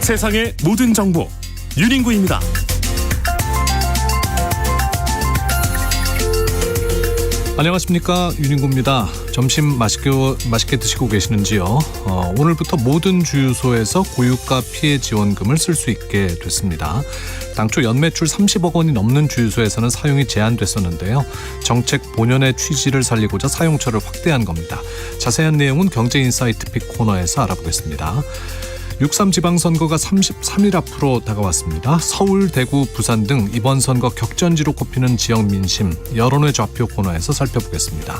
세상의 모든 정보 윤인구입니다. 안녕하십니까, 윤인구입니다. 점심 맛있게 드시고 계시는지요? 오늘부터 모든 주유소에서 고유가 피해 지원금을 쓸 수 있게 됐습니다. 당초 연매출 30억 원이 넘는 주유소에서는 사용이 제한됐었는데요. 정책 본연의 취지를 살리고자 사용처를 확대한 겁니다. 자세한 내용은 경제인사이트 픽 코너에서 알아보겠습니다. 6.3 지방선거가 33일 앞으로 다가왔습니다. 서울, 대구, 부산 등 이번 선거 격전지로 꼽히는 지역 민심, 여론의 좌표 코너에서 살펴보겠습니다.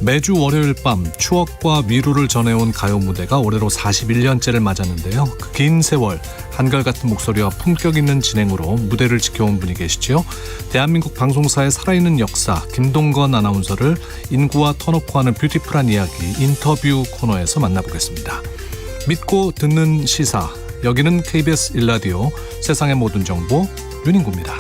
매주 월요일 밤 추억과 위로를 전해온 가요 무대가 올해로 41년째를 맞았는데요. 그 긴 세월, 한결같은 목소리와 품격 있는 진행으로 무대를 지켜온 분이 계시죠. 대한민국 방송사의 살아있는 역사, 김동건 아나운서를 인구와 터놓고 하는 뷰티풀한 이야기 인터뷰 코너에서 만나보겠습니다. 믿고 듣는 시사, 여기는 KBS 1라디오 세상의 모든 정보 윤인구입니다.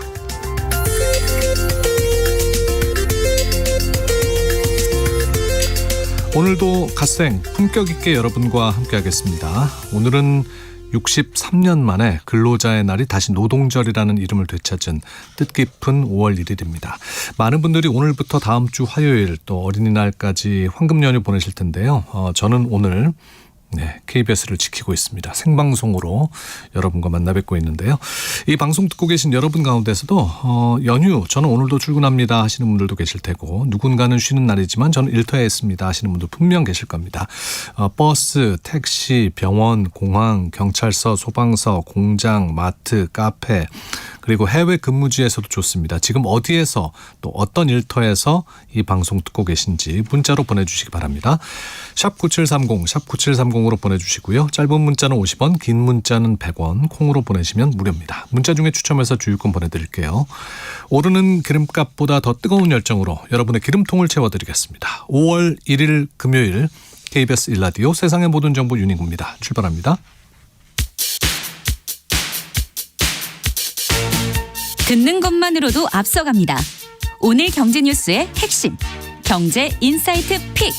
오늘도 갓생 품격 있게 여러분과 함께하겠습니다. 오늘은 63년 만에 근로자의 날이 다시 노동절이라는 이름을 되찾은 뜻깊은 5월 1일입니다. 많은 분들이 오늘부터 다음 주 화요일 또 어린이날까지 황금 연휴 보내실 텐데요. 저는 오늘 KBS를 지키고 있습니다. 생방송으로 여러분과 만나 뵙고 있는데요. 이 방송 듣고 계신 여러분 가운데서도 연휴 저는 오늘도 출근합니다 하시는 분들도 계실 테고, 누군가는 쉬는 날이지만 저는 일터에 있습니다 하시는 분들 분명 계실 겁니다. 버스, 택시, 병원, 공항, 경찰서, 소방서, 공장, 마트, 카페, 그리고 해외 근무지에서도 좋습니다. 지금 어디에서 또 어떤 일터에서 이 방송 듣고 계신지 문자로 보내주시기 바랍니다. 샵 9730, 샵 9730으로 보내주시고요. 짧은 문자는 50원, 긴 문자는 100원, 콩으로 보내시면 무료입니다. 문자 중에 추첨해서 주유권 보내드릴게요. 오르는 기름값보다 더 뜨거운 열정으로 여러분의 기름통을 채워드리겠습니다. 5월 1일 금요일 KBS 1라디오 세상의 모든 정보 윤인구입니다. 출발합니다. 듣는 것만으로도 앞서갑니다. 오늘 경제 뉴스의 핵심, 경제 인사이트 픽.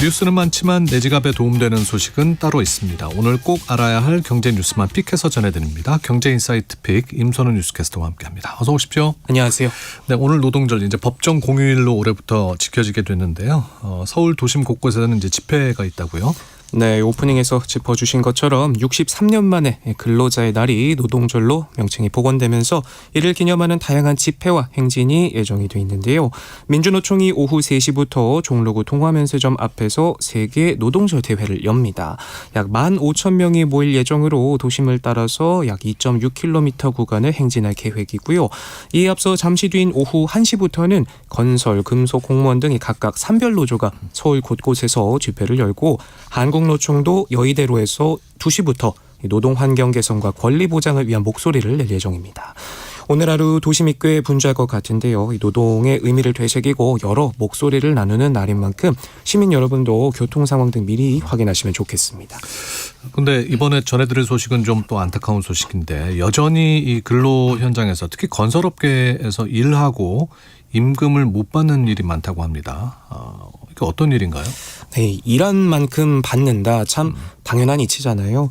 뉴스는 많지만 내 지갑에 도움되는 소식은 따로 있습니다. 오늘 꼭 알아야 할 경제 뉴스만 픽해서 전해드립니다. 경제 인사이트 픽 임선우 뉴스캐스터와 함께합니다. 어서 오십시오. 안녕하세요. 네, 오늘 노동절 이제 법정 공휴일로 올해부터 지켜지게 됐는데요. 서울 도심 곳곳에는 이제 집회가 있다고요. 네, 오프닝에서 짚어주신 것처럼 63년 만에 근로자의 날이 노동절로 명칭이 복원되면서 이를 기념하는 다양한 집회와 행진이 예정이 돼 있는데요. 민주노총이 오후 3시부터 종로구 동화면세점 앞에서 세계 노동절 대회를 엽니다. 약 15,000명이 모일 예정으로 도심을 따라서 약 2.6km 구간을 행진할 계획이고요. 이에 앞서 잠시 뒤인 오후 1시부터는 건설, 금속, 공무원 등이 각각 산별 노조가 서울 곳곳에서 집회를 열고, 한국노총도 여의대로에서 2시부터 노동 환경 개선과 권리 보장을 위한 목소리를 낼 예정입니다. 오늘 하루 도심이 꽤 분주할 것 같은데요. 이 노동의 의미를 되새기고 여러 목소리를 나누는 날인 만큼 시민 여러분도 교통 상황 등 미리 확인하시면 좋겠습니다. 근데 이번에 전해드릴 소식은 좀 또 안타까운 소식인데, 여전히 이 근로 현장에서 특히 건설업계에서 일하고 임금을 못 받는 일이 많다고 합니다. 이게 어떤 일인가요? 네, 일한 만큼 받는다. 참 당연한 이치잖아요.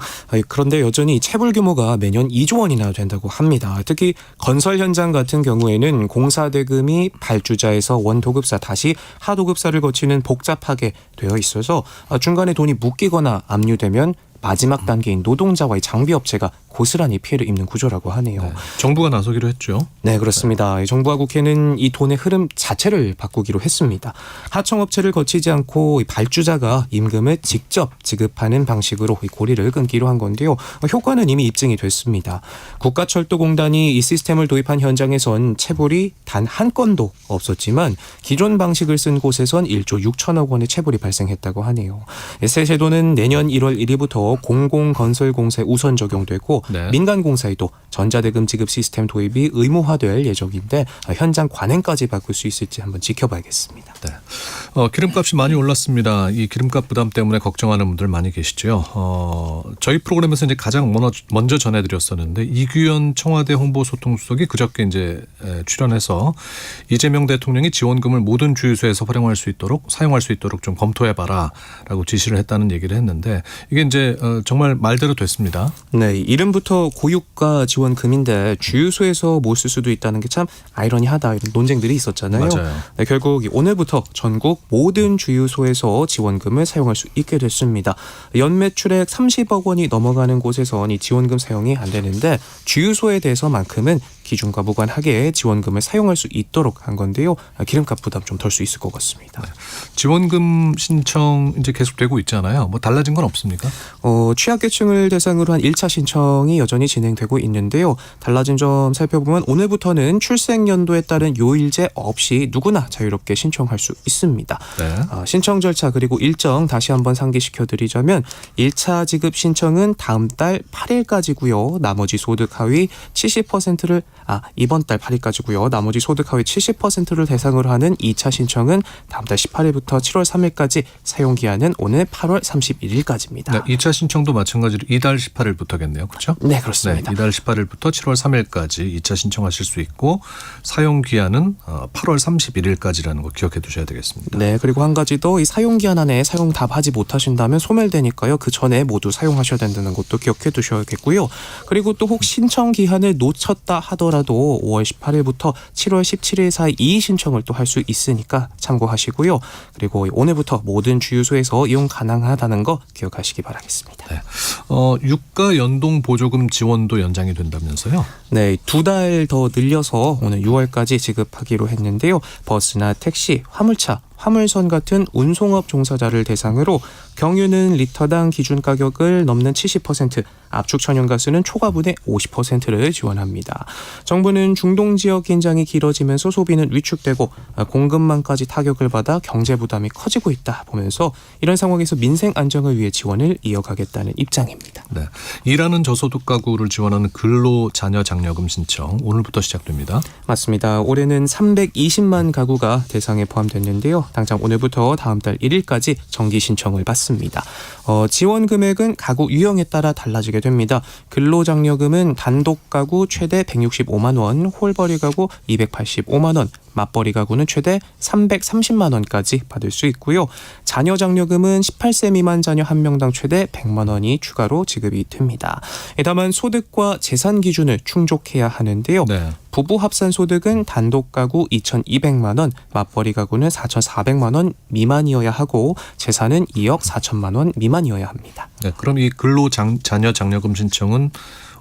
그런데 여전히 체불 규모가 매년 2조 원이나 된다고 합니다. 특히 건설 현장 같은 경우에는 공사 대금이 발주자에서 원도급사 다시 하도급사를 거치는 복잡하게 되어 있어서 중간에 돈이 묶이거나 압류되면 마지막 단계인 노동자와의 장비업체가 고스란히 피해를 입는 구조라고 하네요. 네, 정부가 나서기로 했죠. 네, 그렇습니다. 정부와 국회는 이 돈의 흐름 자체를 바꾸기로 했습니다. 하청업체를 거치지 않고 발주자가 임금을 직접 지급하는 방식으로 고리를 끊기로 한 건데요. 효과는 이미 입증이 됐습니다. 국가철도공단이 이 시스템을 도입한 현장에선 체불이 단 한 건도 없었지만 기존 방식을 쓴 곳에선 1조 6천억 원의 체불이 발생했다고 하네요. 새 제도는 내년 1월 1일부터 공공건설공사에 우선 적용되고 있는데요. 네. 민간공사에도 전자대금 지급 시스템 도입이 의무화될 예정인데 현장 관행까지 바꿀 수 있을지 한번 지켜봐야겠습니다. 네. 기름값이 많이 올랐습니다. 이 기름값 부담 때문에 걱정하는 분들 많이 계시죠. 저희 프로그램에서 이제 가장 먼저 전해드렸었는데 이규현 청와대 홍보소통수석이 그저께 이제 출연해서 이재명 대통령이 지원금을 모든 주유소에서 사용할 수 있도록 좀 검토해봐라라고 지시를 했다는 얘기를 했는데 이게 이제 정말 말대로 됐습니다. 네, 이름부터 고유가 지원금인데 주유소에서 못 쓸 수도 있다는 게 참 아이러니하다 이런 논쟁들이 있었잖아요. 맞아요. 네, 결국 오늘부터 전국 모든 주유소에서 지원금을 사용할 수 있게 됐습니다. 연매출액 30억 원이 넘어가는 곳에선 이 지원금 사용이 안 되는데 주유소에 대해서만큼은 기준과 무관하게 지원금을 사용할 수 있도록 한 건데요. 기름값 부담 좀 덜 수 있을 것 같습니다. 지원금 신청 이제 계속되고 있잖아요. 뭐 달라진 건 없습니까? 취약계층을 대상으로 한 1차 신청이 여전히 진행되고 있는데요. 달라진 점 살펴보면 오늘부터는 출생연도에 따른 요일제 없이 누구나 자유롭게 신청할 수 있습니다. 네. 신청 절차 그리고 일정 다시 한번 상기시켜드리자면 1차 지급 신청은 다음 달 8일까지고요. 나머지 소득 하위 70%를 이번 달 8일까지고요. 나머지 소득 하위 70%를 대상으로 하는 2차 신청은 다음 달 18일부터 7월 3일까지 사용 기한은 오늘 8월 31일까지입니다. 네, 2차 신청도 마찬가지로 이달 18일부터겠네요. 그렇죠? 네, 그렇습니다. 네, 이달 18일부터 7월 3일까지 2차 신청하실 수 있고 사용 기한은 8월 31일까지라는 거 기억해 두셔야 되겠습니다. 네, 그리고 한 가지 더 이 사용 기한 안에 사용 답하지 못하신다면 소멸되니까요. 그 전에 모두 사용하셔야 된다는 것도 기억해 두셔야겠고요. 그리고 또 혹 신청 기한을 놓쳤다 하더라도 5월 18일부터 7월 17일 사이 이의 신청을 또 할 수 있으니까 참고하시고요. 그리고 오늘부터 모든 주유소에서 이용 가능하다는 거 기억하시기 바라겠습니다. 네. 유가 연동 보조금 지원도 연장이 된다면서요? 네, 2달 더 늘려서 오늘 6월까지 지급하기로 했는데요. 버스나 택시, 화물차, 화물선 같은 운송업 종사자를 대상으로 경유는 리터당 기준 가격을 넘는 70%, 압축 천연가스는 초과분의 50%를 지원합니다. 정부는 중동 지역 긴장이 길어지면서 소비는 위축되고 공급망까지 타격을 받아 경제 부담이 커지고 있다 보면서 이런 상황에서 민생 안정을 위해 지원을 이어가겠다는 입장입니다. 네. 일하는 저소득 가구를 지원하는 근로 자녀 장려금 신청 오늘부터 시작됩니다. 맞습니다. 올해는 320만 가구가 대상에 포함됐는데요. 당장 오늘부터 다음 달 1일까지 정기 신청을 받습니다. 지원 금액은 가구 유형에 따라 달라지게 됩니다. 근로장려금은 단독 가구 최대 165만 원, 홀벌이 가구 285만 원, 맞벌이 가구는 최대 330만 원까지 받을 수 있고요. 자녀장려금은 18세 미만 자녀 한 명당 최대 100만 원이 추가로 지급이 됩니다. 다만 소득과 재산 기준을 충족해야 하는데요. 네. 부부 합산 소득은 단독 가구 2,200만 원, 맞벌이 가구는 4,400만 원 미만이어야 하고 재산은 2억 4천만 원 미만이어야 합니다. 네. 그럼 이 근로 자녀 장려금 신청은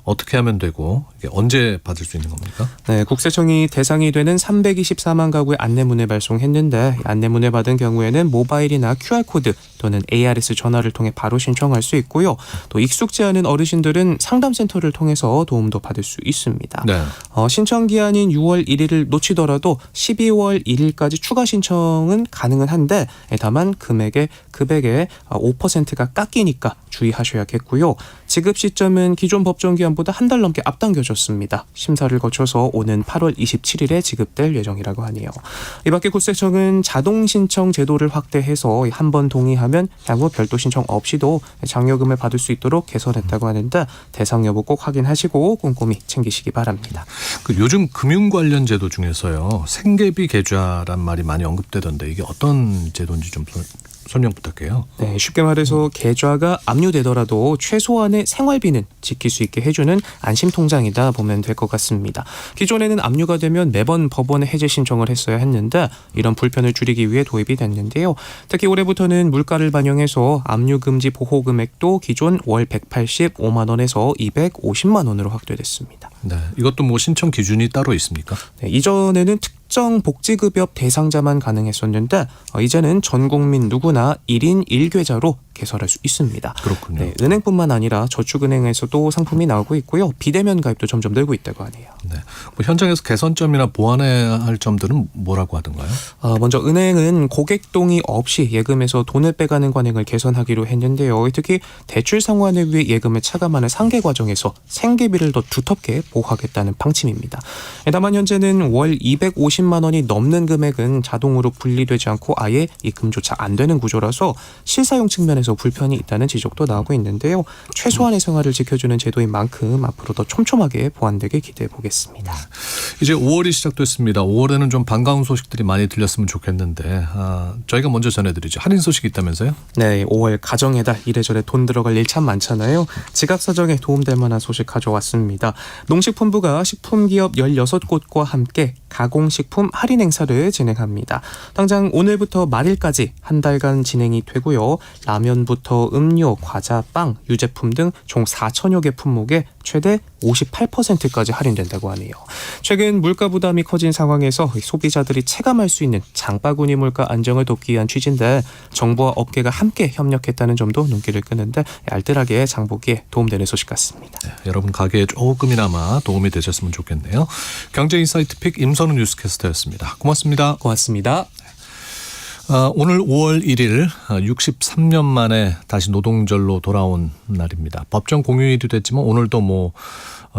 어떻게 하면 되고 이게 언제 받을 수 있는 겁니까? 네, 국세청이 대상이 되는 324만 가구의 안내문을 발송했는데 안내문을 받은 경우에는 모바일이나 QR코드 또는 ARS 전화를 통해 바로 신청할 수 있고요. 또 익숙지 않은 어르신들은 상담센터를 통해서 도움도 받을 수 있습니다. 네. 신청 기한인 6월 1일을 놓치더라도 12월 1일까지 추가 신청은 가능은 한데 다만 금액의 5%가 깎이니까 주의하셔야겠고요. 지급 시점은 기존 법정 기한보다 한 달 넘게 앞당겨졌습니다. 심사를 거쳐서 오는 8월 27일에 지급될 예정이라고 하네요. 이 밖에 국세청은 자동 신청 제도를 확대해서 한 번 동의하면 향후 별도 신청 없이도 장려금을 받을 수 있도록 개선했다고 하는데 대상 여부 꼭 확인하시고 꼼꼼히 챙기시기 바랍니다. 요즘 금융 관련 제도 중에서요. 생계비 계좌란 말이 많이 언급되던데 이게 어떤 제도인지 좀 설명 부탁해요. 네, 쉽게 말해서 계좌가 압류되더라도 최소한의 생활비는 지킬 수 있게 해주는 안심통장이다 보면 될 것 같습니다. 기존에는 압류가 되면 매번 법원에 해제 신청을 했어야 했는데 이런 불편을 줄이기 위해 도입이 됐는데요. 특히 올해부터는 물가를 반영해서 압류금지 보호금액도 기존 월 185만 원에서 250만 원으로 확대됐습니다. 네, 이것도 뭐 신청 기준이 따로 있습니까? 네, 이전에는 특정 복지급여 대상자만 가능했었는데 이제는 전 국민 누구나 1인 1계좌로 개설할 수 있습니다. 그렇군요. 네, 은행뿐만 아니라 저축은행에서도 상품이 나오고 있고요. 비대면 가입도 점점 늘고 있다고 하네요. 네. 뭐 현장에서 개선점이나 보완해야 할 점들은 뭐라고 하던가요? 먼저 은행은 고객 동의 없이 예금에서 돈을 빼가는 관행을 개선하기로 했는데요. 특히 대출 상환을 위해 예금을 차감하는 상계 과정에서 생계비를 더 두텁게 보호하겠다는 방침입니다. 다만 현재는 월 250만 원이 넘는 금액은 자동으로 분리되지 않고 아예 입금조차 안 되는 구조라서 실사용 측면에서 불편이 있다는 지적도 나오고 있는데요. 최소한의 생활을 지켜주는 제도인 만큼 앞으로 더 촘촘하게 보완되길 기대해 보겠습니다. 이제 5월이 시작됐습니다. 5월에는 좀 반가운 소식들이 많이 들렸으면 좋겠는데 저희가 먼저 전해드리죠. 할인 소식이 있다면서요? 네, 5월 가정의 달 이래저래 돈 들어갈 일 참 많잖아요. 지갑 사정에 도움될 만한 소식 가져왔습니다. 농식품부가 식품기업 16곳과 함께 가공식품 할인 행사를 진행합니다. 당장 오늘부터 말일까지 한 달간 진행이 되고요. 라면부터 음료, 과자, 빵, 유제품 등 총 4천여 개 품목에 최대 58%까지 할인된다고 하네요. 최근 물가 부담이 커진 상황에서 소비자들이 체감할 수 있는 장바구니 물가 안정을 돕기 위한 취지인데 정부와 업계가 함께 협력했다는 점도 눈길을 끄는데 알뜰하게 장보기에 도움되는 소식 같습니다. 네, 여러분 가게에 조금이나마 도움이 되셨으면 좋겠네요. 경제인사이트 픽 임선우 뉴스캐스터였습니다. 고맙습니다. 고맙습니다. 오늘 5월 1일 63년 만에 다시 노동절로 돌아온 날입니다. 법정 공휴일이 됐지만 오늘도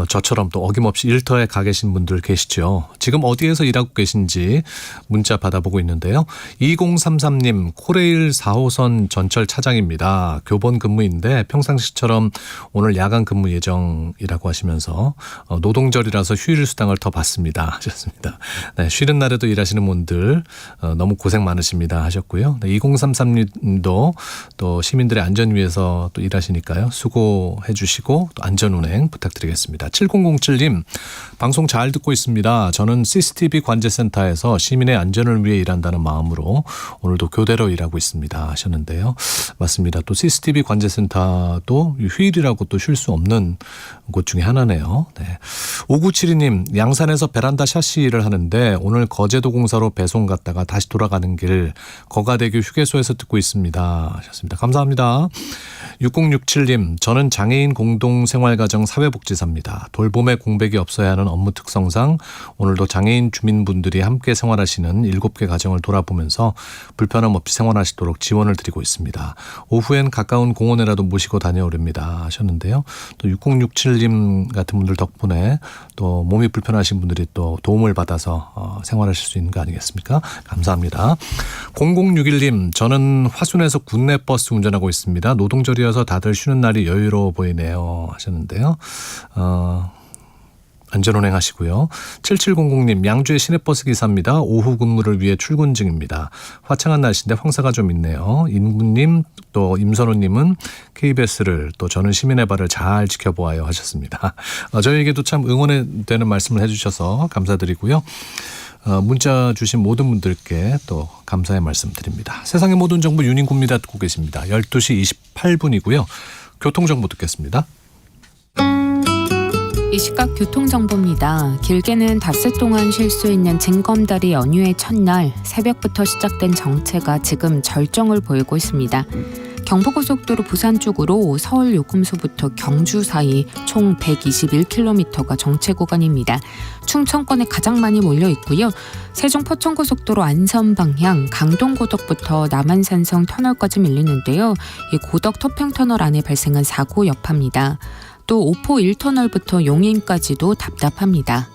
저처럼 또 어김없이 일터에 가 계신 분들 계시죠. 지금 어디에서 일하고 계신지 문자 받아보고 있는데요. 2033님 코레일 4호선 전철 차장입니다. 교본 근무인데 평상시처럼 오늘 야간 근무 예정이라고 하시면서 노동절이라서 휴일 수당을 더 받습니다 하셨습니다. 네, 쉬는 날에도 일하시는 분들 너무 고생 많으십니다 하셨고요. 네, 2033님도 또 시민들의 안전 위해서 또 일하시니까요. 수고해 주시고 또 안전운행 부탁드리겠습니다. 7007님 방송 잘 듣고 있습니다. 저는 CCTV 관제센터에서 시민의 안전을 위해 일한다는 마음으로 오늘도 교대로 일하고 있습니다 하셨는데요. 맞습니다. 또 CCTV 관제센터도 휴일이라고 또 쉴 수 없는 곳 중에 하나네요. 네. 5972님 양산에서 베란다 샤시 일을 하는데 오늘 거제도 공사로 배송 갔다가 다시 돌아가는 길 거가대교 휴게소에서 듣고 있습니다 하셨습니다. 감사합니다. 6067님 저는 장애인 공동생활가정 사회복지사입니다. 돌봄에 공백이 없어야 하는 업무 특성상 오늘도 장애인 주민분들이 함께 생활하시는 7개 가정을 돌아보면서 불편함 없이 생활하시도록 지원을 드리고 있습니다. 오후엔 가까운 공원에라도 모시고 다녀오렵니다 하셨는데요. 또 6067님 같은 분들 덕분에 또 몸이 불편하신 분들이 또 도움을 받아서 생활하실 수 있는 거 아니겠습니까? 감사합니다. 0061님 저는 화순에서 군내 버스 운전하고 있습니다. 노동절이어서 다들 쉬는 날이 여유로워 보이네요 하셨는데요. 안전운행 하시고요. 7700님 양주의 시내버스 기사입니다. 오후 근무를 위해 출근 중입니다. 화창한 날씨인데 황사가 좀 있네요. 인구님 또 임선우님은 KBS를 또 저는 시민의 발을 잘 지켜보아요 하셨습니다. 저희에게도 참 응원에 되는 말씀을 해주셔서 감사드리고요. 문자 주신 모든 분들께 또 감사의 말씀 드립니다. 세상의 모든 정보 윤인구입니다. 듣고 계십니다. 12시 28분이고요. 교통정보 듣겠습니다. 이 시각 교통정보입니다. 길게는 닷새 동안 쉴 수 있는 징검다리 연휴의 첫날 새벽부터 시작된 정체가 지금 절정을 보이고 있습니다. 경부고속도로 부산 쪽으로 서울 요금소부터 경주 사이 총 121km가 정체 구간입니다. 충청권에 가장 많이 몰려 있고요. 세종 포천고속도로 안선 방향 강동고덕부터 남한산성 터널까지 밀리는데요. 이 고덕 토평터널 안에 발생한 사고 여파입니다. 또 오포 1터널부터 용인까지도 답답합니다.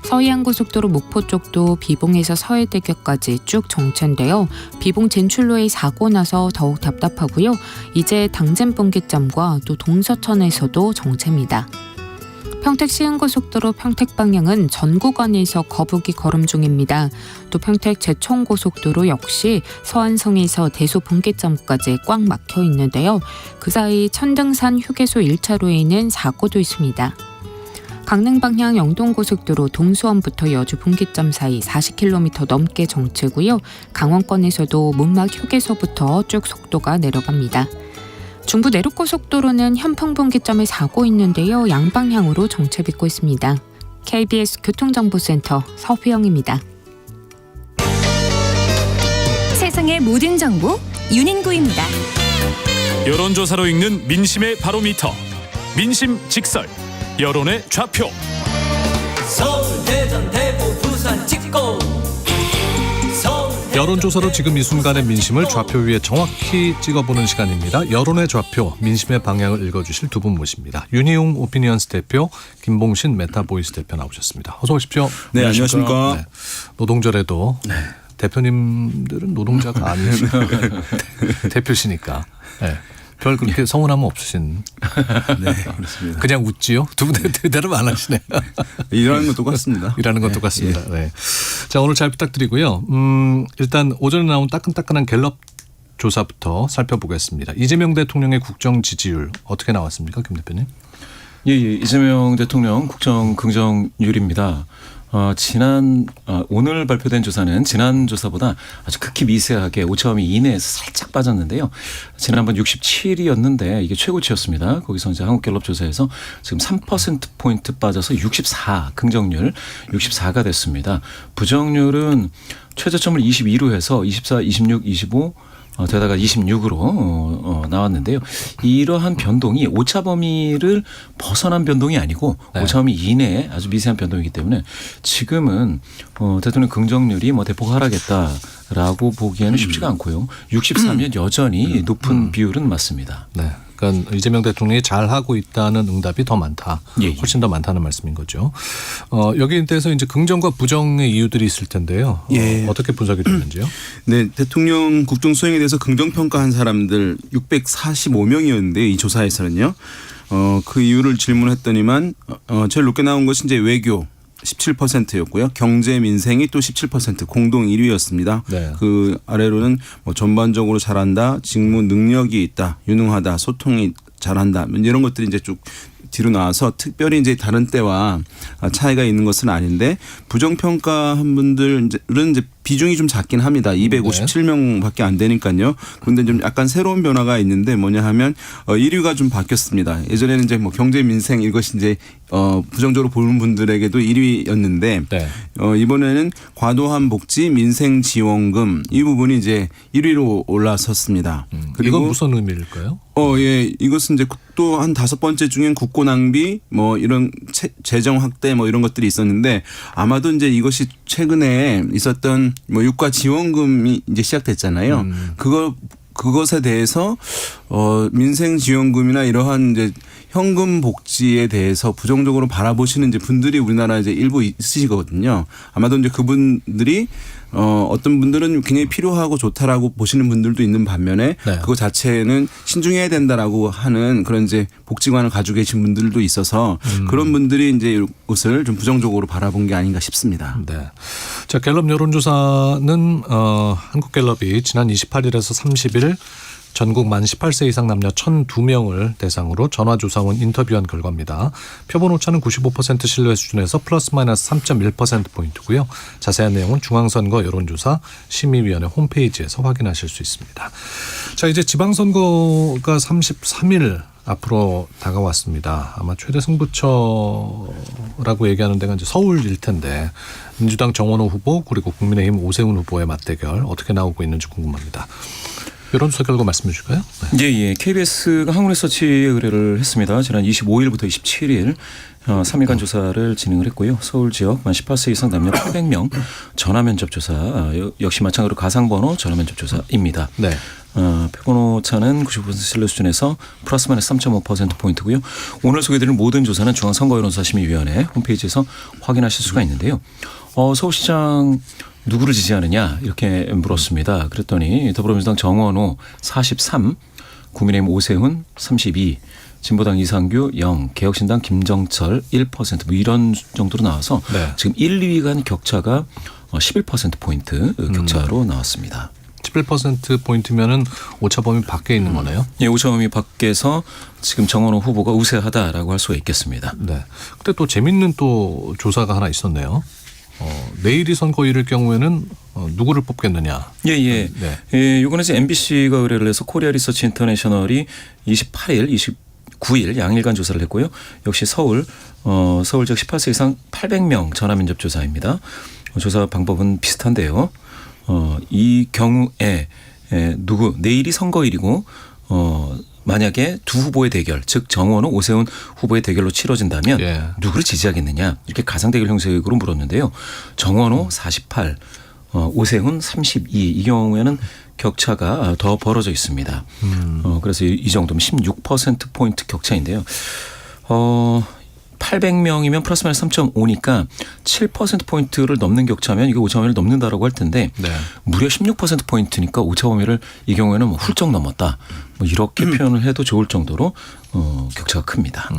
서해안고속도로 목포 쪽도 비봉에서 서해대교까지 쭉 정체인데요. 비봉 진출로에 사고 나서 더욱 답답하고요. 이제 당진분기점과 또 동서천에서도 정체입니다. 평택 시흥고속도로 평택 방향은 전 구간에서 거북이 걸음 중입니다. 또 평택 제천고속도로 역시 서안성에서 대소분기점까지 꽉 막혀 있는데요. 그 사이 천등산 휴게소 1차로에는 사고도 있습니다. 강릉 방향 영동고속도로 동수원부터 여주 분기점 사이 40km 넘게 정체고요. 강원권에서도 문막 휴게소부터 쭉 속도가 내려갑니다. 중부 내륙고속도로는 현평분기점에 사고 있는데요. 양방향으로 정체 빚고 있습니다. KBS 교통정보센터 서휘영입니다. 세상의 모든 정보 윤인구입니다. 여론조사로 읽는 민심의 바로미터. 민심 직설. 여론의 좌표. 서울 대전 대구 부산 찍고 여론조사로 지금 이 순간의 민심을 좌표 위에 정확히 찍어보는 시간입니다. 여론의 좌표, 민심의 방향을 읽어주실 두 분 모십니다. 윤희용 오피니언스 대표, 김봉신 메타보이스 대표 나오셨습니다. 어서 오십시오. 네, 안녕하십니까. 네, 노동절에도 대표님들은 노동자가 아니시고 대표시니까 별 그렇게 서운함은 없으신. 네, 그렇습니다. 그냥 웃지요? 두 분 대답 안 하시네요. 일하는 건 똑같습니다. 일하는 건 똑같습니다. 네. 자, 오늘 잘 부탁드리고요. 일단 오전에 나온 따끈따끈한 갤럽 조사부터 살펴보겠습니다. 이재명 대통령의 국정 지지율 어떻게 나왔습니까, 김 대표님? 예, 이재명 대통령 국정 긍정률입니다. 오늘 발표된 조사는 지난 조사보다 아주 극히 미세하게 오차범위 이내에서 살짝 빠졌는데요. 지난번 67이었는데 이게 최고치였습니다. 거기서 이제 한국갤럽 조사에서 지금 3%포인트 빠져서 64, 긍정률 64가 됐습니다. 부정률은 최저점을 22로 해서 24, 26, 25 되다가 26으로 나왔는데요. 이러한 변동이 오차 범위를 벗어난 변동이 아니고 오차 범위 이내에 아주 미세한 변동이기 때문에 지금은 대통령 긍정률이 대폭 하락했다라고 보기에는 쉽지가 않고요. 64면 여전히 높은 비율은 맞습니다. 네. 그러니까 이재명 대통령이 잘하고 있다는 응답이 더 많다. 예. 훨씬 더 많다는 말씀인 거죠. 여기에 대해서 이제 긍정과 부정의 이유들이 있을 텐데요. 어떻게 분석이 되는지요? 네, 대통령 국정 수행에 대해서 긍정평가한 사람들 645명이었는데 이 조사에서는요. 그 이유를 질문했더니만 제일 높게 나온 것이 이제 외교 17%였고요. 경제 민생이 또 17% 공동 1위였습니다. 네. 그 아래로는 전반적으로 잘한다, 직무 능력이 있다, 유능하다, 소통이 잘한다 이런 것들이 이제 쭉 뒤로 나와서 특별히 이제 다른 때와 차이가 있는 것은 아닌데 부정평가한 분들은 이제 비중이 좀 작긴 합니다. 257명밖에 안 되니까요. 그런데 좀 약간 새로운 변화가 있는데 뭐냐 하면 1위가 좀 바뀌었습니다. 예전에는 이제 경제 민생 이것이 이제 부정적으로 보는 분들에게도 1위였는데 이번에는 과도한 복지 민생 지원금 이 부분이 이제 1위로 올라섰습니다. 그리고 이건 무슨 의미일까요? 이것은 이제 또 한 5번째 중엔 국고 낭비 이런 재정 확대 이런 것들이 있었는데 아마도 이제 이것이 최근에 있었던 유가 지원금이 이제 시작됐잖아요. 그것에 대해서 민생 지원금이나 이러한 이제 현금 복지에 대해서 부정적으로 바라보시는 이제 분들이 우리나라에 이제 일부 있으시거든요. 아마도 이제 그분들이 어떤 분들은 굉장히 필요하고 좋다라고 보시는 분들도 있는 반면에 그거 자체는 신중해야 된다라고 하는 그런 이제 복지관을 가지고 계신 분들도 있어서 그런 분들이 이제 이것을 좀 부정적으로 바라본 게 아닌가 싶습니다. 네. 자, 갤럽 여론조사는 한국갤럽이 지난 28일에서 30일 전국 만 18세 이상 남녀 1,002명을 대상으로 전화조사원 인터뷰한 결과입니다. 표본 오차는 95% 신뢰 수준에서 플러스 마이너스 3.1%포인트고요. 자세한 내용은 중앙선거 여론조사 심의위원회 홈페이지에서 확인하실 수 있습니다. 자, 이제 지방선거가 33일 앞으로 다가왔습니다. 아마 최대 승부처라고 얘기하는 데가 이제 서울일 텐데 민주당 정원호 후보 그리고 국민의힘 오세훈 후보의 맞대결 어떻게 나오고 있는지 궁금합니다. 여론조사 결과 말씀해 주실까요? 네. KBS가 한국리서치에 의뢰를 했습니다. 지난 25일부터 27일 3일간 조사를 진행을 했고요. 서울 지역 만 18세 이상 남녀 800명 전화면접 조사 역시 마찬가지로 가상번호 전화면접 조사입니다. 네. 표본 오차는 95% 신뢰 수준에서 플러스 마이너스 3.5%포인트고요. 오늘 소개드린 모든 조사는 중앙선거여론조사심의위원회 홈페이지에서 확인하실 수가 있는데요. 서울시장 누구를 지지하느냐 이렇게 물었습니다. 그랬더니 더불어민주당 정원호 43, 국민의힘 오세훈 32, 진보당 이상규 0, 개혁신당 김정철 1% 이런 정도로 나와서 지금 1, 2위 간 격차가 11%포인트 격차로 나왔습니다. 11%포인트면은 오차범위 밖에 있는 거네요. 예, 오차범위 밖에서 지금 정원호 후보가 우세하다라고 할 수가 있겠습니다. 네. 근데 또 재밌는 또 조사가 하나 있었네요. 내일이 선거일일 경우에는 누구를 뽑겠느냐. 네. 이거는 이제 MBC가 의뢰를 해서 코리아 리서치 인터내셔널이 28일, 29일 양일간 조사를 했고요. 역시 서울 지역 18세 이상 800명 전화면접 조사입니다. 조사 방법은 비슷한데요. 이 경우에 내일이 선거일이고 만약에 두 후보의 대결, 즉 정원호, 오세훈 후보의 대결로 치러진다면 예. 누구를 지지하겠느냐 이렇게 가상 대결 형식으로 물었는데요. 정원호 48, 오세훈 32. 이 경우에는 격차가 더 벌어져 있습니다. 그래서 이 정도면 16%포인트 격차인데요. 800명이면 플러스 마이너스 3.5니까 7%포인트를 넘는 격차면 이게 오차범위를 넘는다라고 할 텐데 네. 무려 16%포인트니까 오차범위를 이 경우에는 뭐 훌쩍 넘었다. 뭐 이렇게 표현을 해도 좋을 정도로 격차가 큽니다.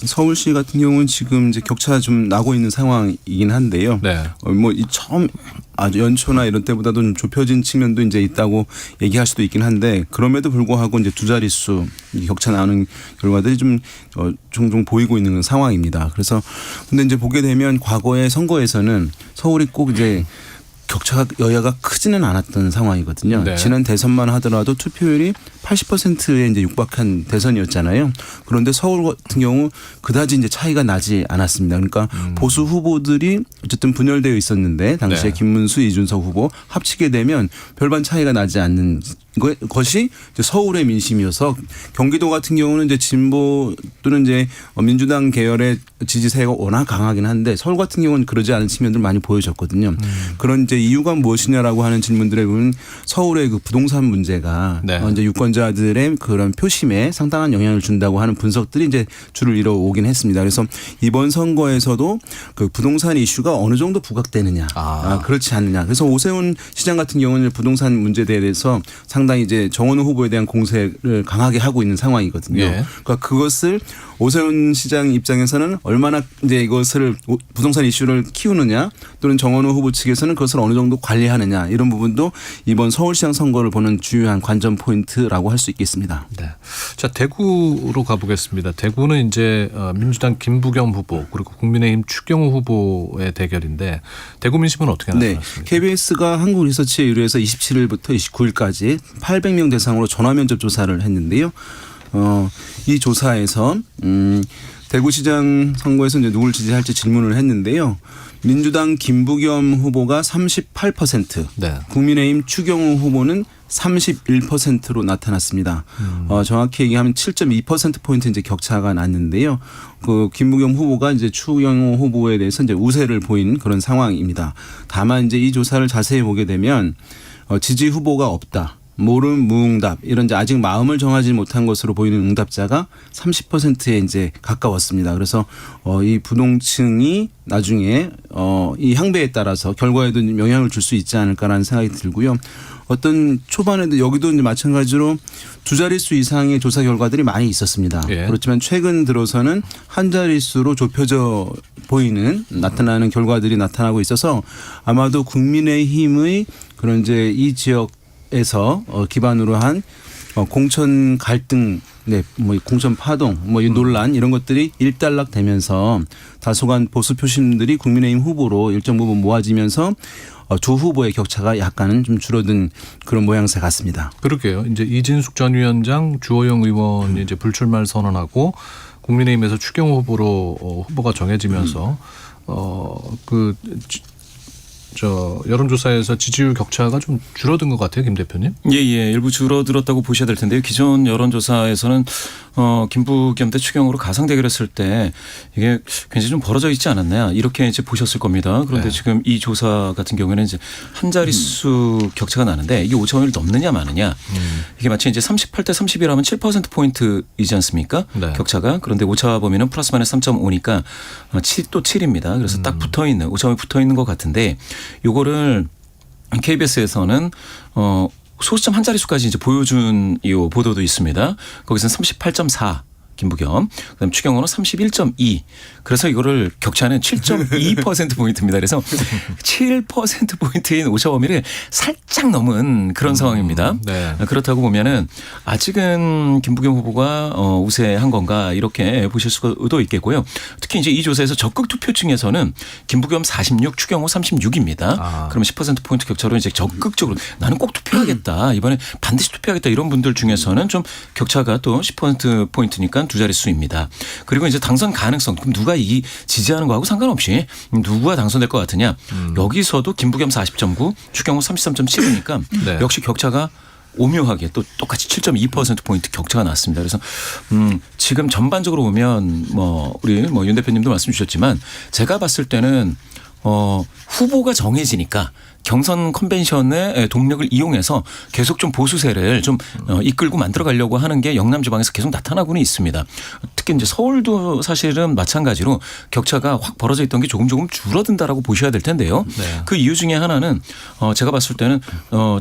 서울시 같은 경우는 지금 이제 격차가 좀 나고 있는 상황이긴 한데요. 네. 뭐 이 처음 아주 연초나 이런 때보다도 좀 좁혀진 측면도 이제 있다고 얘기할 수도 있긴 한데 그럼에도 불구하고 이제 두 자릿수 격차 나는 결과들이 좀 종종 보이고 있는 상황입니다. 그래서 근데 이제 보게 되면 과거의 선거에서는 서울이 꼭 이제 격차가 여야가 크지는 않았던 상황이거든요. 네. 지난 대선만 하더라도 투표율이 80%에 이제 육박한 대선이었잖아요. 그런데 서울 같은 경우 그다지 이제 차이가 나지 않았습니다. 그러니까 보수 후보들이 어쨌든 분열되어 있었는데 당시에 네. 김문수, 이준석 후보 합치게 되면 별반 차이가 나지 않는 것이 이제 서울의 민심이어서 경기도 같은 경우는 이제 진보 또는 이제 민주당 계열의 지지세가 워낙 강하긴 한데 서울 같은 경우는 그러지 않은 측면들 많이 보여졌거든요. 그런 이제 이유가 무엇이냐라고 하는 질문들에 보면 서울의 그 부동산 문제가 네. 이제 유권자들의 그런 표심에 상당한 영향을 준다고 하는 분석들이 이제 줄을 이뤄오긴 했습니다. 그래서 이번 선거에서도 그 부동산 이슈가 어느 정도 부각되느냐, 그렇지 않느냐. 그래서 오세훈 시장 같은 경우는 부동산 문제에 대해서 상당히 이제 정원호 후보에 대한 공세를 강하게 하고 있는 상황이거든요. 예. 그러니까 그것을 오세훈 시장 입장에서는 얼마나 이제 이것을 부동산 이슈를 키우느냐 또는 정원호 후보 측에서는 그것을 어느 정도 관리하느냐 이런 부분도 이번 서울시장 선거를 보는 주요한 관전 포인트라고 할 수 있겠습니다. 네. 자, 대구로 가보겠습니다. 대구는 이제 민주당 김부겸 후보 그리고 국민의힘 추경호 후보의 대결인데 대구 민심은 어떻게 나타났습니까? KBS가 한국리서치에 의뢰해서 27일부터 29일까지 800명 대상으로 전화 면접 조사를 했는데요. 이 조사에서 대구시장 선거에서 이제 누굴 지지할지 질문을 했는데요. 민주당 김부겸 후보가 38%, 네. 국민의힘 추경호 후보는 31%로 나타났습니다. 정확히 얘기하면 7.2%포인트 이제 격차가 났는데요. 그 김부겸 후보가 이제 추경호 후보에 대해서 이제 우세를 보인 그런 상황입니다. 다만 이제 이 조사를 자세히 보게 되면 지지 후보가 없다. 모름, 무응답 이런 이제 아직 마음을 정하지 못한 것으로 보이는 응답자가 30%에 이제 가까웠습니다. 그래서 이 부동층이 나중에 이 향배에 따라서 결과에도 영향을 줄 수 있지 않을까라는 생각이 들고요. 어떤 초반에도 여기도 이제 마찬가지로 두 자릿수 이상의 조사 결과들이 많이 있었습니다. 예. 그렇지만 최근 들어서는 한 자릿수로 좁혀져 보이는 나타나는 결과들이 나타나고 있어서 아마도 국민의힘의 그런 이제 이 지역 에서 기반으로 한 공천 갈등, 뭐 공천 파동, 뭐 이 논란 이런 것들이 일단락되면서 다소간 보수 표심들이 국민의힘 후보로 일정 부분 모아지면서 두 후보의 격차가 약간은 좀 줄어든 그런 모양새 같습니다. 그러게요. 이제 이진숙 전 위원장, 주호영 의원이 이제 불출마를 선언하고 국민의힘에서 추경호 후보로 후보가 정해지면서 여론조사에서 지지율 격차가 좀 줄어든 것 같아요, 김 대표님. 예, 일부 줄어들었다고 보셔야 될 텐데요. 기존 여론조사에서는 김부겸 대 추경호로 가상 대결했을 때 이게 굉장히 좀 벌어져 있지 않았냐 이렇게 이제 보셨을 겁니다. 그런데 네. 지금 이 조사 같은 경우에는 이제 한 자릿수 격차가 나는데 이게 5차원을 넘느냐 마느냐 이게 마치 이제 38대 30이라면 7%포인트이지 않습니까? 네. 격차가. 그런데 오차 범위는 플러스 마이너스 3.5니까 7또 7입니다. 그래서 딱 붙어 있는 오차범위 붙어 있는 것 같은데 요거를 KBS에서는 소수점 한 자릿수까지 이제 보여준 이 보도도 있습니다. 거기서는 38.4 김부겸, 그다음 추경호는 31.2. 그래서 이거를 격차는 7.2%포인트입니다. 그래서 7%포인트인 오차범위를 살짝 넘은 그런 상황입니다. 네. 그렇다고 보면은 아직은 김부겸 후보가 우세한 건가 이렇게 보실 수도 있겠고요. 특히 이제 이 조사에서 적극 투표층에서는 김부겸 46, 추경호 36입니다. 그러면 10%포인트 격차로 이제 적극적으로 나는 꼭 투표하겠다. 이번에 반드시 투표하겠다. 이런 분들 중에서는 좀 격차가 또 10%포인트니까 두 자릿수입니다. 그리고 이제 당선 가능성. 그럼 누가 이 지지하는 거하고 상관없이 누구가 당선될 것 같으냐. 여기서도 김부겸 40.9, 추경호 33.7이니까 네. 역시 격차가 오묘하게 또 똑같이 7.2%포인트 격차가 났습니다. 그래서 지금 전반적으로 보면 우리 윤 대표님도 말씀 주셨지만 제가 봤을 때는 후보가 정해지니까 경선 컨벤션의 동력을 이용해서 계속 좀 보수세를 좀 이끌고 만들어 가려고 하는 게 영남 지방에서 계속 나타나고는 있습니다. 특히 이제 서울도 사실은 마찬가지로 격차가 확 벌어져 있던 게 조금 줄어든다라고 보셔야 될 텐데요. 네. 그 이유 중에 하나는 제가 봤을 때는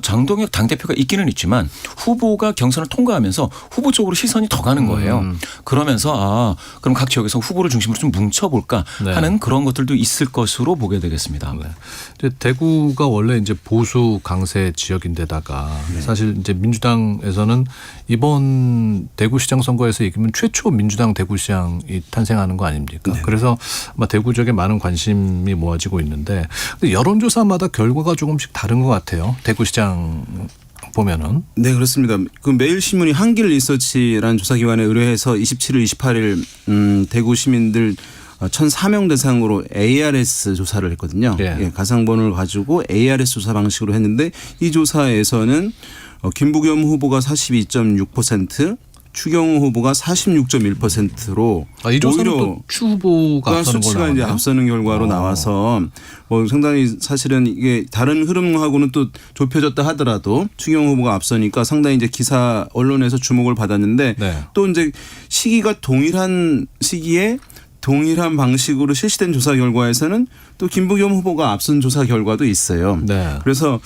장동혁 당대표가 있기는 있지만 후보가 경선을 통과하면서 후보 쪽으로 시선이 더 가는 거예요. 그러면서 그럼 각 지역에서 후보를 중심으로 좀 뭉쳐볼까 네. 하는 그런 것들도 있을 것으로 보게 되겠습니다. 네. 이제 대구가 원래 이제 보수 강세 지역인데다가 사실 이제 민주당에서는 이번 대구시장 선거에서 이기면 최초 민주당 대구시장이 탄생하는 거 아닙니까? 네. 그래서 아마 대구 지역에 많은 관심이 모아지고 있는데 근데 여론조사마다 결과가 조금씩 다른 것 같아요. 대구시장 보면은. 네, 그렇습니다. 그 매일신문이 한길 리서치라는 조사기관에 의뢰해서 27일, 28일 대구 시민들 1,004명 대상으로 ARS 조사를 했거든요. 예. 가상번호를 가지고 ARS 조사 방식으로 했는데 이 조사에서는 김부겸 후보가 42.6%, 추경호 후보가 46.1%로 이 조사는 오히려 또 추 후보가 앞서는 수치가 걸로 이제 나왔네요. 앞서는 결과로 나와서 상당히 사실은 이게 다른 흐름하고는 또 좁혀졌다 하더라도 추경호 후보가 앞서니까 상당히 이제 기사 언론에서 주목을 받았는데 네. 또 이제 시기가 동일한 시기에 동일한 방식으로 실시된 조사 결과에서는 또 김부겸 후보가 앞선 조사 결과도 있어요. 네. 그래서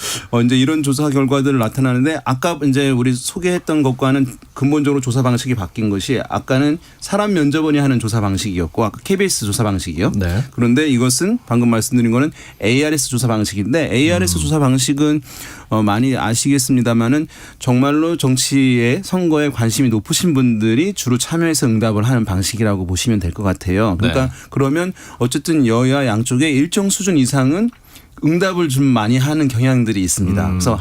이제 이런 조사 결과들을 나타나는데 아까 이제 우리 소개했던 것과는 근본적으로 조사 방식이 바뀐 것이 아까는 사람 면접원이 하는 조사 방식이었고 아까 KBS 조사 방식이요. 네. 그런데 이것은 방금 말씀드린 거는 ARS 조사 방식인데 ARS 조사 방식은 많이 아시겠습니다만은 정말로 정치에 선거에 관심이 높으신 분들이 주로 참여해서 응답을 하는 방식이라고 보시면 될 것 같아요. 그러니까 네. 그러면 어쨌든 여야 양쪽에 일정 수준 이상은 응답을 좀 많이 하는 경향들이 있습니다. 그래서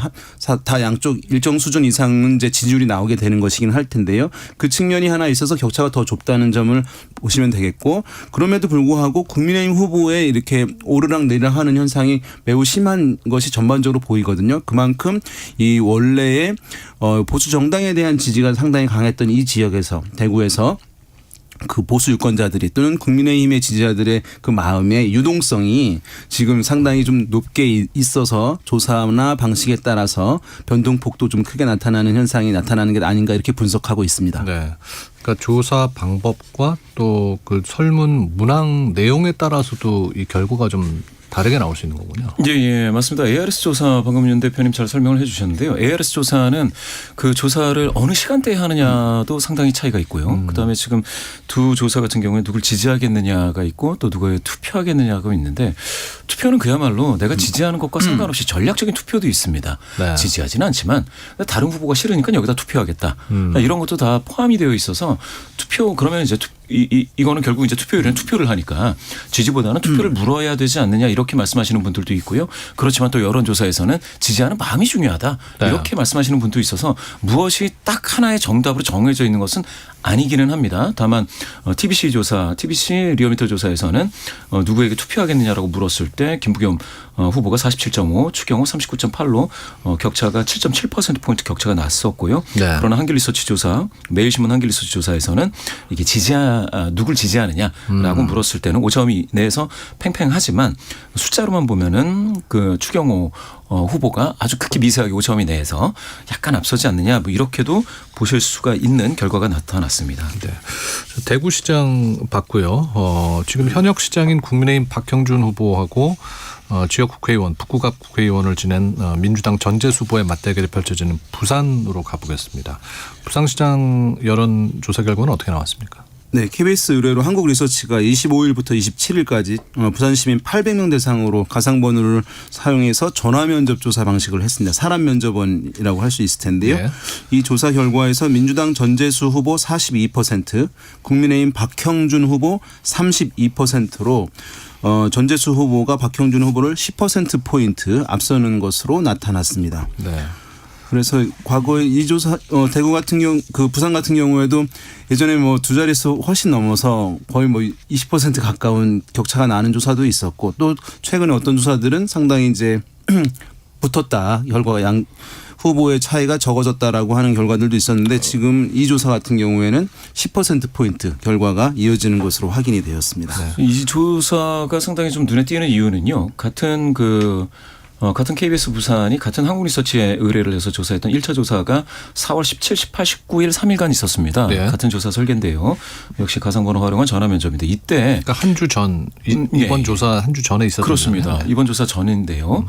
다 양쪽 일정 수준 이상은 이제 지지율이 나오게 되는 것이긴 할 텐데요. 그 측면이 하나 있어서 격차가 더 좁다는 점을 보시면 되겠고 그럼에도 불구하고 국민의힘 후보에 이렇게 오르락 내리락 하는 현상이 매우 심한 것이 전반적으로 보이거든요. 그만큼 이 원래의 보수 정당에 대한 지지가 상당히 강했던 이 지역에서 대구에서 그 보수 유권자들이 또는 국민의힘의 지지자들의 그 마음의 유동성이 지금 상당히 좀 높게 있어서 조사나 방식에 따라서 변동폭도 좀 크게 나타나는 현상이 나타나는 게 아닌가 이렇게 분석하고 있습니다. 네. 그러니까 조사 방법과 또 그 설문 문항 내용에 따라서도 이 결과가 좀 다르게 나올 수 있는 거군요. 예, 맞습니다. ARS 조사 방금 윤 대표님 잘 설명을 해 주셨는데요. ARS 조사는 그 조사를 어느 시간대에 하느냐도 상당히 차이가 있고요. 그다음에 지금 두 조사 같은 경우에 누굴 지지하겠느냐가 있고 또 누구에 투표하겠느냐가 있는데 투표는 그야말로 내가 지지하는 것과 상관없이 전략적인 투표도 있습니다. 네. 지지하지는 않지만 다른 후보가 싫으니까 여기다 투표하겠다. 이런 것도 다 포함이 되어 있어서 투표 그러면 이제 이거는 결국 이제 투표율은 투표를 하니까 지지보다는 투표를 물어야 되지 않느냐 이렇게 말씀하시는 분들도 있고요. 그렇지만 또 여론조사에서는 지지하는 마음이 중요하다. 네. 이렇게 말씀하시는 분도 있어서 무엇이 딱 하나의 정답으로 정해져 있는 것은 아니기는 합니다. 다만 TBC 조사, TBC 리얼미터 조사에서는 누구에게 투표하겠느냐라고 물었을 때 김부겸 후보가 47.5, 추경호 39.8로 격차가 7.7%포인트 격차가 났었고요. 네. 그러나 한길리서치 조사, 매일신문 한길리서치 조사에서는 이게 누굴 지지하느냐라고 물었을 때는 5점 내에서 팽팽하지만 숫자로만 보면은 그 추경호 후보가 아주 극히 미세하게 5점 이내에서 약간 앞서지 않느냐 뭐 이렇게도 보실 수가 있는 결과가 나타났습니다. 네. 대구시장 봤고요. 지금 현역 시장인 국민의힘 박형준 후보하고 지역 국회의원, 북구갑 국회의원을 지낸 민주당 전재수 후보의 맞대결이 펼쳐지는 부산으로 가보겠습니다. 부산시장 여론조사 결과는 어떻게 나왔습니까? 네, KBS 의뢰로 한국리서치가 25일부터 27일까지 부산 시민 800명 대상으로 가상번호를 사용해서 전화 면접 조사 방식을 했습니다. 사람 면접원이라고 할 수 있을 텐데요. 네. 이 조사 결과에서 민주당 전재수 후보 42%, 국민의힘 박형준 후보 32%로 전재수 후보가 박형준 후보를 10%포인트 앞서는 것으로 나타났습니다. 네. 그래서 과거에 이 조사 대구 같은 경우 그 부산 같은 경우에도 예전에 뭐 두 자릿수 훨씬 넘어서 거의 뭐 20% 가까운 격차가 나는 조사도 있었고 또 최근에 어떤 조사들은 상당히 이제 붙었다. 결과가 양 후보의 차이가 적어졌다라고 하는 결과들도 있었는데 지금 이 조사 같은 경우에는 10%포인트 결과가 이어지는 것으로 확인이 되었습니다. 이 조사가 상당히 좀 눈에 띄는 이유는요. 같은 KBS 부산이 같은 한국리서치에 의뢰를 해서 조사했던 1차 조사가 4월 17, 18, 19일 3일간 있었습니다. 네. 같은 조사 설계인데요. 역시 가상번호 활용한 전화 면접인데 이때 그러니까 한 주 전 이번 예. 조사 한 주 전에 있었던 그렇습니다. 거잖아요. 이번 조사 전인데요.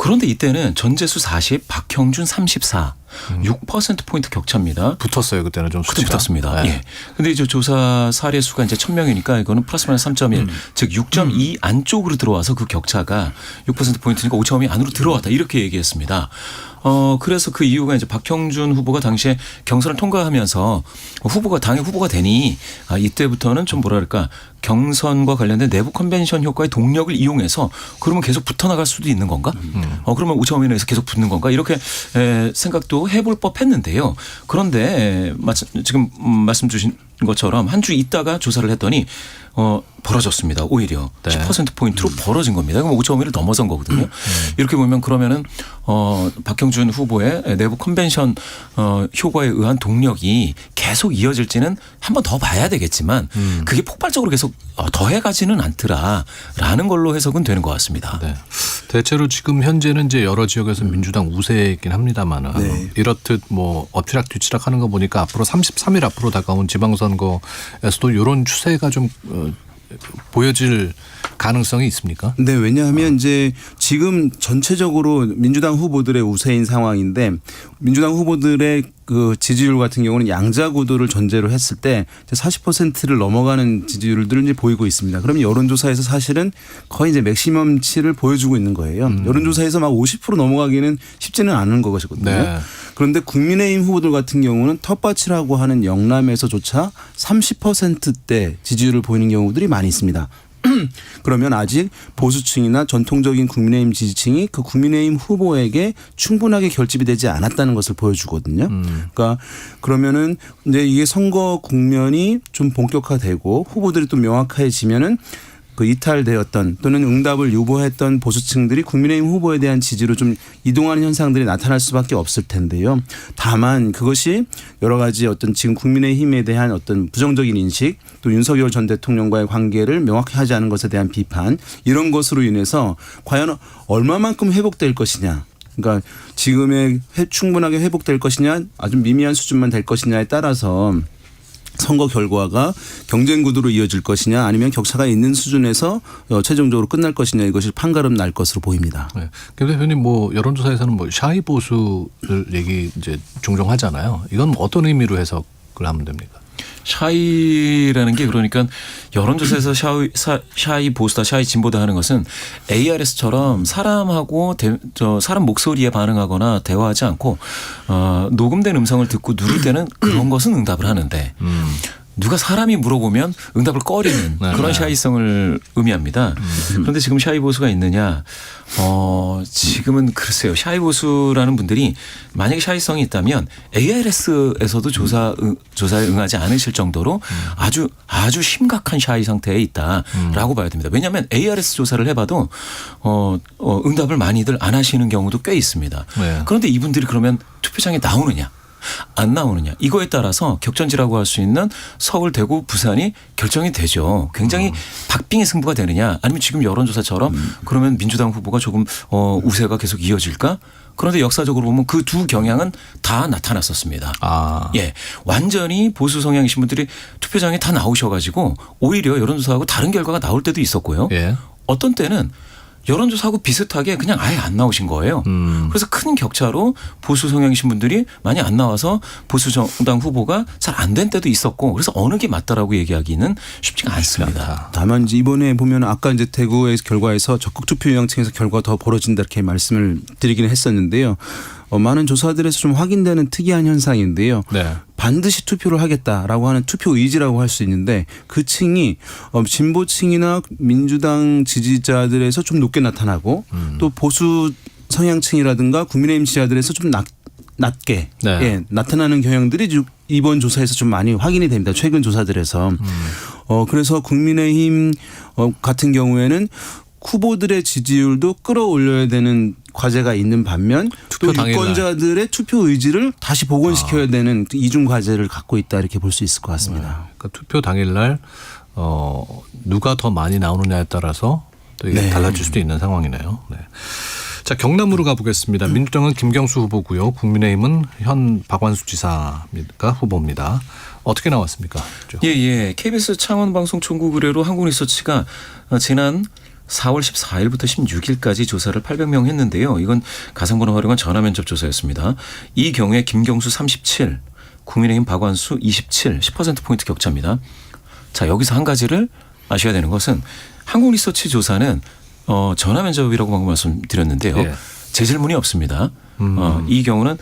그런데 이때는 전재수 40, 박형준 34, 6%포인트 격차입니다. 붙었어요 그때는 좀 그때 수치가. 붙었습니다. 네. 예. 근데 이제 조사 사례 수가 이제 1000명이니까 이거는 플러스 마이너스 3.1, 즉 6.2 안쪽으로 들어와서 그 격차가 6%포인트니까 5.2 안으로 들어왔다. 이렇게 얘기했습니다. 그래서 그 이유가 이제 박형준 후보가 당시에 경선을 통과하면서 당의 후보가 되니 이때부터는 좀 뭐랄까 경선과 관련된 내부 컨벤션 효과의 동력을 이용해서 그러면 계속 붙어나갈 수도 있는 건가? 그러면 5.5에 내에서 계속 붙는 건가? 이렇게 생각도 해볼 법했는데요. 그런데 지금 말씀 주신 것처럼 한 주 있다가 조사를 했더니 벌어졌습니다. 오히려 네. 10%포인트로 벌어진 겁니다. 그럼 5.5를 넘어선 거거든요. 이렇게 보면 그러면은 박형준 후보의 내부 컨벤션 효과에 의한 동력이 계속 이어질지는 한 번 더 봐야 되겠지만 그게 폭발적으로 계속 더해가지는 않더라라는 걸로 해석은 되는 것 같습니다. 네. 대체로 지금 현재는 이제 여러 지역에서 민주당 우세이긴 합니다만은 네. 이렇듯 뭐 엎치락 뒤치락 하는 거 보니까 앞으로 33일 앞으로 다가온 지방선거에서도 이런 추세가 좀 보여질 가능성이 있습니까? 네, 왜냐하면 이제 지금 전체적으로 민주당 후보들의 우세인 상황인데 민주당 후보들의 그 지지율 같은 경우는 양자 구도를 전제로 했을 때 40%를 넘어가는 지지율들을 이제 보이고 있습니다. 그러면 여론조사에서 사실은 거의 이제 맥시멈치를 보여주고 있는 거예요. 여론조사에서 막 50% 넘어가기는 쉽지는 않은 것이거든요. 네. 그런데 국민의힘 후보들 같은 경우는 텃밭이라고 하는 영남에서조차 30%대 지지율을 보이는 경우들이 많이 있습니다. 그러면 아직 보수층이나 전통적인 국민의힘 지지층이 그 국민의힘 후보에게 충분하게 결집이 되지 않았다는 것을 보여주거든요. 그러니까 그러면은 이제 이게 선거 국면이 좀 본격화되고 후보들이 또 명확해지면은 그 이탈되었던 또는 응답을 유보했던 보수층들이 국민의힘 후보에 대한 지지로 좀 이동하는 현상들이 나타날 수밖에 없을 텐데요. 다만 그것이 여러 가지 어떤 지금 국민의힘에 대한 어떤 부정적인 인식 또 윤석열 전 대통령과의 관계를 명확히 하지 않은 것에 대한 비판 이런 것으로 인해서 과연 얼마만큼 회복될 것이냐. 그러니까 지금의 충분하게 회복될 것이냐 아주 미미한 수준만 될 것이냐에 따라서 선거 결과가 경쟁 구도로 이어질 것이냐 아니면 격차가 있는 수준에서 최종적으로 끝날 것이냐 이것이 판가름 날 것으로 보입니다. 네. 김 대표님 뭐 여론조사에서는 뭐 샤이 보수를 얘기 이제 종종 하잖아요. 이건 어떤 의미로 해석을 하면 됩니까? 샤이라는 게 그러니까 여론조사에서 샤이 보수다 샤이 진보다 하는 것은 ARS처럼 사람하고 사람 목소리에 반응하거나 대화하지 않고 녹음된 음성을 듣고 누를 때는 그런 것은 응답을 하는데 누가 사람이 물어보면 응답을 꺼리는 그런 샤이성을 의미합니다. 그런데 지금 샤이 보수가 있느냐? 지금은 글쎄요. 샤이 보수라는 분들이 만약에 샤이성이 있다면 ARS에서도 조사에 응하지 않으실 정도로 아주 심각한 샤이 상태에 있다라고 봐야 됩니다. 왜냐하면 ARS 조사를 해봐도 응답을 많이들 안 하시는 경우도 꽤 있습니다. 네. 그런데 이분들이 그러면 투표장에 나오느냐? 안 나오느냐 이거에 따라서 격전지라고 할 수 있는 서울, 대구, 부산이 결정이 되죠. 굉장히 박빙의 승부가 되느냐 아니면 지금 여론조사처럼 그러면 민주당 후보가 조금 우세가 계속 이어질까? 그런데 역사적으로 보면 그 두 경향은 다 나타났었습니다. 예, 완전히 보수 성향이신 분들이 투표장에 다 나오셔가지고 오히려 여론조사하고 다른 결과가 나올 때도 있었고요. 예. 어떤 때는 여론조사하고 비슷하게 그냥 아예 안 나오신 거예요. 그래서 큰 격차로 보수 성향이신 분들이 많이 안 나와서 보수 정당 후보가 잘 안 된 때도 있었고 그래서 어느 게 맞다라고 얘기하기는 쉽지가 않습니다. 다만 이제 이번에 보면 아까 이제 대구의 결과에서 적극 투표 유형층에서 결과가 더 벌어진다 이렇게 말씀을 드리기는 했었는데요. 많은 조사들에서 좀 확인되는 특이한 현상인데요. 네. 반드시 투표를 하겠다라고 하는 투표 의지라고 할 수 있는데 그 층이 진보층이나 민주당 지지자들에서 좀 높게 나타나고 또 보수 성향층이라든가 국민의힘 지지자들에서 좀 낮게 네. 예, 나타나는 경향들이 이번 조사에서 좀 많이 확인이 됩니다. 최근 조사들에서. 그래서 국민의힘 같은 경우에는 후보들의 지지율도 끌어올려야 되는 과제가 있는 반면 또 투표 당일날. 유권자들의 투표 의지를 다시 복원시켜야 되는 이중 과제를 갖고 있다 이렇게 볼 수 있을 것 같습니다. 그러니까 투표 당일날 누가 더 많이 나오느냐에 따라서 또 이게 네. 달라질 수도 있는 상황이네요. 네. 자, 경남으로 가보겠습니다. 민주당은 김경수 후보고요. 국민의힘은 현 박완수 지사가 후보입니다. 어떻게 나왔습니까? 예. KBS 창원방송총국 의뢰로 한국리서치가 지난 4월 14일부터 16일까지 조사를 800명 했는데요. 이건 가상번호 활용한 전화면접 조사였습니다. 이 경우에 김경수 37, 국민의힘 박완수 27, 10%포인트 격차입니다. 자, 여기서 한 가지를 아셔야 되는 것은 한국리서치 조사는 전화면접이라고 방금 말씀드렸는데요. 예. 재질문이 없습니다. 이 경우는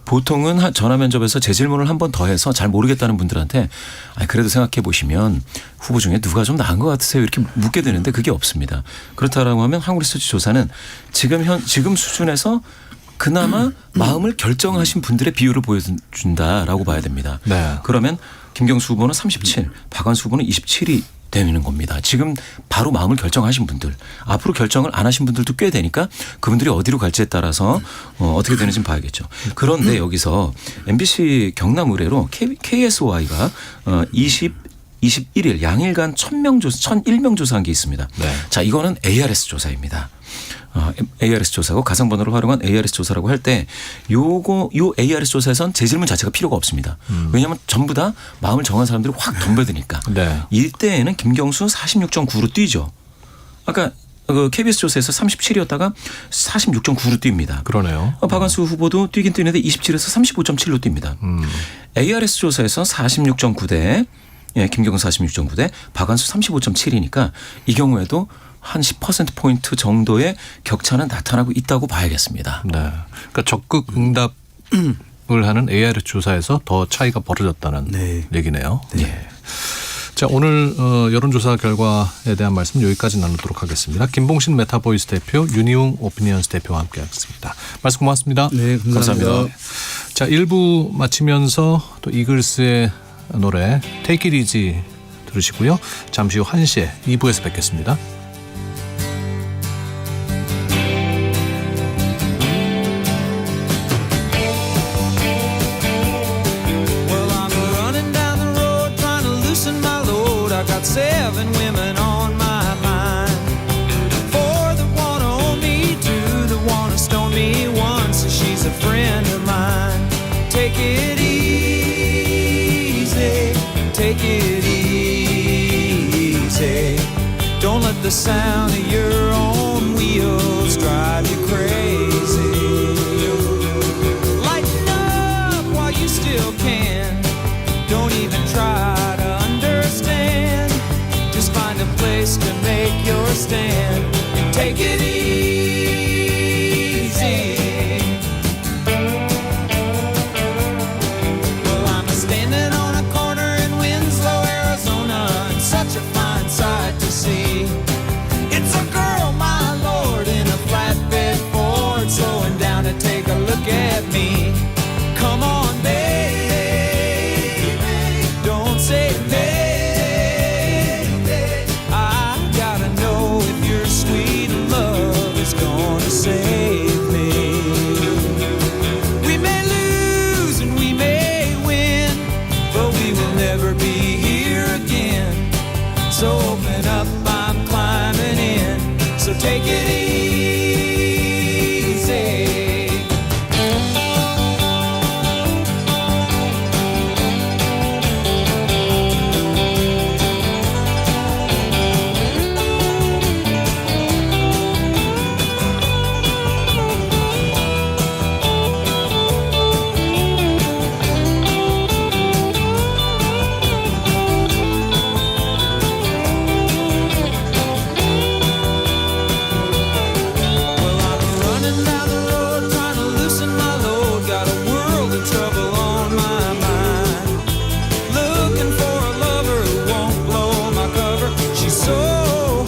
보통은 전화 면접에서 재질문을 한 번 더 해서 잘 모르겠다는 분들한테 그래도 생각해 보시면 후보 중에 누가 좀 나은 것 같으세요 이렇게 묻게 되는데 그게 없습니다. 그렇다라고 하면 한국리서치 조사는 지금 수준에서 그나마 마음을 결정하신 분들의 비율을 보여준다라고 봐야 됩니다. 네. 그러면 김경수 후보는 37, 박완수 후보는 27이 되는 겁니다. 지금 바로 마음을 결정하신 분들, 앞으로 결정을 안 하신 분들도 꽤 되니까 그분들이 어디로 갈지에 따라서 어떻게 되는지 봐야겠죠. 그런데 여기서 MBC 경남 의뢰로 KSOI가 21일 양일간 1,001명 조사한 게 있습니다. 네. 자, 이거는 ARS 조사입니다. ARS 조사고 가상번호를 활용한 ARS 조사라고 할 때 요 ARS 조사에선 재질문 자체가 필요가 없습니다. 왜냐하면 전부 다 마음을 정한 사람들이 확 덤벼드니까. 네. 이때에는 김경수 46.9로 뛰죠. 아까 KBS 조사에서 37이었다가 46.9로 뜁니다. 그러네요. 박완수 후보도 뛰긴 뛰는데 27에서 35.7로 뜁니다. ARS 조사에서 46.9대 김경수 46.9대 박완수 35.7이니까 이 경우에도 한 10%포인트 정도의 격차는 나타나고 있다고 봐야겠습니다. 네. 그러니까 적극 응답을 하는 AR 조사에서 더 차이가 벌어졌다는 네. 얘기네요. 네. 자, 오늘 여론조사 결과에 대한 말씀 여기까지 나누도록 하겠습니다. 김봉신 메타보이스 대표, 윤희웅 오피니언스 대표와 함께하겠습니다. 말씀 고맙습니다. 네, 감사합니다. 자, 1부 마치면서 또 이글스의 노래 Take It Easy 들으시고요. 잠시 후 1시에 2부에서 뵙겠습니다. Well, I'm running down the road trying to loosen my load. I got 7 women on my mind. 4 that wanna own me, 2 that wanna stone me, 1 says she's a friend of mine. Take it easy, take it easy. Don't let the sound of your own wheels drive you crazy. Lighten up while you still can. Don't even try to understand. Just find a place to make your stand and take it easy. Well, I'm standing on a corner in Winslow, Arizona, and such a fine sight to see. It's a girl, my lord, in a flatbed Ford, slowing down to take a look at me. Come on, baby, don't say baby. I gotta know if your sweet love is gonna save me. We may lose and we may win, but we will never be here again. So open up, I'm climbing in. So take it easy. Well, I'm running down the road trying to loosen my load. Got a world of trouble on my mind. Looking for a lover who won't blow my cover. She's so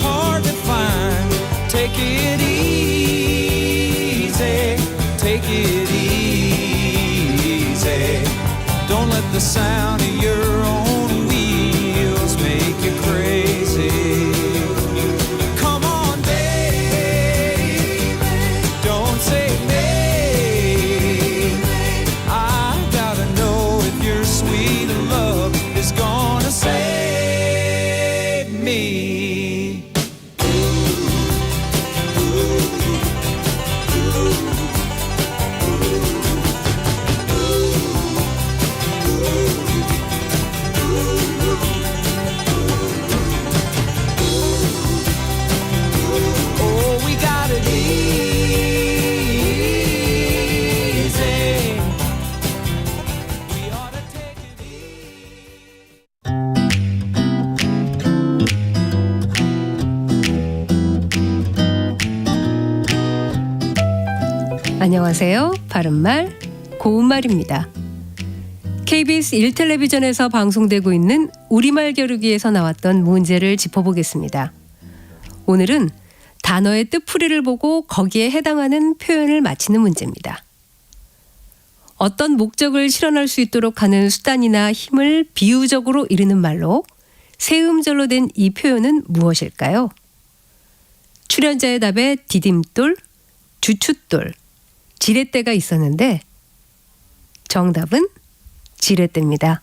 hard to find. Take it easy, take it easy. Don't let the sound of your own wheels make you crazy. Come on, baby, 안녕하세요. 바른말 고운말입니다. KBS 1텔레비전에서 방송되고 있는 우리말 겨루기에서 나왔던 문제를 짚어보겠습니다. 오늘은 단어의 뜻풀이를 보고 거기에 해당하는 표현을 맞히는 문제입니다. 어떤 목적을 실현할 수 있도록 하는 수단이나 힘을 비유적으로 이르는 말로 세음절로 된 이 표현은 무엇일까요? 출연자의 답에 디딤돌, 주춧돌, 지렛대가 있었는데 정답은 지렛대입니다.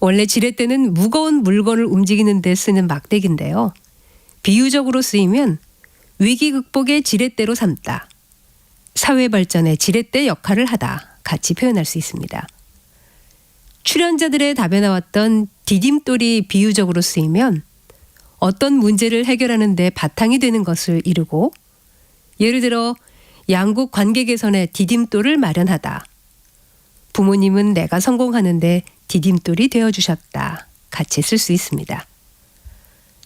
원래 지렛대는 무거운 물건을 움직이는 데 쓰는 막대기인데요. 비유적으로 쓰이면 위기 극복의 지렛대로 삼다, 사회 발전의 지렛대 역할을 하다 같이 표현할 수 있습니다. 출연자들의 답에 나왔던 디딤돌이 비유적으로 쓰이면 어떤 문제를 해결하는 데 바탕이 되는 것을 이루고, 예를 들어 양국 관계 개선에 디딤돌을 마련하다, 부모님은 내가 성공하는데 디딤돌이 되어주셨다 같이 쓸 수 있습니다.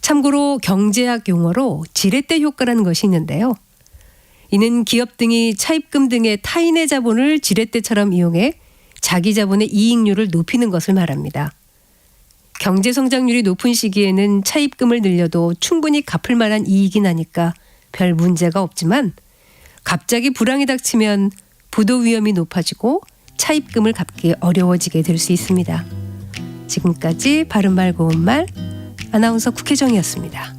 참고로 경제학 용어로 지렛대 효과라는 것이 있는데요. 이는 기업 등이 차입금 등의 타인의 자본을 지렛대처럼 이용해 자기 자본의 이익률을 높이는 것을 말합니다. 경제 성장률이 높은 시기에는 차입금을 늘려도 충분히 갚을 만한 이익이 나니까 별 문제가 없지만 갑자기 불황이 닥치면 부도 위험이 높아지고 차입금을 갚기 어려워지게 될 수 있습니다. 지금까지 바른말 고운말 아나운서 국혜정이었습니다.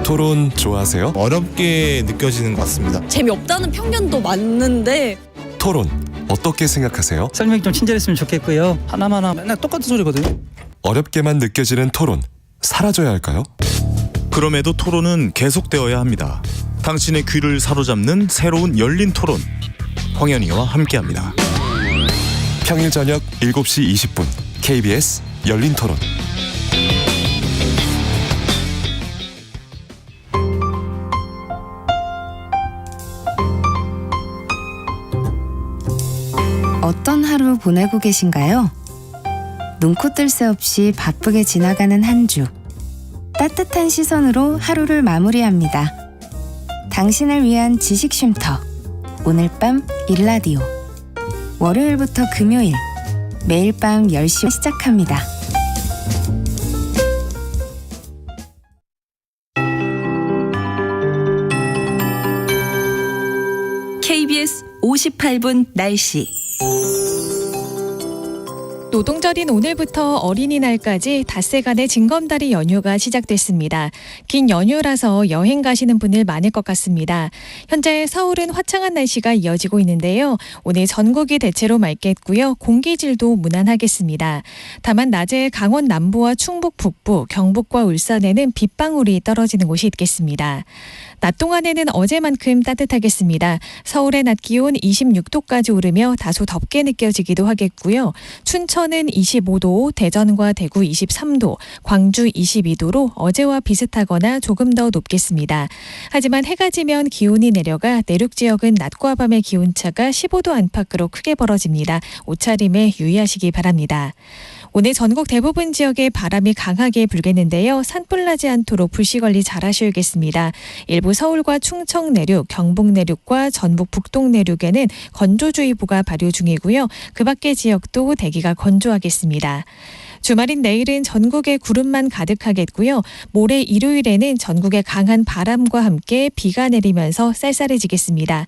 토론 좋아하세요? 어렵게 느껴지는 것 같습니다. 재미없다는 편견도 많은데 토론 어떻게 생각하세요? 설명이 좀 친절했으면 좋겠고요. 하나마나 맨날 똑같은 소리거든요. 어렵게만 느껴지는 토론 사라져야 할까요? 그럼에도 토론은 계속되어야 합니다. 당신의 귀를 사로잡는 새로운 열린 토론, 황현희와 함께합니다. 평일 저녁 7시 20분 KBS 열린 토론. 어떤 하루 보내고 계신가요? 눈코 뜰 새 없이 바쁘게 지나가는 한 주. 따뜻한 시선으로 하루를 마무리합니다. 당신을 위한 지식 쉼터. 오늘 밤 일라디오. 월요일부터 금요일. 매일 밤 10시 시작합니다. KBS 58분 날씨. 노동절인 오늘부터 어린이날까지 닷새간의 징검다리 연휴가 시작됐습니다. 긴 연휴라서 여행 가시는 분들 많을 것 같습니다. 현재 서울은 화창한 날씨가 이어지고 있는데요. 오늘 전국이 대체로 맑겠고요. 공기질도 무난하겠습니다. 다만 낮에 강원 남부와 충북 북부, 경북과 울산에는 빗방울이 떨어지는 곳이 있겠습니다. 낮 동안에는 어제만큼 따뜻하겠습니다. 서울의 낮 기온 26도까지 오르며 다소 덥게 느껴지기도 하겠고요. 춘천은 25도, 대전과 대구 23도, 광주 22도로 어제와 비슷하거나 조금 더 높겠습니다. 하지만 해가 지면 기온이 내려가 내륙 지역은 낮과 밤의 기온차가 15도 안팎으로 크게 벌어집니다. 옷차림에 유의하시기 바랍니다. 오늘 전국 대부분 지역에 바람이 강하게 불겠는데요. 산불 나지 않도록 불씨관리 잘 하셔야겠습니다. 일부 서울과 충청 내륙, 경북 내륙과 전북 북동 내륙에는 건조주의보가 발효 중이고요. 그 밖의 지역도 대기가 건조하겠습니다. 주말인 내일은 전국에 구름만 가득하겠고요. 모레 일요일에는 전국에 강한 바람과 함께 비가 내리면서 쌀쌀해지겠습니다.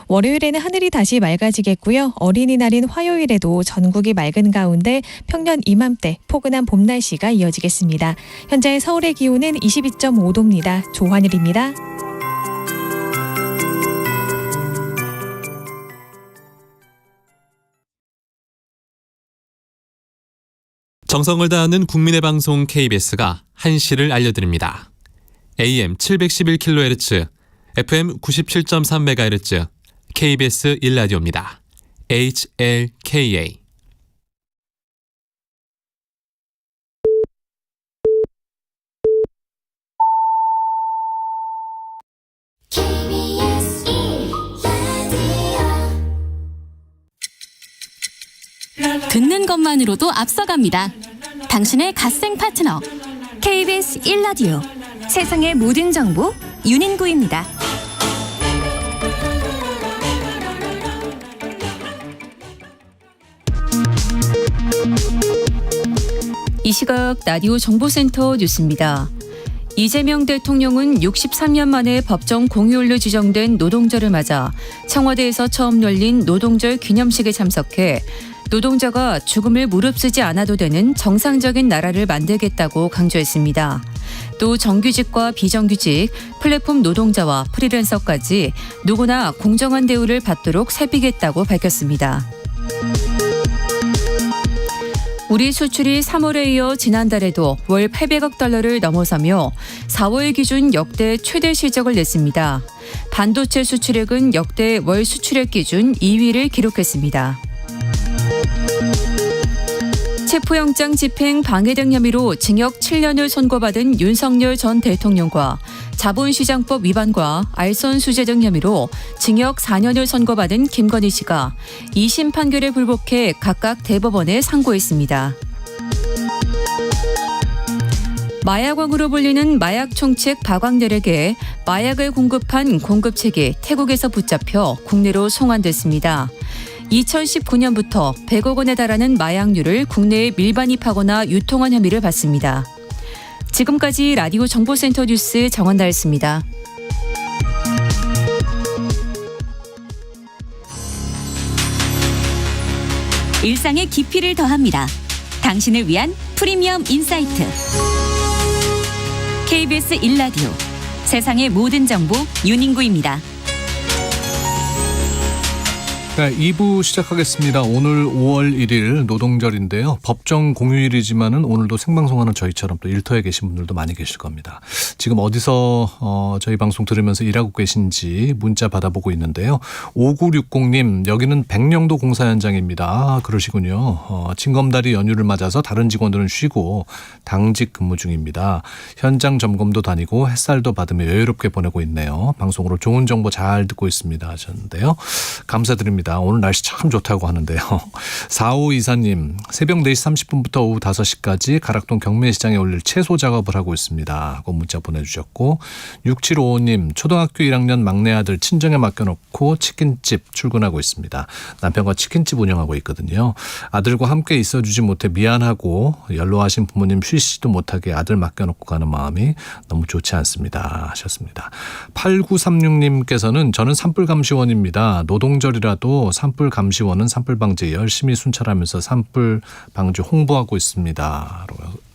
월요일에는 하늘이 다시 맑아지겠고요. 어린이날인 화요일에도 전국이 맑은 가운데 평년 이맘때 포근한 봄 날씨가 이어지겠습니다. 현재 서울의 기온은 22.5도입니다. 조환일입니다. 정성을 다하는 국민의 방송 KBS가 한시를 알려드립니다. AM 711kHz, FM 97.3MHz, KBS 1라디오입니다. HLKA. KBS 1라디오 듣는 것만으로도 앞서갑니다. 당신의 갓생 파트너 KBS 1라디오 세상의 모든 정보 윤인구입니다. 이 시각 라디오 정보센터 뉴스입니다. 이재명 대통령은 63년 만에 법정 공휴일로 지정된 노동절을 맞아 청와대에서 처음 열린 노동절 기념식에 참석해 노동자가 죽음을 무릅쓰지 않아도 되는 정상적인 나라를 만들겠다고 강조했습니다. 또 정규직과 비정규직, 플랫폼 노동자와 프리랜서까지 누구나 공정한 대우를 받도록 살피겠다고 밝혔습니다. 우리 수출이 3월에 이어 지난달에도 월 800억 달러를 넘어서며 4월 기준 역대 최대 실적을 냈습니다. 반도체 수출액은 역대 월 수출액 기준 2위를 기록했습니다. 체포영장 집행 방해 등 혐의로 징역 7년을 선고받은 윤석열 전 대통령과 자본시장법 위반과 알선 수재 등 혐의로 징역 4년을 선고받은 김건희 씨가 2심 판결에 불복해 각각 대법원에 상고했습니다. 마약왕으로 불리는 마약 총책 박광렬에게 마약을 공급한 공급책이 태국에서 붙잡혀 국내로 송환됐습니다. 2019년부터 100억 원에 달하는 마약류를 국내에 밀반입하거나 유통한 혐의를 받습니다. 지금까지 라디오 정보센터 뉴스 정원다였습니다. 일상의 깊이를 더합니다. 당신을 위한 프리미엄 인사이트 KBS 1라디오 세상의 모든 정보 윤인구입니다. 네, 2부 시작하겠습니다. 오늘 5월 1일 노동절인데요. 법정 공휴일이지만은 오늘도 생방송하는 저희처럼 또 일터에 계신 분들도 많이 계실 겁니다. 지금 어디서 저희 방송 들으면서 일하고 계신지 문자 받아보고 있는데요. 5960님, 여기는 백령도 공사 현장입니다. 그러시군요. 징검다리 연휴를 맞아서 다른 직원들은 쉬고 당직 근무 중입니다. 현장 점검도 다니고 햇살도 받으며 여유롭게 보내고 있네요. 방송으로 좋은 정보 잘 듣고 있습니다 하셨는데요. 감사드립니다. 오늘 날씨 참 좋다고 하는데요. 4524님, 새벽 4시 30분부터 오후 5시까지 가락동 경매시장에 올릴 채소 작업을 하고 있습니다. 그 문자 보내주셨고, 6755님, 초등학교 1학년 막내 아들 친정에 맡겨놓고 치킨집 출근하고 있습니다. 남편과 치킨집 운영하고 있거든요. 아들과 함께 있어주지 못해 미안하고 연로하신 부모님 쉬시지도 못하게 아들 맡겨놓고 가는 마음이 너무 좋지 않습니다 하셨습니다. 8936님께서는 저는 산불감시원입니다. 노동절이라도 산불 감시원은 산불 방지 열심히 순찰하면서 산불 방지 홍보하고 있습니다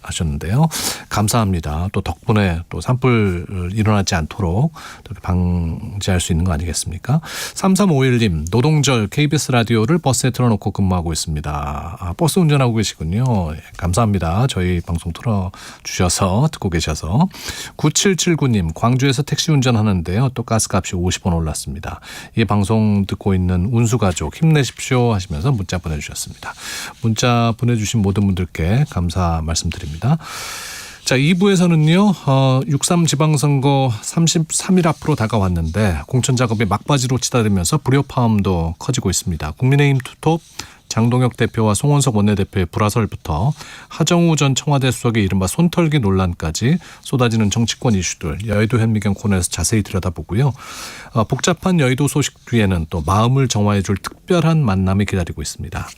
하셨는데요. 감사합니다. 또 덕분에 또 산불 일어나지 않도록 이렇게 방지할 수 있는 거 아니겠습니까? 3351님, 노동절 KBS 라디오를 버스에 틀어놓고 근무하고 있습니다. 버스 운전하고 계시군요. 감사합니다. 저희 방송 틀어주셔서 듣고 계셔서. 9779님, 광주에서 택시 운전하는데요. 또 가스값이 50원 올랐습니다. 이 방송 듣고 있는 운수가족 힘내십시오 하시면서 문자 보내주셨습니다. 문자 보내주신 모든 분들께 감사 말씀드립니다. 자, 2부에서는요. 6.3 지방선거 33일 앞으로 다가왔는데 공천작업이 막바지로 치달으면서 불협화음도 커지고 있습니다. 국민의힘 투톱 장동혁 대표와 송원석 원내대표의 불화설부터 하정우 전 청와대 수석의 이른바 손털기 논란까지 쏟아지는 정치권 이슈들 여의도 현미경 코너에서 자세히 들여다보고요. 복잡한 여의도 소식 뒤에는 또 마음을 정화해줄 특별한 만남이 기다리고 있습니다.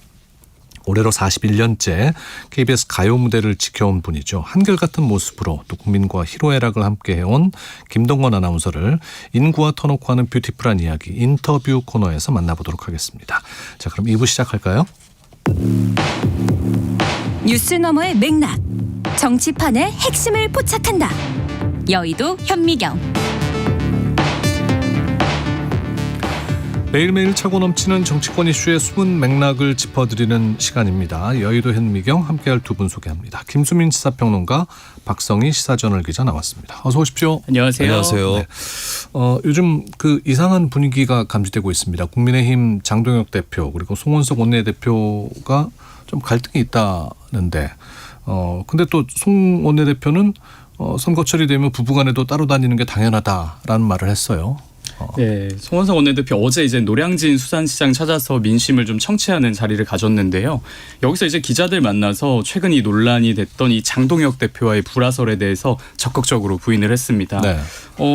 올해로 41년째 KBS 가요 무대를 지켜온 분이죠. 한결같은 모습으로 또 국민과 희로애락을 함께 해온 김동건 아나운서를 인구와 터놓고 하는 뷰티풀한 이야기 인터뷰 코너에서 만나보도록 하겠습니다. 자, 그럼 2부 시작할까요? 뉴스 너머의 맥락 정치판의 핵심을 포착한다. 여의도 현미경. 매일매일 차고 넘치는 정치권 이슈의 숨은 맥락을 짚어드리는 시간입니다. 여의도 현미경 함께할 두 분 소개합니다. 김수민 시사평론가, 박성희 시사저널 기자 나왔습니다. 어서 오십시오. 안녕하세요. 안녕하세요. 네. 요즘 그 이상한 분위기가 감지되고 있습니다. 국민의힘 장동혁 대표 그리고 송원석 원내대표가 좀 갈등이 있다는데 근데 또 송 원내대표는 선거철이 되면 부부간에도 따로 다니는 게 당연하다라는 말을 했어요. 네, 송원석 원내대표 어제 이제 노량진 수산시장 찾아서 민심을 좀 청취하는 자리를 가졌는데요. 여기서 이제 기자들 만나서 최근 이 논란이 됐던 이 장동혁 대표와의 불화설에 대해서 적극적으로 부인을 했습니다. 네.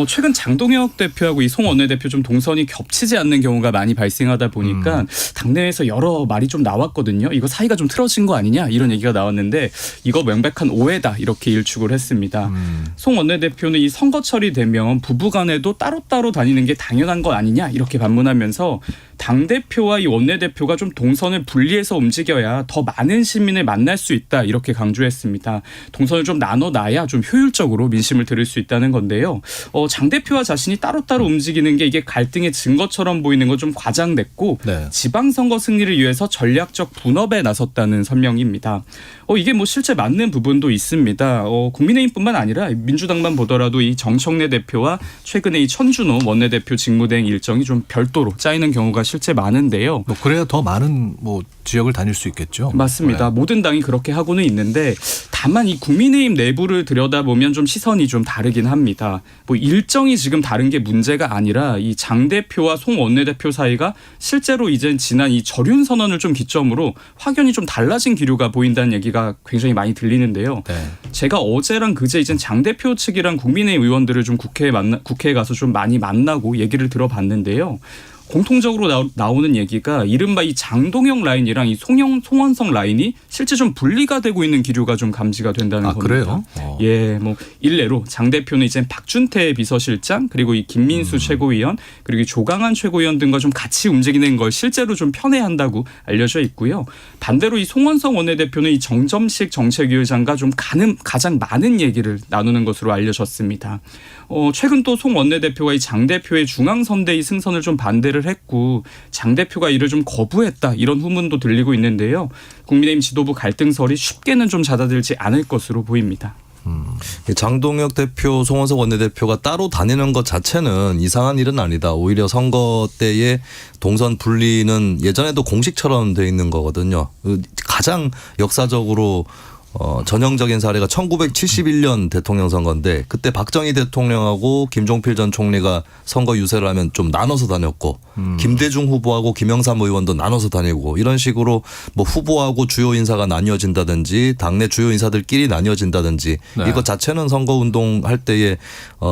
최근 장동혁 대표하고 이 송 원내대표 좀 동선이 겹치지 않는 경우가 많이 발생하다 보니까 당내에서 여러 말이 좀 나왔거든요. 이거 사이가 좀 틀어진 거 아니냐 이런 얘기가 나왔는데 이거 명백한 오해다 이렇게 일축을 했습니다. 송 원내대표는 이 선거철이 되면 부부간에도 따로따로 다니는 게 당연한 거 아니냐 이렇게 반문하면서 당대표와 이 원내대표가 좀 동선을 분리해서 움직여야 더 많은 시민을 만날 수 있다 이렇게 강조했습니다. 동선을 좀 나눠놔야 좀 효율적으로 민심을 들을 수 있다는 건데요. 장 대표와 자신이 따로따로 움직이는 게 이게 갈등의 증거처럼 보이는 건 좀 과장됐고 네. 지방선거 승리를 위해서 전략적 분업에 나섰다는 설명입니다. 이게 뭐 실제 맞는 부분도 있습니다. 국민의힘뿐만 아니라 민주당만 보더라도 이 정청래 대표와 최근에 이 천준호 원내대표 직무대행 일정이 좀 별도로 짜이는 경우가 실제 많은데요. 뭐 그래야 더 많은 뭐 지역을 다닐 수 있겠죠. 맞습니다. 네. 모든 당이 그렇게 하고는 있는데 다만 이 국민의힘 내부를 들여다보면 좀 시선이 좀 다르긴 합니다. 뭐 일정이 지금 다른 게 문제가 아니라 이 장 대표와 송 원내대표 사이가 실제로 이젠 지난 이 절윤 선언을 좀 기점으로 확연히 좀 달라진 기류가 보인다는 얘기가 굉장히 많이 들리는데요. 네. 제가 어제랑 그제 이젠 장 대표 측이랑 국민의힘 의원들을 좀 국회에 가서 좀 많이 만나고 얘기를 들어봤는데요. 공통적으로 나오는 얘기가 이른바 이 장동영 라인이랑 이 송원석 라인이 실제 좀 분리가 되고 있는 기류가 좀 감지가 된다는 겁니다. 그래요? 예, 뭐 일례로 장 대표는 이제 박준태 비서실장 그리고 이 김민수 최고위원 그리고 이 조강한 최고위원 등과 좀 같이 움직이는 걸 실제로 좀 편애한다고 알려져 있고요. 반대로 이 송원석 원내대표는 이 정점식 정책위의장과 좀 가장 많은 얘기를 나누는 것으로 알려졌습니다. 최근 또 송 원내대표가 이 장 대표의 중앙선대위 승선을 좀 반대를 했고 장 대표가 이를 좀 거부했다 이런 후문도 들리고 있는데요. 국민의힘 지도부 갈등설이 쉽게는 좀 잦아들지 않을 것으로 보입니다. 장동혁 대표, 송원석 원내대표가 따로 다니는 것 자체는 이상한 일은 아니다. 오히려 선거 때의 동선 분리는 예전에도 공식처럼 돼 있는 거거든요. 가장 역사적으로 전형적인 사례가 1971년 대통령 선거인데 그때 박정희 대통령하고 김종필 전 총리가 선거 유세를 하면 좀 나눠서 다녔고 김대중 후보하고 김영삼 의원도 나눠서 다니고 이런 식으로 뭐 후보하고 주요 인사가 나뉘어진다든지 당내 주요 인사들끼리 나뉘어진다든지 네. 이것 자체는 선거운동 할 때의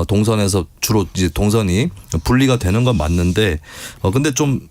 동선에서 주로 이제 동선이 분리가 되는 건 맞는데 근데 좀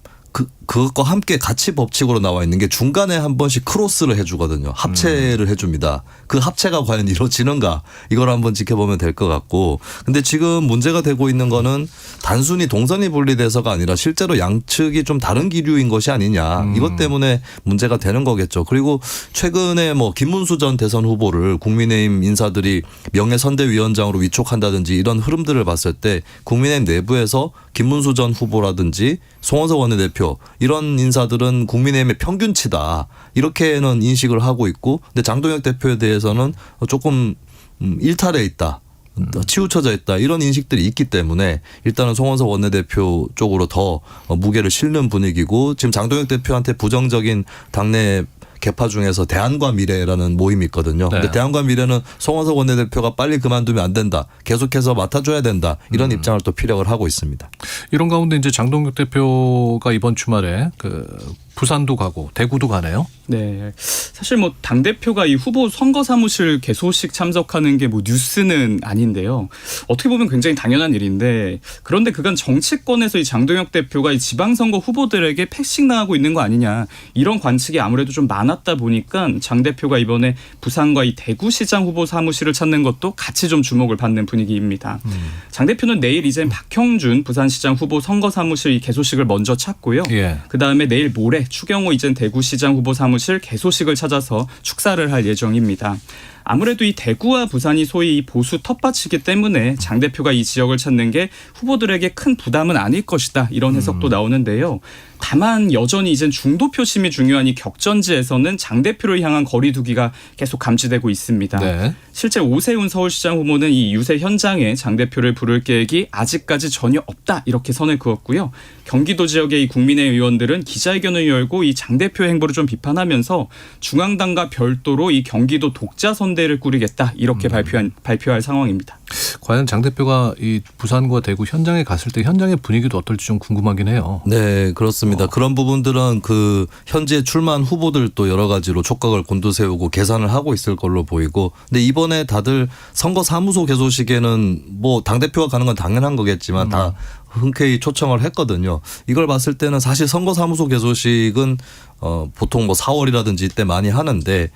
그것과 함께 같이 법칙으로 나와 있는 게 중간에 한 번씩 크로스를 해주거든요. 합체를 해줍니다. 그 합체가 과연 이루어지는가 이걸 한번 지켜보면 될 것 같고 근데 지금 문제가 되고 있는 거는 단순히 동선이 분리돼서가 아니라 실제로 양측이 좀 다른 기류인 것이 아니냐 이것 때문에 문제가 되는 거겠죠. 그리고 최근에 뭐 김문수 전 대선 후보를 국민의힘 인사들이 명예선대위원장으로 위촉한다든지 이런 흐름들을 봤을 때 국민의힘 내부에서 김문수 전 후보라든지 송원석 원내대표 이런 인사들은 국민의힘의 평균치다 이렇게는 인식을 하고 있고 근데 장동혁 대표에 대해서는 조금 일탈해 있다. 치우쳐져 있다 이런 인식들이 있기 때문에 일단은 송원석 원내대표 쪽으로 더 무게를 실는 분위기고 지금 장동혁 대표한테 부정적인 당내 개파 중에서 대안과 미래라는 모임이 있거든요. 네. 근데 대안과 미래는 송원석 원내대표가 빨리 그만두면 안 된다. 계속해서 맡아줘야 된다. 이런 입장을 또 피력을 하고 있습니다. 이런 가운데 이제 장동혁 대표가 이번 주말에 부산도 가고 대구도 가네요. 네, 사실 뭐 당 대표가 이 후보 선거 사무실 개소식 참석하는 게 뭐 뉴스는 아닌데요. 어떻게 보면 굉장히 당연한 일인데 그런데 그간 정치권에서 이 장동혁 대표가 이 지방선거 후보들에게 패싱 당하고 있는 거 아니냐 이런 관측이 아무래도 좀 많았다 보니까 장 대표가 이번에 부산과 이 대구시장 후보 사무실을 찾는 것도 같이 좀 주목을 받는 분위기입니다. 장 대표는 내일 이제 박형준 부산시장 후보 선거 사무실 이 개소식을 먼저 찾고요. 예. 그 다음에 내일 모레 추경호 이전 대구시장 후보 사무실 개소식을 찾아서 축사를 할 예정입니다. 아무래도 이 대구와 부산이 소위 보수 텃밭이기 때문에 장 대표가 이 지역을 찾는 게 후보들에게 큰 부담은 아닐 것이다. 이런 해석도 나오는데요. 다만 여전히 이젠 중도 표심이 중요한 이 격전지에서는 장 대표를 향한 거리두기가 계속 감지되고 있습니다. 네. 실제 오세훈 서울시장 후보는 이 유세 현장에 장 대표를 부를 계획이 아직까지 전혀 없다. 이렇게 선을 그었고요. 경기도 지역의 이 국민의 의원들은 기자회견을 열고 이 장 대표 행보를 좀 비판하면서 중앙당과 별도로 이 경기도 독자 선대 기념대회를 꾸리겠다 이렇게 발표할 상황입니다. 과연 장 대표가 이 부산과 대구 현장에 갔을 때 현장의 분위기도 어떨지 좀 궁금하긴 해요. 네, 그렇습니다. 그런 부분들은 그 현지에 출마한 후보들도 여러 가지로 촉각을 곤두세우고 계산을 하고 있을 걸로 보이고, 근데 이번에 다들 선거 사무소 개소식에는 뭐 당 대표가 가는 건 당연한 거겠지만 다 흔쾌히 초청을 했거든요. 이걸 봤을 때는 사실 선거 사무소 개소식은 보통 뭐 4월이라든지 이때 많이 하는데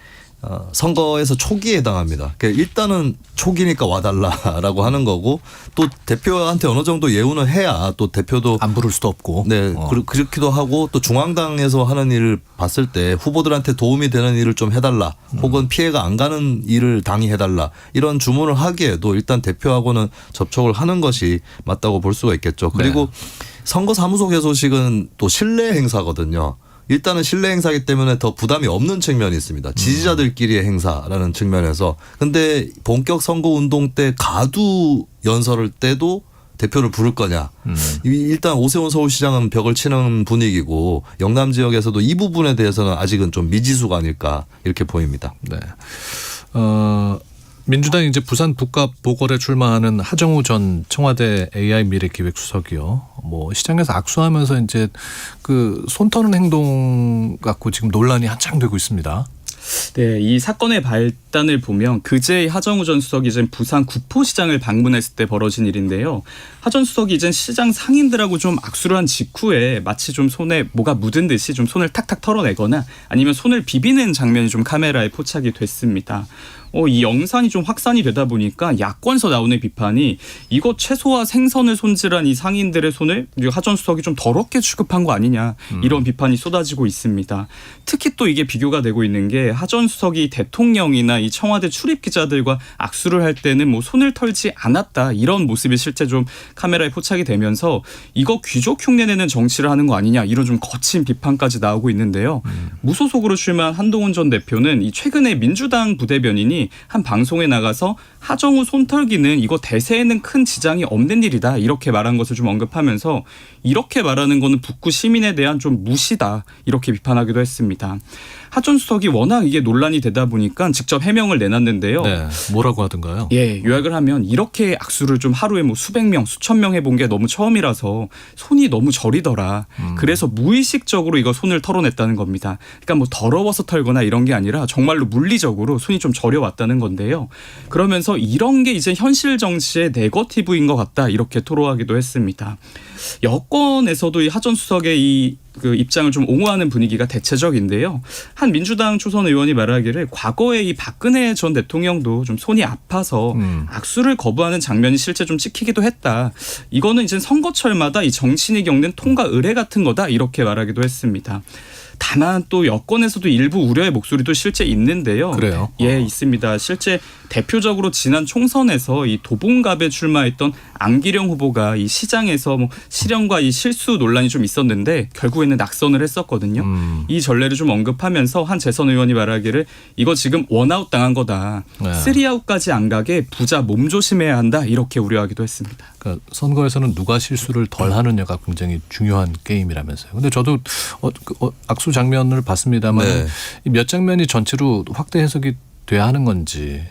선거에서 초기에 해당합니다. 그러니까 일단은 초기니까 와달라라고 하는 거고, 또 대표한테 어느 정도 예우는 해야 또 대표도 안 부를 수도 없고. 네, 그렇기도 하고, 또 중앙당에서 하는 일을 봤을 때 후보들한테 도움이 되는 일을 좀 해달라, 혹은 피해가 안 가는 일을 당이 해달라, 이런 주문을 하기에도 일단 대표하고는 접촉을 하는 것이 맞다고 볼 수가 있겠죠. 그리고 선거 사무소 개소식은 또 신뢰 행사거든요. 일단은 신뢰 행사이기 때문에 더 부담이 없는 측면이 있습니다. 지지자들끼리의 행사라는 측면에서. 근데 본격 선거 운동 때 가두 연설을 때도 대표를 부를 거냐. 일단 오세훈 서울시장은 벽을 치는 분위기고, 영남 지역에서도 이 부분에 대해서는 아직은 좀 미지수가 아닐까 이렇게 보입니다. 네. 민주당이 이제 부산 북갑 보궐에 출마하는 하정우 전 청와대 AI 미래기획수석이요. 뭐 시장에서 악수하면서 이제 그 손 터는 행동 갖고 지금 논란이 한창 되고 있습니다. 네, 이 사건의 발단을 보면 그제 하정우 전 수석이 이제 부산 구포시장을 방문했을 때 벌어진 일인데요. 하 전 수석이 이제 시장 상인들하고 좀 악수를 한 직후에 마치 좀 손에 뭐가 묻은 듯이 좀 손을 탁탁 털어내거나 아니면 손을 비비는 장면이 좀 카메라에 포착이 됐습니다. 이 영상이 좀 확산이 되다 보니까 야권에서 나오는 비판이 이거 채소와 생선을 손질한 이 상인들의 손을 하 전 수석이 좀 더럽게 취급한 거 아니냐, 이런 비판이 쏟아지고 있습니다. 특히 또 이게 비교가 되고 있는 게 하 전 수석이 대통령이나 이 청와대 출입 기자들과 악수를 할 때는 뭐 손을 털지 않았다, 이런 모습이 실제 좀 카메라에 포착이 되면서 이거 귀족 흉내내는 정치를 하는 거 아니냐, 이런 좀 거친 비판까지 나오고 있는데요. 무소속으로 출마한 한동훈 전 대표는 이 최근에 민주당 부대변인이 한 방송에 나가서 하정우 손털기는 이거 대세에는 큰 지장이 없는 일이다, 이렇게 말한 것을 좀 언급하면서 이렇게 말하는 거는 북구 시민에 대한 좀 무시다, 이렇게 비판하기도 했습니다. 하 전 수석이 워낙 이게 논란이 되다 보니까 직접 해명을 내놨는데요. 네, 뭐라고 하던가요? 예, 요약을 하면 이렇게 악수를 좀 하루에 뭐 수백 명, 수천 명 해본 게 너무 처음이라서 손이 너무 저리더라. 그래서 무의식적으로 이거 손을 털어냈다는 겁니다. 그러니까 뭐 더러워서 털거나 이런 게 아니라 정말로 물리적으로 손이 좀 저려왔다는 건데요. 그러면서 이런 게 이제 현실 정치의 네거티브인 것 같다, 이렇게 토로하기도 했습니다. 여권에서도 이 하 전 수석의 그 입장을 좀 옹호하는 분위기가 대체적인데요. 한 민주당 초선 의원이 말하기를 과거에 이 박근혜 전 대통령도 좀 손이 아파서 악수를 거부하는 장면이 실제 좀 찍히기도 했다. 이거는 이제 선거철마다 이 정치인이 겪는 통과 의례 같은 거다, 이렇게 말하기도 했습니다. 다만 또 여권에서도 일부 우려의 목소리도 실제 있는데요. 그래요? 예, 있습니다. 실제 대표적으로 지난 총선에서 이 도봉갑에 출마했던 안기령 후보가 이 시장에서 뭐 실형과 이 실수 논란이 좀 있었는데 결국에는 낙선을 했었거든요. 이 전례를 좀 언급하면서 한 재선 의원이 말하기를 이거 지금 원아웃 당한 거다. 네. 3아웃까지 안 가게 부자 몸조심해야 한다, 이렇게 우려하기도 했습니다. 그러니까 선거에서는 누가 실수를 덜 하느냐가 굉장히 중요한 게임이라면서요. 근데 저도 악수 장면을 봤습니다만 몇 장면이 전체로 확대 해석이 돼야 하는 건지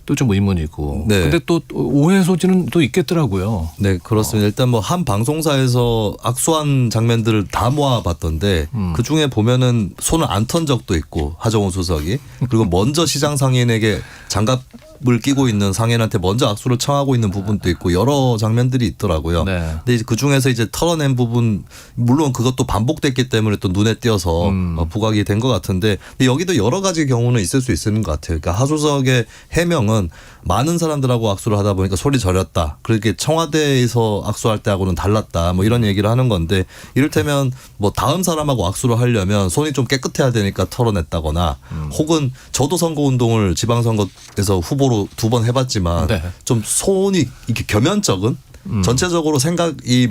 또 좀 의문이고. 네. 근데 또 오해 소지는 또 있겠더라고요. 네, 그렇습니다. 일단 뭐 한 방송사에서 악수한 장면들을 다 모아봤던데 그 중에 보면은 손을 안 턴 적도 있고, 하정우 수석이, 그리고 먼저 시장 상인에게 장갑을 끼고 있는 상인한테 먼저 악수를 청하고 있는 부분도 있고, 여러 장면들이 있더라고요. 네. 근데 그 중에서 이제 털어낸 부분, 물론 그것도 반복됐기 때문에 또 눈에 띄어서 부각이 된 것 같은데, 근데 여기도 여러 가지 경우는 있을 수 있는 것 같아요. 그러니까 하 수석의 해명은 많은 사람들하고 악수를 하다 보니까 소리 저렸다, 그렇게 청와대에서 악수할 때하고는 달랐다, 뭐 이런 얘기를 하는 건데, 이를테면 뭐 다음 사람하고 악수를 하려면 손이 좀 깨끗해야 되니까 털어냈다거나, 혹은 저도 선거운동을 지방선거에서 후보로 2번 해봤지만 좀 손이 이렇게 겸연쩍은, 전체적으로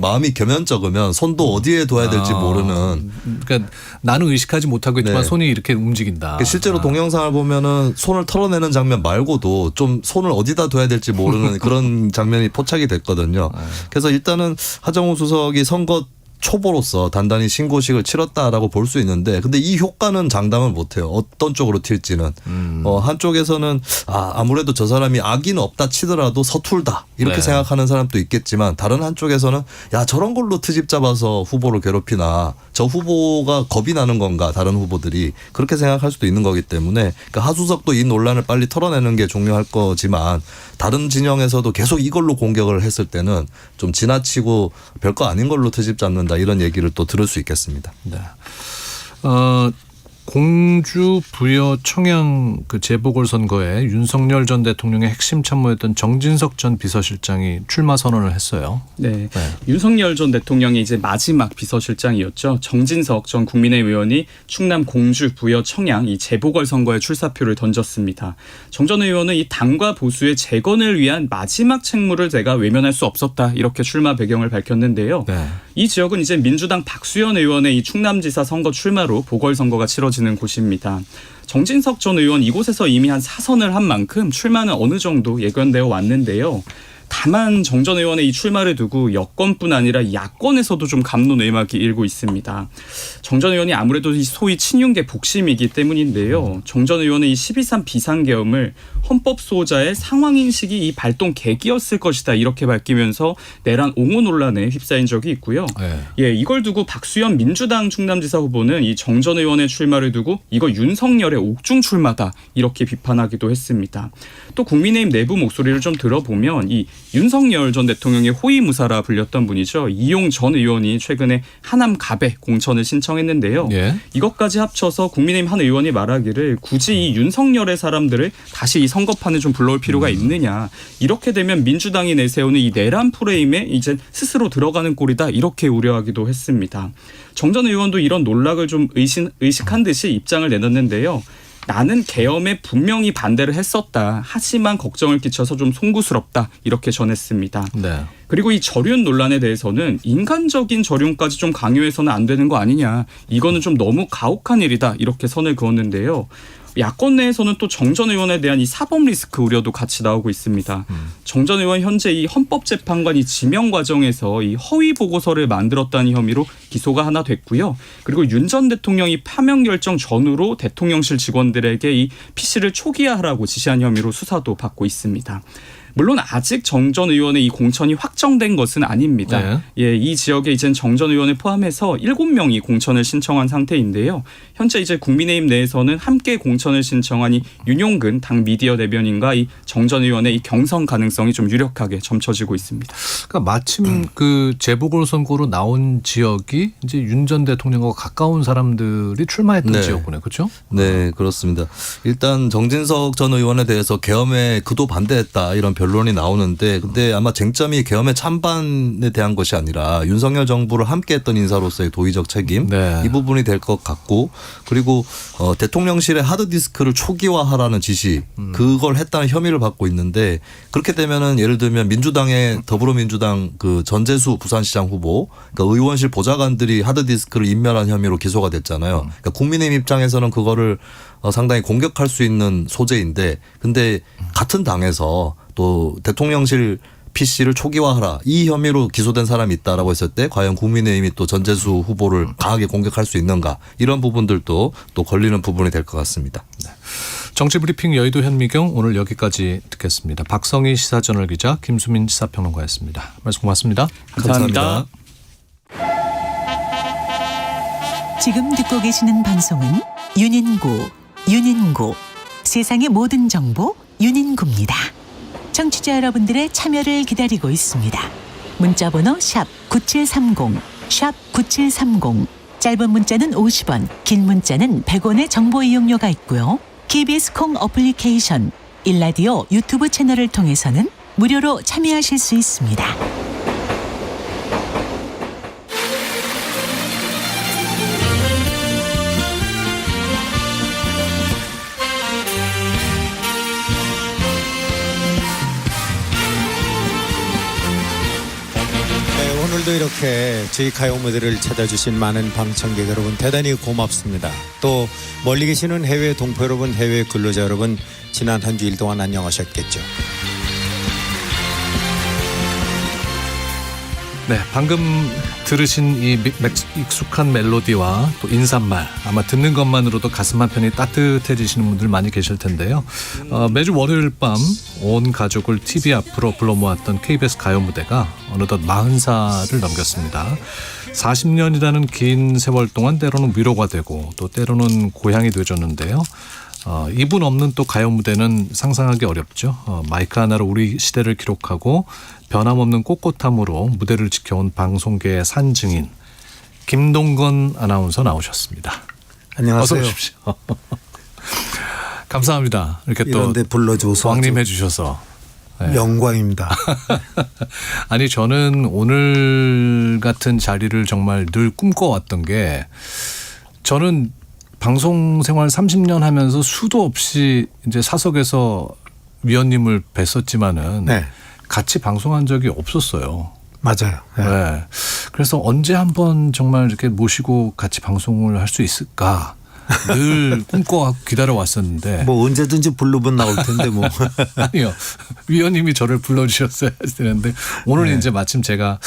마음이 겸연쩍으면 손도 어디에 둬야 될지 모르는. 그러니까 나는 의식하지 못하고 있지만 손이 이렇게 움직인다. 실제로 동영상을 보면은 손을 털어내는 장면 말고도 좀 손을 어디다 둬야 될지 모르는 그런 장면이 포착이 됐거든요. 그래서 일단은 하정우 수석이 선거 초보로서 단단히 신고식을 치렀다라고 볼 수 있는데 근데 이 효과는 장담을 못해요. 어떤 쪽으로 튈지는. 한쪽에서는 아무래도 저 사람이 악의는 없다 치더라도 서툴다 이렇게 네. 생각하는 사람도 있겠지만 다른 한쪽에서는 야 저런 걸로 트집 잡아서 후보를 괴롭히나 저 후보가 겁이 나는 건가 다른 후보들이 그렇게 생각할 수도 있는 거기 때문에 그러니까 하수석도 이 논란을 빨리 털어내는 게 중요할 거지만 다른 진영에서도 계속 이걸로 공격을 했을 때는 좀 지나치고 별거 아닌 걸로 트집 잡는다 이런 얘기를 또 들을 수 있겠습니다. 네. 공주 부여 청양 그 재보궐선거에 윤석열 전 대통령의 핵심 참모였던 정진석 전 비서실장이 출마 선언을 했어요. 네. 윤석열 전 대통령이 이제 마지막 비서실장이었죠. 정진석 전 국민의힘 의원이 충남 공주 부여 청양 이 재보궐선거에 출사표를 던졌습니다. 정 전 의원은 이 당과 보수의 재건을 위한 마지막 책무를 제가 외면할 수 없었다 이렇게 출마 배경을 밝혔는데요. 네. 이 지역은 이제 민주당 박수현 의원의 이 충남지사 선거 출마로 보궐선거가 치러지는 곳입니다. 정진석 전 의원 이곳에서 이미 한 4선을 한 만큼 출마는 어느 정도 예견되어 왔는데요. 다만 정 전 의원의 이 출마를 두고 여권뿐 아니라 야권에서도 좀 갑론의막이 일고 있습니다. 정 전 의원이 아무래도 이 소위 친윤계 복심이기 때문인데요. 정 전 의원의 이 12.3 비상계엄을 헌법 수호자의 상황인식이 이 발동 계기였을 것이다 이렇게 밝히면서 내란 옹호 논란에 휩싸인 적이 있고요. 예, 이걸 두고 박수현 민주당 충남지사 후보는 이 정 전 의원의 출마를 두고 이거 윤석열의 옥중 출마다 이렇게 비판하기도 했습니다. 또 국민의힘 내부 목소리를 좀 들어보면 이 윤석열 전 대통령의 호위무사라 불렸던 분이죠. 이용 전 의원이 최근에 하남 갑에 공천을 신청했는데요. 이것까지 합쳐서 국민의힘 한 의원이 말하기를 굳이 이 윤석열의 사람들을 다시 이 선거판에 좀 불러올 필요가 있느냐. 이렇게 되면 민주당이 내세우는 이 내란 프레임에 이제 스스로 들어가는 꼴이다. 이렇게 우려하기도 했습니다. 정 전 의원도 이런 논락을 좀 의식한 듯이 입장을 내놨는데요. 나는 계엄에 분명히 반대를 했었다. 하지만 걱정을 끼쳐서 좀 송구스럽다. 이렇게 전했습니다. 네. 그리고 이 저륜 논란에 대해서는 인간적인 저륜까지 좀 강요해서는 안 되는 거 아니냐. 이거는 좀 너무 가혹한 일이다. 이렇게 선을 그었는데요. 야권 내에서는 또 정 전 의원에 대한 이 사법 리스크 우려도 같이 나오고 있습니다. 정 전 의원 현재 이 헌법재판관이 지명 과정에서 이 허위 보고서를 만들었다는 혐의로 기소가 하나 됐고요. 그리고 윤 전 대통령이 파면 결정 전후로 대통령실 직원들에게 이 PC를 초기화하라고 지시한 혐의로 수사도 받고 있습니다. 물론 아직 정 전 의원의 이 공천이 확정된 것은 아닙니다. 예, 이 지역에 이젠 정 전 의원을 포함해서 7명이 공천을 신청한 상태인데요. 현재 이제 국민의힘 내에서는 함께 공천을 신청한 이 윤용근 당 미디어 대변인과 이 정 전 의원의 이 경선 가능성이 좀 유력하게 점쳐지고 있습니다. 그러니까 마침 그 재보궐선거로 나온 지역이 이제 윤 전 대통령과 가까운 사람들이 출마했던 지역구네, 그렇죠? 네, 그렇습니다. 일단 정진석 전 의원에 대해서 계엄에 그도 반대했다 이런 변론이 나오는데 근데 아마 쟁점이 계엄의 찬반에 대한 것이 아니라 윤석열 정부를 함께했던 인사로서의 도의적 책임 이 부분이 될 것 같고 그리고 대통령실의 하드디스크를 초기화하라는 지시 그걸 했다는 혐의를 받고 있는데 그렇게 되면은 예를 들면 민주당의 더불어민주당 그 전재수 부산시장 후보 그러니까 의원실 보좌관들이 하드디스크를 인멸한 혐의로 기소가 됐잖아요. 그러니까 국민의힘 입장에서는 그거를 상당히 공격할 수 있는 소재인데 근데 같은 당에서 또 대통령실 PC를 초기화하라 이 혐의로 기소된 사람이 있다라고 했을 때 과연 국민의힘이 또 전재수 후보를 강하게 공격할 수 있는가 이런 부분들도 또 걸리는 부분이 될 것 같습니다. 정치브리핑 여의도 현미경 오늘 여기까지 듣겠습니다. 박성희 시사저널 기자 김수민 시사평론가였습니다. 말씀 고맙습니다. 감사합니다. 지금 듣고 계시는 방송은 윤인구 세상의 모든 정보 윤인구입니다. 청취자 여러분들의 참여를 기다리고 있습니다. 문자번호 샵 9730 샵 9730 짧은 문자는 50원 긴 문자는 100원의 정보 이용료가 있고요. KBS 콩 어플리케이션 일라디오 유튜브 채널을 통해서는 무료로 참여하실 수 있습니다. 오늘도 이렇게 저희 가요 무대를 찾아주신 많은 방청객 여러분 대단히 고맙습니다. 또 멀리 계시는 해외 동포 여러분, 해외 근로자 여러분 지난 한 주일 동안 안녕하셨겠죠. 네, 방금 들으신 이 익숙한 멜로디와 또 인사말 아마 듣는 것만으로도 가슴 한편이 따뜻해지시는 분들 많이 계실 텐데요. 매주 월요일 밤 온 가족을 TV 앞으로 불러 모았던 KBS 가요 무대가 어느덧 40살을 넘겼습니다. 40년이라는 긴 세월 동안 때로는 위로가 되고 또 때로는 고향이 되어줬는데요. 이분 없는 또 가요 무대는 상상하기 어렵죠. 마이크 하나로 우리 시대를 기록하고 변함없는 꼿꼿함으로 무대를 지켜온 방송계의 산증인 김동건 아나운서 나오셨습니다. 안녕하세요. 어서 오십시오. 감사합니다. 이렇게 또 이런데 불러줘서 왕림해 주셔서 네. 영광입니다. 아니 저는 오늘 같은 자리를 정말 늘 꿈꿔왔던 게 저는 방송 생활 30년 하면서 수도 없이 이제 사석에서 위원님을 뵀었지만은 네. 같이 방송한 적이 없었어요. 맞아요. 네. 네. 그래서 언제 한번 정말 이렇게 모시고 같이 방송을 할 수 있을까 늘 꿈꿔 기다려 왔었는데 뭐 언제든지 부르면 나올 텐데 뭐. 아니요. 위원님이 저를 불러주셨어야 되는데 오늘 네. 이제 마침 제가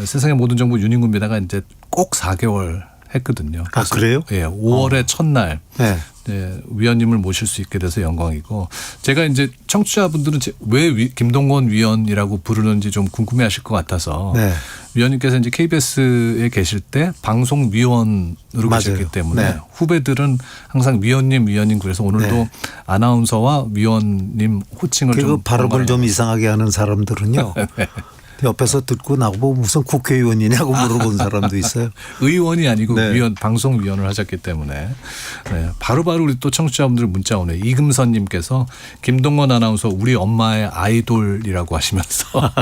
세상의 모든 정보 윤인구입니다가 이제 꼭 4개월 했거든요. 아, 그래요? 예, 5월의 첫날 네. 네, 위원님을 모실 수 있게 돼서 영광이고 제가 이제 청취자분들은 왜 김동건 위원이라고 부르는지 좀 궁금해하실 것 같아서 네. 위원님께서 이제 KBS에 계실 때 방송위원으로 맞아요. 계셨기 때문에 네. 후배들은 항상 위원님 그래서 오늘도 네. 아나운서와 위원님 호칭을 좀 발음을 좀 이상하게 하는 사람들은요. 네. 옆에서 듣고 나보고 무슨 국회의원이냐고 물어본 사람도 있어요. 의원이 아니고 네. 위원 방송위원을 하셨기 때문에 네. 바로바로 우리 또 청취자분들 문자 오네요. 이금선님께서 김동건 아나운서 우리 엄마의 아이돌이라고 하시면서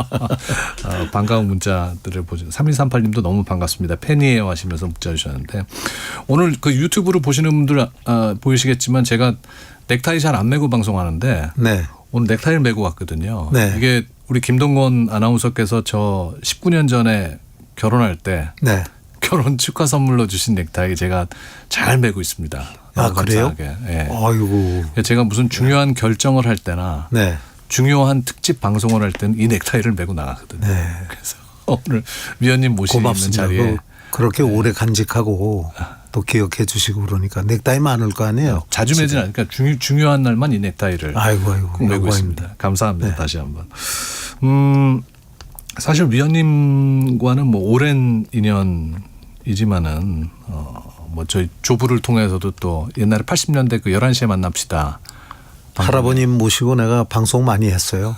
반가운 문자들을 보죠. 3138님도 너무 반갑습니다. 팬이에요 하시면서 문자 주셨는데 오늘 그 유튜브로 보시는 분들 보이시겠지만 제가 넥타이 잘 안 메고 방송하는데 네. 오늘 넥타이를 메고 왔거든요. 네. 이게 우리 김동건 아나운서께서 저 19년 전에 결혼할 때 네. 결혼 축하 선물로 주신 넥타이 제가 잘 메고 있습니다. 아, 그래요? 네. 아이고. 제가 무슨 중요한 결정을 할 때나 네. 중요한 특집 방송을 할 때는 이 넥타이를 메고 나가거든요. 네. 그래서 오늘 위원님 모시는 고맙습니다. 자리에 그렇게 오래 간직하고 또 기억해 주시고 그러니까 넥타이 많을 거 아니에요. 자주 매진 않으니까 중요한 날만 이 넥타이를 아이고 꼭 메고 있습니다. 감사합니다. 네. 다시 한번. 사실 위원님과는 뭐 오랜 인연이지만은 뭐 저희 조부를 통해서도 또 옛날에 80년대 그 11시에 만납시다. 할아버님 모시고 내가 방송 많이 했어요.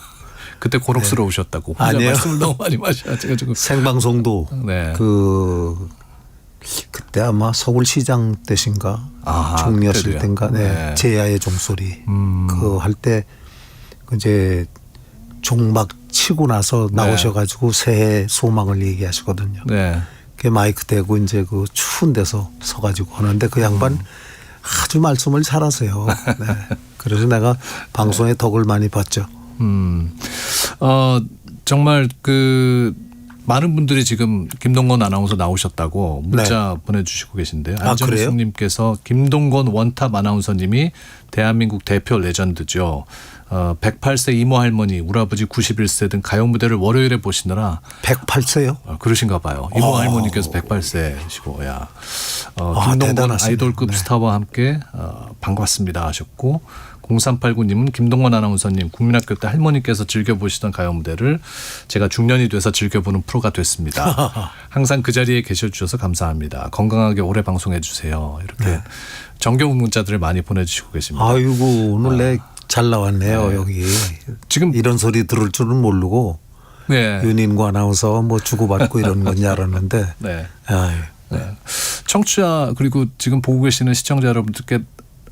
그때 고록스러우셨다고. 혼자 아니에요. 말씀을 너무 많이 마셔가지고. 생방송도 네. 그때 아마 서울시장 때신가 총리였을 때인가 네. 제야의 종소리 그 할 때 이제 종막 치고 나서 나오셔가지고 새해 소망을 얘기하시거든요. 네. 그 마이크 대고 이제 그 추운 데서 서가지고 하는데 그 양반 아주 말씀을 잘하세요. 네. 그래서 내가 방송에 덕을 많이 봤죠. 정말 그 많은 분들이 지금 김동건 아나운서 나오셨다고 문자 보내주시고 계신데요. 안정숙님께서 김동건 원탑 아나운서님이 대한민국 대표 레전드죠. 108세 이모 할머니, 우리 아버지 91세 등 가요 무대를 월요일에 보시느라 108세요? 그러신가 봐요. 이모 할머니께서 108세시고 야 김동건 대단하시네. 아이돌급 스타와 함께 반갑습니다 하셨고 0389님은 김동건 아나운서님 국민학교 때 할머니께서 즐겨보시던 가요 무대를 제가 중년이 돼서 즐겨보는 프로가 됐습니다. 항상 그 자리에 계셔주셔서 감사합니다. 건강하게 오래 방송해 주세요. 이렇게 정겨운 문자들을 많이 보내주시고 계십니다. 아이고 오늘 내 잘 나왔네요. 네. 여기 지금 이런 소리 들을 줄은 모르고 네. 윤인구 아나운서 뭐 주고받고 이런 건 줄 알았는데 네. 네. 청취자 그리고 지금 보고 계시는 시청자 여러분들께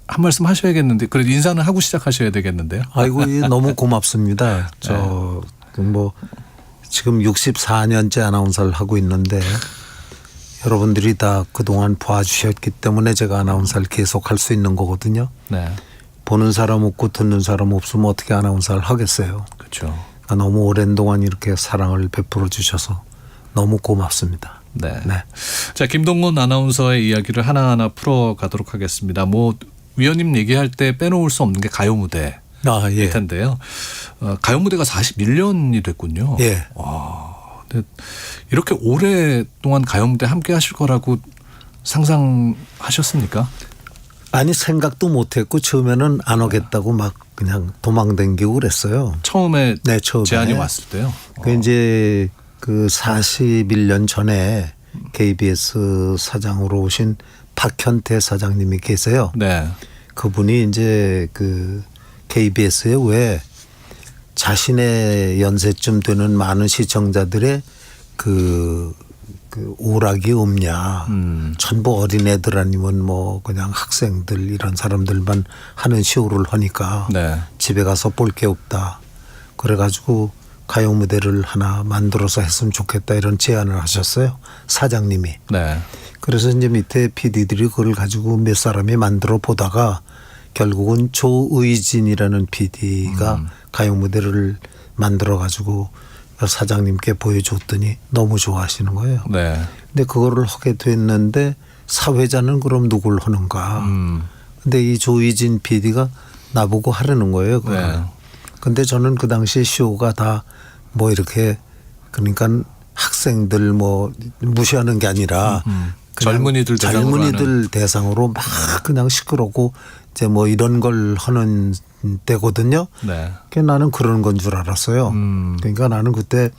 한 말씀 하셔야겠는데 그래도 인사는 하고 시작하셔야 되겠는데요. 아이고 너무 고맙습니다. 저 뭐 지금 64년째 아나운서를 하고 있는데 여러분들이 다 그동안 봐주셨기 때문에 제가 아나운서를 계속 할 수 있는 거거든요. 네. 보는 사람 없고 듣는 사람 없으면 어떻게 아나운서를 하겠어요. 그렇죠. 그러니까 너무 오랜 동안 이렇게 사랑을 베풀어 주셔서 너무 고맙습니다. 네. 자, 김동건 아나운서의 이야기를 하나하나 풀어가도록 하겠습니다. 뭐 위원님 얘기할 때 빼놓을 수 없는 게 가요 무대일 텐데요. 가요 무대가 41년이 됐군요. 예. 와, 근데 이렇게 오랫동안 가요 무대 함께 하실 거라고 상상하셨습니까? 아니 생각도 못했고 처음에는 안 오겠다고 막 그냥 도망다니고 그랬어요. 처음에 네, 처음에 제안이 왔을 때요. 그 이제 그 41년 전에 KBS 사장으로 오신 박현태 사장님이 계세요. 네. 그분이 이제 그 KBS에 왜 자신의 연세쯤 되는 많은 시청자들의 그 오락이 없냐. 전부 어린애들 아니면 뭐 그냥 학생들 이런 사람들만 하는 쇼를 하니까 네. 집에 가서 볼 게 없다. 그래가지고 가요 무대를 하나 만들어서 했으면 좋겠다 이런 제안을 하셨어요. 사장님이. 네. 그래서 이제 밑에 PD들이 그걸 가지고 몇 사람이 만들어 보다가 결국은 조의진이라는 PD가 가요 무대를 만들어 가지고 사장님께 보여줬더니 너무 좋아하시는 거예요. 네. 근데 그거를 하게 됐는데 사회자는 그럼 누굴 하는가. 근데 이 조의진 PD가 나보고 하려는 거예요. 그걸. 네. 근데 저는 그 당시에 쇼가 다 뭐 이렇게 그러니까 학생들 뭐 무시하는 게 아니라 젊은이들 대상으로 막 그냥 시끄럽고 이제 뭐 이런 걸 하는 때거든요. 네. 그러니까 나는 그런 건 줄 알았어요. 그러니까 나는 그때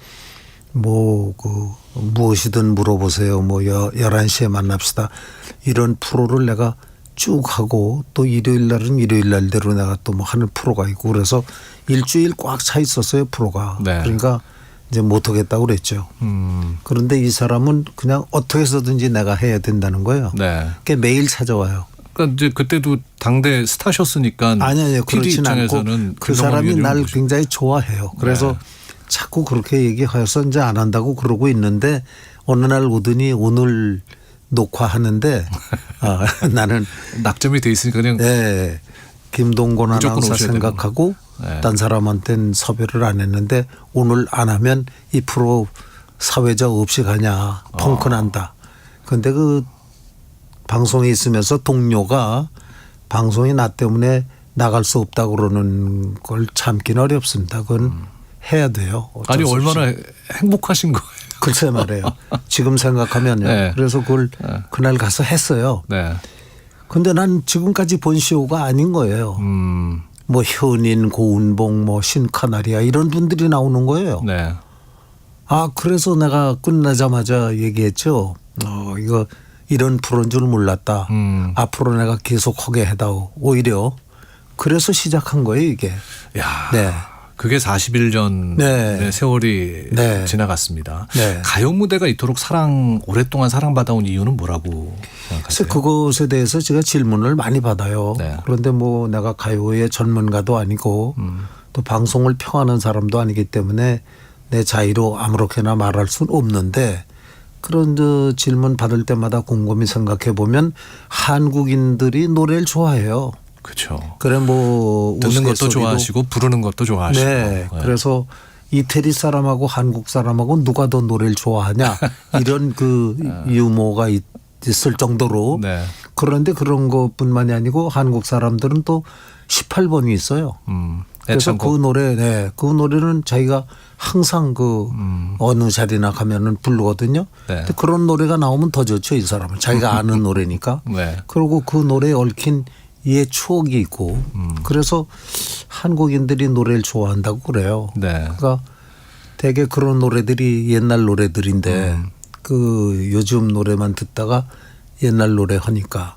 뭐 그 무엇이든 물어보세요. 뭐 11시에 만납시다. 이런 프로를 내가 쭉 하고 또 일요일 날은 일요일 날대로 내가 또 뭐 하는 프로가 있고 그래서 일주일 꽉 차 있었어요 프로가. 네. 그러니까 이제 못 하겠다고 그랬죠. 그런데 이 사람은 그냥 어떻게 해서든지 내가 해야 된다는 거예요. 네. 그러니까 매일 찾아와요. 그러니까 이제 그때도 당대 스타셨으니까 아니요 PD 그렇진 않고 입장에서는 그 사람이 날 굉장히 좋아해요. 그래서 네. 자꾸 그렇게 얘기하여서 이제 안 한다고 그러고 있는데 어느 날 오더니 오늘 녹화하는데 나는 낙점이 돼 있으니까 그냥 네, 김동건 아나운서 생각하고 네. 딴 사람한테는 섭외를 안 했는데 오늘 안 하면 이 프로 사회자 없이 가냐 펑크 난다. 그런데 그 방송에 있으면서 동료가 방송이 나 때문에 나갈 수 없다 그러는 걸 참기는 어렵습니다. 그건 해야 돼요. 아니 얼마나 행복하신 거예요. 글쎄 말이에요. 지금 생각하면요. 네. 그래서 그걸 그날 가서 했어요. 네. 근데 난 지금까지 본 쇼가 아닌 거예요. 뭐 현인, 고운봉, 뭐 신카나리아 이런 분들이 나오는 거예요. 네. 아 그래서 내가 끝나자마자 얘기했죠. 이거 이런 프로인 줄 몰랐다. 앞으로 내가 계속 하게 해다오. 오히려 그래서 시작한 거예요 이게. 야. 네. 그게 41년의 네. 세월이 네. 지나갔습니다. 네. 가요 무대가 이토록 오랫동안 사랑받아온 이유는 뭐라고 생각하세요? 그래서 그것에 대해서 제가 질문을 많이 받아요. 네. 그런데 뭐 내가 가요의 전문가도 아니고 또 방송을 평하는 사람도 아니기 때문에 내 자의로 아무렇게나 말할 수는 없는데 그런 질문 받을 때마다 곰곰이 생각해 보면 한국인들이 노래를 좋아해요. 그렇죠. 그래 뭐 듣는 것도 좋아하시고 부르는 것도 좋아하시고. 네. 그래서 이태리 사람하고 한국 사람하고 누가 더 노래를 좋아하냐 이런 그 유머가 있을 정도로. 네. 그런데 그런 것뿐만이 아니고 한국 사람들은 또 18번이 있어요. 그래서 애창곡. 그 노래, 네, 그 노래는 자기가 항상 그 어느 자리나 가면은 부르거든요. 네. 근데 그런 노래가 나오면 더 좋죠, 이 사람은. 자기가 아는 노래니까. 네. 그리고 그 노래에 얽힌 예 추억이 있고 그래서 한국인들이 노래를 좋아한다고 그래요. 네. 그러니까 되게 그런 노래들이 옛날 노래들인데 그 요즘 노래만 듣다가 옛날 노래 하니까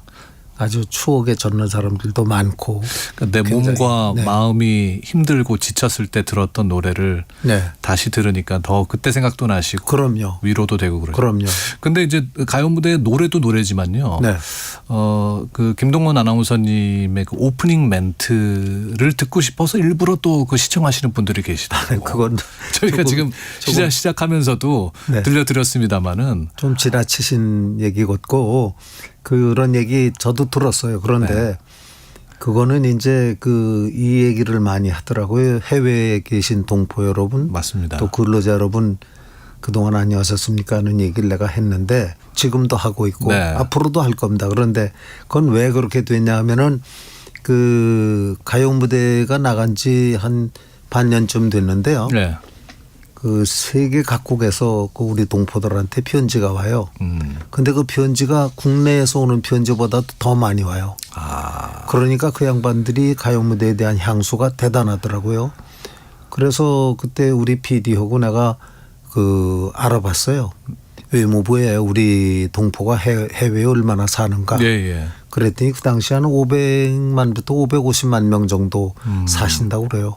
아주 추억에 젖는 사람들도 많고. 그러니까 내 몸과 네. 마음이 힘들고 지쳤을 때 들었던 노래를 네. 다시 들으니까 더 그때 생각도 나시고 그럼요. 위로도 되고 그러죠. 그럼요. 근데 이제 가요 무대 노래도 노래지만요. 네. 그 김동건 아나운서님의 그 오프닝 멘트를 듣고 싶어서 일부러 또 그 시청하시는 분들이 계시더라고요. 그건 저희가 지금 시작하면서도 네. 들려드렸습니다마는 좀 지나치신 얘기 같고 그런 얘기 저도 들었어요. 그런데 네. 그거는 이제 이 얘기를 많이 하더라고요. 해외에 계신 동포 여러분, 맞습니다. 또 근로자 여러분 그동안 안녕하셨습니까 하는 얘기를 내가 했는데 지금도 하고 있고 네. 앞으로도 할 겁니다. 그런데 그건 왜 그렇게 됐냐 하면은 그 가요 무대가 나간 지 한 반년쯤 됐는데요. 네. 그 세계 각국에서 그 우리 동포들한테 편지가 와요. 근데 그 편지가 국내에서 오는 편지보다도 더 많이 와요. 그러니까 그 양반들이 가요 무대에 대한 향수가 대단하더라고요. 그래서 그때 우리 PD하고 내가 그 알아봤어요. 외무부에 우리 동포가 해외에 얼마나 사는가. 예, 예. 그랬더니 그 당시 한 500만부터 550만 명 정도 사신다고 그래요.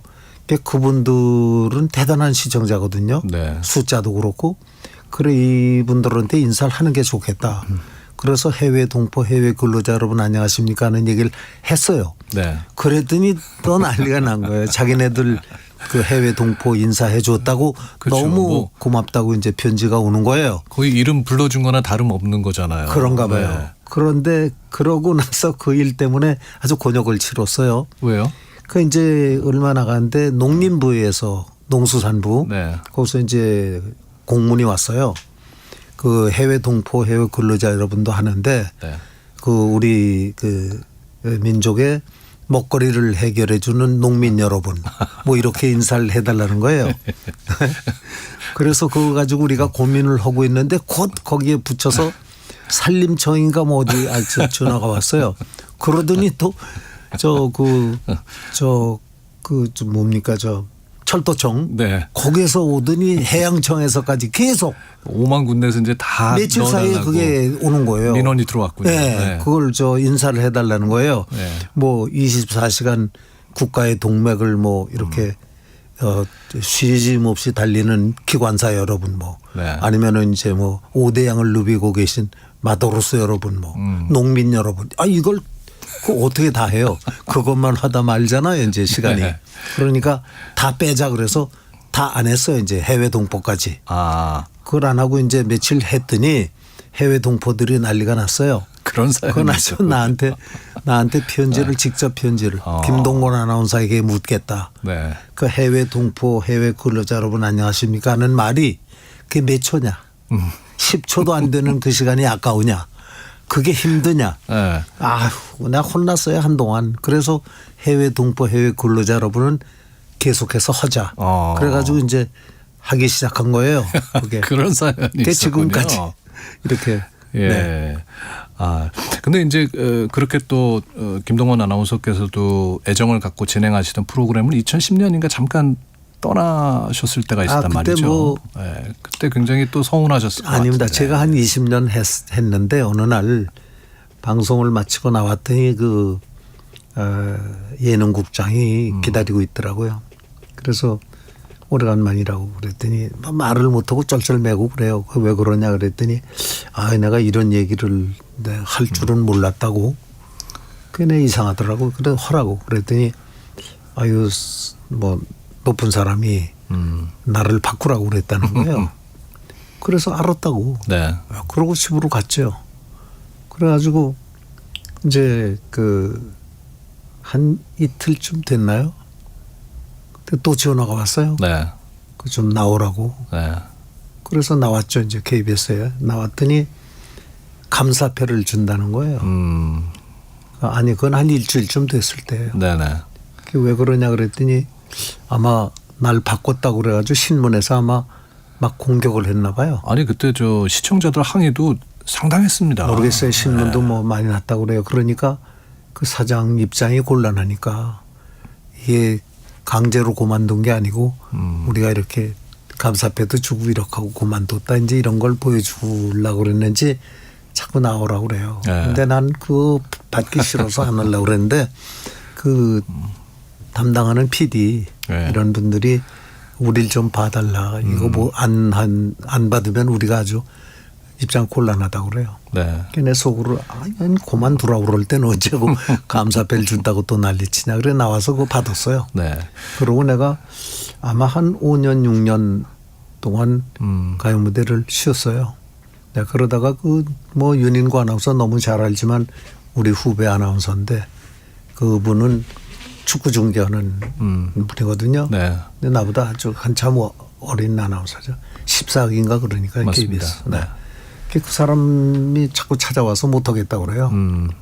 그분들은 대단한 시청자거든요. 네. 숫자도 그렇고. 그래 이분들한테 인사를 하는 게 좋겠다. 그래서 해외 동포 해외 근로자 여러분 안녕하십니까 하는 얘기를 했어요. 네. 그랬더니 또 난리가 난 거예요. 자기네들 그 해외 동포 인사해 줬다고 그렇죠. 너무 뭐 고맙다고 이제 편지가 오는 거예요. 거의 이름 불러준 거나 다름없는 거잖아요. 그런가 봐요. 네. 그런데 그러고 나서 그 일 때문에 아주 곤욕을 치렀어요. 왜요? 그 이제 얼마 나갔는데 농림부에서 농수산부 네. 거기서 이제 공문이 왔어요. 그 해외 동포 해외 근로자 여러분도 하는데 네. 그 우리 그 민족의 먹거리를 해결해 주는 농민 여러분 뭐 이렇게 인사를 해달라는 거예요. 그래서 그거 가지고 우리가 고민을 하고 있는데 곧 거기에 붙여서 산림청인가 뭐 어디 전화가 왔어요. 그러더니 또 뭡니까 철도청 네. 거기에서 오더니 해양청에서까지 계속 5만 군데에서 이제 다 며칠 사이에 그게 오는 거예요. 민원이 들어왔군요. 네. 네. 그걸 인사를 해달라는 거예요. 네. 뭐 24시간 국가의 동맥을 뭐 이렇게 쉬짐 없이 달리는 기관사 여러분 뭐 네. 아니면은 이제 뭐 5대 양을 누비고 계신 마도로스 여러분 뭐 농민 여러분 이걸 그 어떻게 다 해요. 그것만 하다 말잖아요. 이제 시간이. 네. 그러니까 다 빼자 그래서 다 안 했어요. 이제 해외 동포까지. 그걸 안 하고 이제 며칠 했더니 해외 동포들이 난리가 났어요. 그런 사연이 그나서 나한테 편지를 직접 편지를 김동건 아나운서에게 묻겠다. 네. 그 해외 동포 해외 근로자 여러분 안녕하십니까 하는 말이 그게 몇 초냐. 10초도 안 되는 그 시간이 아까우냐. 그게 힘드냐. 네. 내가 혼났어요 한동안. 그래서 해외 동포 해외 근로자 여러분은 계속해서 하자. 그래가지고 이제 하기 시작한 거예요. 그게. 그런 사연이 있었군요. 지금까지 이렇게. 예. 네. 근데 이제 그렇게 또 김동원 아나운서께서도 애정을 갖고 진행하시던 프로그램을 2010년인가 잠깐 떠나셨을 때가 있었단 그때 말이죠. 네. 그때 굉장히 또 서운하셨을 것 같아요. 아닙니다. 제가 한 20년 했는데 어느 날 방송을 마치고 나왔더니 그 예능국장이 기다리고 있더라고요. 그래서 오래간만이라고 그랬더니 말을 못하고 쩔쩔매고 그래요. 왜 그러냐 그랬더니 내가 이런 얘기를 할 줄은 몰랐다고. 그게 이상하더라고. 그래 하라고 그랬더니 뭐 높은 사람이 나를 바꾸라고 그랬다는 거예요. 그래서 알았다고. 네. 그러고 집으로 갔죠. 그래가지고 이제 한 이틀쯤 됐나요? 또 전화가 왔어요. 네. 좀 나오라고. 네. 그래서 나왔죠. 이제 KBS에 나왔더니 감사패를 준다는 거예요. 아니 그건 한 일주일쯤 됐을 때예요. 네네. 왜 그러냐 그랬더니 아마 날 바꿨다고 그래가지고 신문에서 아마 막 공격을 했나 봐요. 아니 그때 시청자들 항의도 상당했습니다. 모르겠어요. 신문도 뭐 많이 났다고 그래요. 그러니까 그 사장 입장이 곤란하니까 이게 강제로 그만둔 게 아니고 우리가 이렇게 감사패도 주고 이렇게 하고 그만뒀다 이제 이런 걸 보여주려고 그랬는지 자꾸 나오라고 그래요. 네. 근데 난 그거 받기 싫어서 안 하려고 그랬는데 그 담당하는 PD 네. 이런 분들이 우리를 좀 봐달라. 이거 뭐 안 받으면 우리가 아주 입장 곤란하다고 그래요. 네. 내 속으로 그만두라고 그럴 때는 어째고 감사패를 준다고 또 난리치냐. 그래 나와서 그거 받았어요. 네. 그러고 내가 아마 한 5년 6년 동안 가요 무대를 쉬었어요. 내가 그러다가 뭐 윤인구 아나운서 너무 잘 알지만 우리 후배 아나운서인데 그분은 축구 중계하는 분이거든요. 네. 근데 나보다 아주 한참 어린 아나운서죠. 14기인가 그러니까 맞습니다. KBS. 네. 그 사람이 자꾸 찾아와서 못하겠다고 그래요.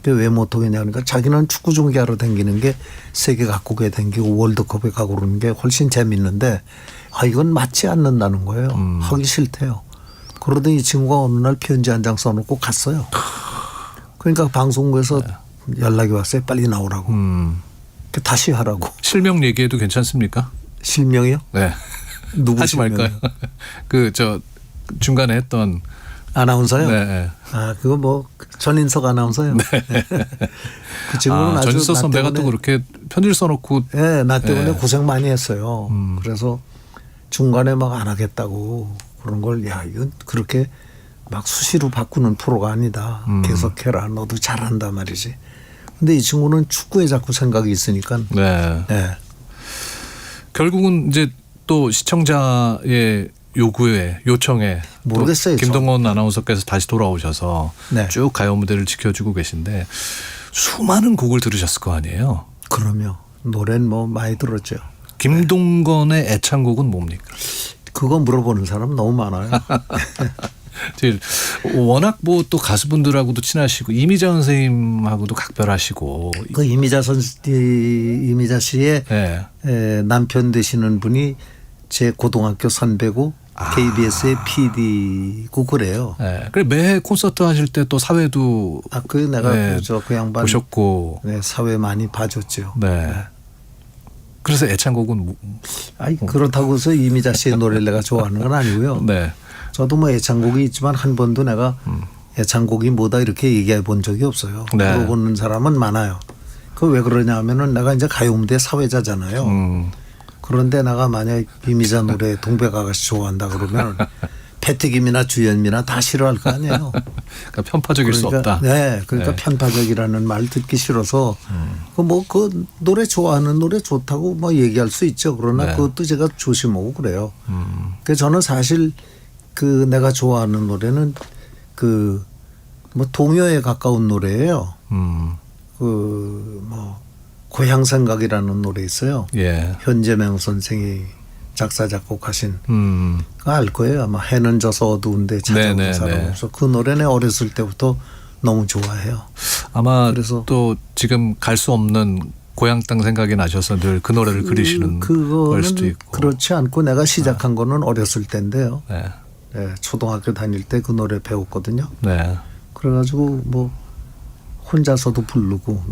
왜 못하겠냐 그러니까 자기는 축구 중계하러 다니는 게 세계 각국에 다니고 월드컵에 가고 그러는 게 훨씬 재밌는데 이건 맞지 않는다는 거예요. 하기 싫대요. 그러더니 이 친구가 어느 날 편지 한 장 써놓고 갔어요. 그러니까 방송국에서 연락이 왔어요. 빨리 나오라고. 다시 하라고. 실명 얘기해도 괜찮습니까? 실명이요? 네. 누구 하지 말까요? 중간에 했던 아나운서요? 네. 그거 뭐 전인석 아나운서요. 네. 그 친구는 아주 전인석 선배가 또 그렇게 편지를 써놓고 나 때문에 고생 많이 했어요. 그래서 중간에 막 안 하겠다고 그런 걸 이건 그렇게 막 수시로 바꾸는 프로가 아니다. 계속해라. 너도 잘한다 말이지. 근데 이 친구는 축구에 자꾸 생각이 있으니까. 네. 결국은 이제 또 시청자의 요청에 모르겠어요. 김동원 아나운서께서 다시 돌아오셔서 쭉 가요 무대를 지켜주고 계신데 수많은 곡을 들으셨을 거 아니에요. 그럼요. 노래는 뭐 많이 들었죠. 김동건의 애창곡은 뭡니까? 그거 물어보는 사람 너무 많아요. 워낙 뭐 또 가수분들하고도 친하시고 이미자 선생님하고도 각별하시고 그 이미자 씨의 남편 되시는 분이 제 고등학교 선배고 KBS의 PD고 그래요. 그래 매해 콘서트 하실 때 또 사회도 그 내가 그 양반 보셨고 사회 많이 봐줬죠. 그래서 애창곡은 그렇다고 해서 이미자 씨의 노래를 내가 좋아하는 건 아니고요. 저도 뭐 애창곡이 있지만 한 번도 내가 애창곡이 뭐다 이렇게 얘기해 본 적이 없어요. 물어보는 사람은 많아요. 그 왜 그러냐 하면은 내가 이제 가요무대 사회자잖아요. 그런데 내가 만약 이미자 노래 동백아가씨 좋아한다 그러면 패티김이나 주현미나 다 싫어할 거 아니에요. 그러니까 편파적일 수 없다. 그러니까 편파적이라는 말 듣기 싫어서 그 노래 좋아하는 노래 좋다고 뭐 얘기할 수 있죠. 그러나 그것도 제가 조심하고 그래요. 그래서 저는 사실 그 내가 좋아하는 노래는 그 뭐 동요에 가까운 노래예요. 그 뭐 고향 생각이라는 노래 있어요. 현재명 선생이 작사 작곡하신 그거 알 거예요. 아마 해는 져서 어두운데 찾아오는 사람 없어. 그 노래는 어렸을 때부터 너무 좋아해요. 아마 그래서 또 지금 갈 수 없는 고향 땅 생각이 나셔서 늘 그 노래를 그리시는 걸 수도 있고. 그렇지 않고 내가 시작한 거는 어렸을 때인데요. 초등학교 다닐 때 그 노래 배웠거든요. 그래가지고 뭐 혼자서도 부르고.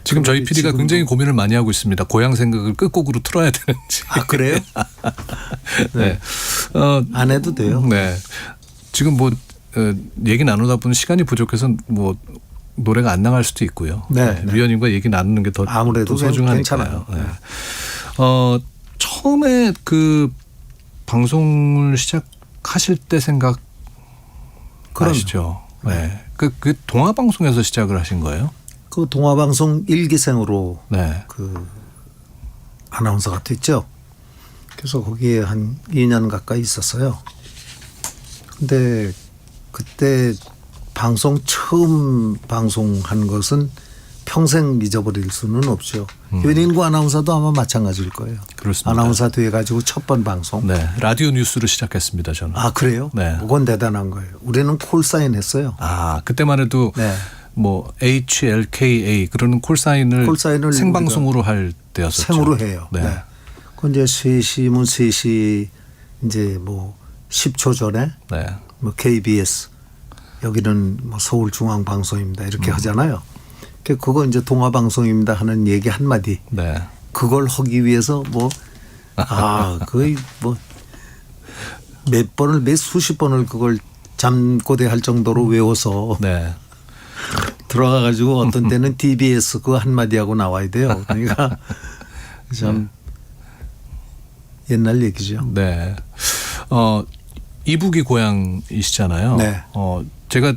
지금 저희 PD가 굉장히 고민을 많이 하고 있습니다. 고향 생각을 끝곡으로 틀어야 되는지. 그래요? 안 해도 돼요. 지금 뭐 얘기 나누다 보면 시간이 부족해서 뭐 노래가 안 나갈 수도 있고요. 위원님과 얘기 나누는 게 더 아무래도 소중하니까요. 처음에 그 방송을 시작하실 때 생각 나시죠? 그 동아방송에서 시작을 하신 거예요? 그 동아방송 1기생으로 그 아나운서가 됐죠. 그래서 거기에 한 2년 가까이 있었어요. 근데 그때 처음 방송한 것은 평생 잊어버릴 수는 없죠. 연인구 아나운서도 아마 마찬가지일 거예요. 그렇습니다. 아나운서 돼가지고 첫 번 방송. 라디오 뉴스로 시작했습니다. 저는. 그래요? 그건 대단한 거예요. 우리는 콜사인 했어요. 그때만 해도 뭐 HLKA 그러는 콜사인을 생방송으로 할 때였었죠. 생으로 해요. 그 이제 3시면 3시 이제 뭐 10초 전에 뭐 KBS 여기는 뭐 서울중앙방송입니다 이렇게 하잖아요. 그거 이제 동아방송입니다 하는 얘기 한마디. 그걸 하기 위해서 뭐 거의 뭐 몇 수십 번을 그걸 잠꼬대 할 정도로 외워서 들어가가지고 어떤 때는 TBS 그 한마디 하고 나와야 돼요. 그러니까 참 옛날 얘기죠. 이북이 고향이시잖아요. 제가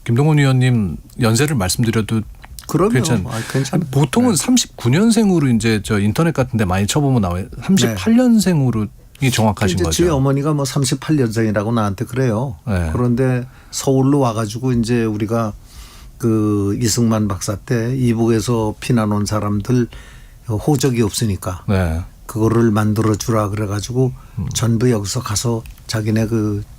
김동원 위원님 연세를 말씀드려도 괜찮아요. 보통은 39년생으로 이제 인터넷 같은 데 많이 쳐보면 나와요. 38년생으로 정확하신 거죠. 저희 어머니가 뭐 38년생이라고 나한테 그래요. 그런데 서울로 와가지고 이제 우리가 그 이승만 박사 때 이북에서 피난 온 사람들 호적이 없으니까 그거를 만들어 주라 그래가지고 전부 여기서 가서 자기네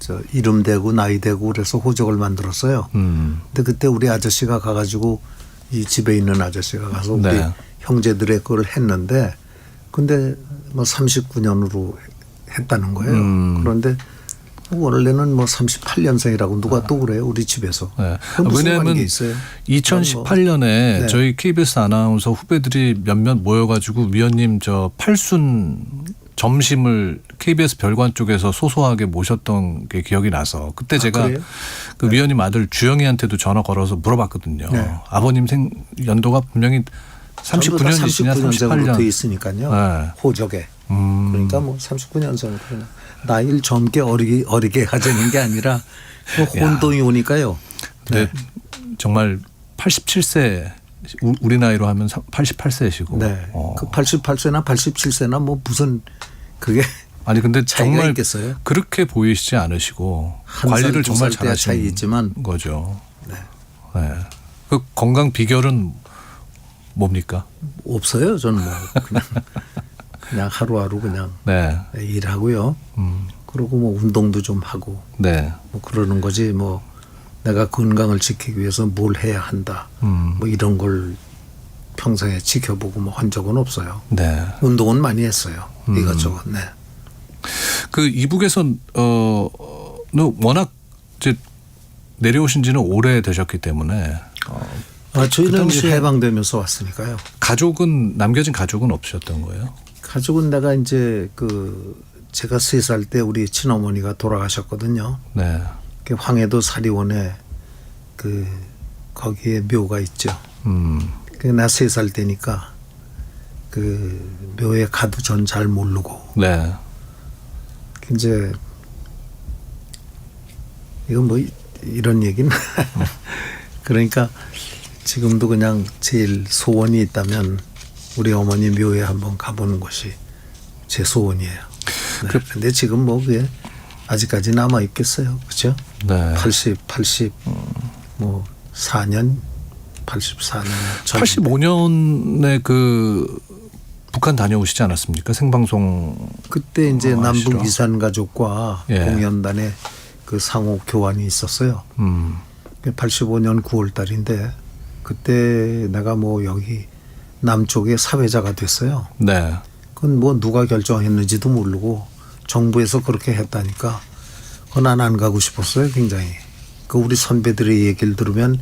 저 이름 대고 나이 대고 그래서 호적을 만들었어요. 근데 그때 우리 아저씨가 가가지고 이 집에 있는 아저씨가 가서 우리 네. 형제들의 그걸 했는데 근데 뭐 39년으로 했다는 거예요. 그런데 원래는 뭐 38년생이라고 누가 또 그래요 우리 집에서. 네. 무슨 왜냐하면 관계 있어요? 2018년에 네. 저희 KBS 아나운서 후배들이 몇몇 모여가지고 위원님 저 팔순 점심을 KBS 별관 쪽에서 소소하게 모셨던 게 기억이 나서 그때 제가 그래요? 그 위원님 아들 주영이한테도 전화 걸어서 물어봤거든요. 네. 아버님 연도가 분명히 39년이시냐 38년 돼 있으니까요. 네. 호적에. 그러니까 뭐 39년생으로 나이를 젊게 어리게 가지는 게 아니라 뭐 혼동이 오니까요. 네. 정말 87세 우리 나이로 하면 88세시고. 네. 그 88세나 87세나 뭐 무슨 그게 아니 근데 정말 있겠어요? 그렇게 보이시지 않으시고 관리를 정말 잘하시는 차이있지만 거죠. 네. 네. 그 건강 비결은 뭡니까? 없어요. 저는 뭐 그냥 하루하루 그냥 네. 일하고요. 그리고 뭐 운동도 좀 하고 네. 뭐 그러는 거지 뭐 내가 건강을 지키기 위해서 뭘 해야 한다. 뭐 이런 걸 평생에 지켜보고 뭐 한 적은 없어요. 네. 운동은 많이 했어요. 이것저것. 네. 그 이북에서 워낙 이제 내려오신 지는 오래 되셨기 때문에 저희는 해방되면서 왔으니까요. 가족은 남겨진 가족은 없으셨던 거예요? 가족은 내가 이제 제가 3살 때 우리 친어머니가 돌아가셨거든요. 네. 그 황해도 사리원에 거기에 묘가 있죠. 나 3살 때니까 그 묘에 가도 전 잘 모르고. 네. 이제 이건 뭐 이런 얘기는 그러니까 지금도 그냥 제일 소원이 있다면 우리 어머니 묘에 한번 가보는 것이 제 소원이에요. 네. 근데 지금 뭐 그게 아직까지 남아 있겠어요, 그렇죠? 네. 84년 84년 85년에 북한 다녀오시지 않았습니까? 생방송 그때 이제 남북 이산 가족과 예. 공연단의 그 상호 교환이 있었어요. 85년 9월 달인데 그때 내가 뭐 여기 남쪽의 사회자가 됐어요. 네. 그건 뭐 누가 결정했는지도 모르고 정부에서 그렇게 했다니까 난 안 가고 싶었어요, 굉장히. 우리 선배들의 얘기를 들으면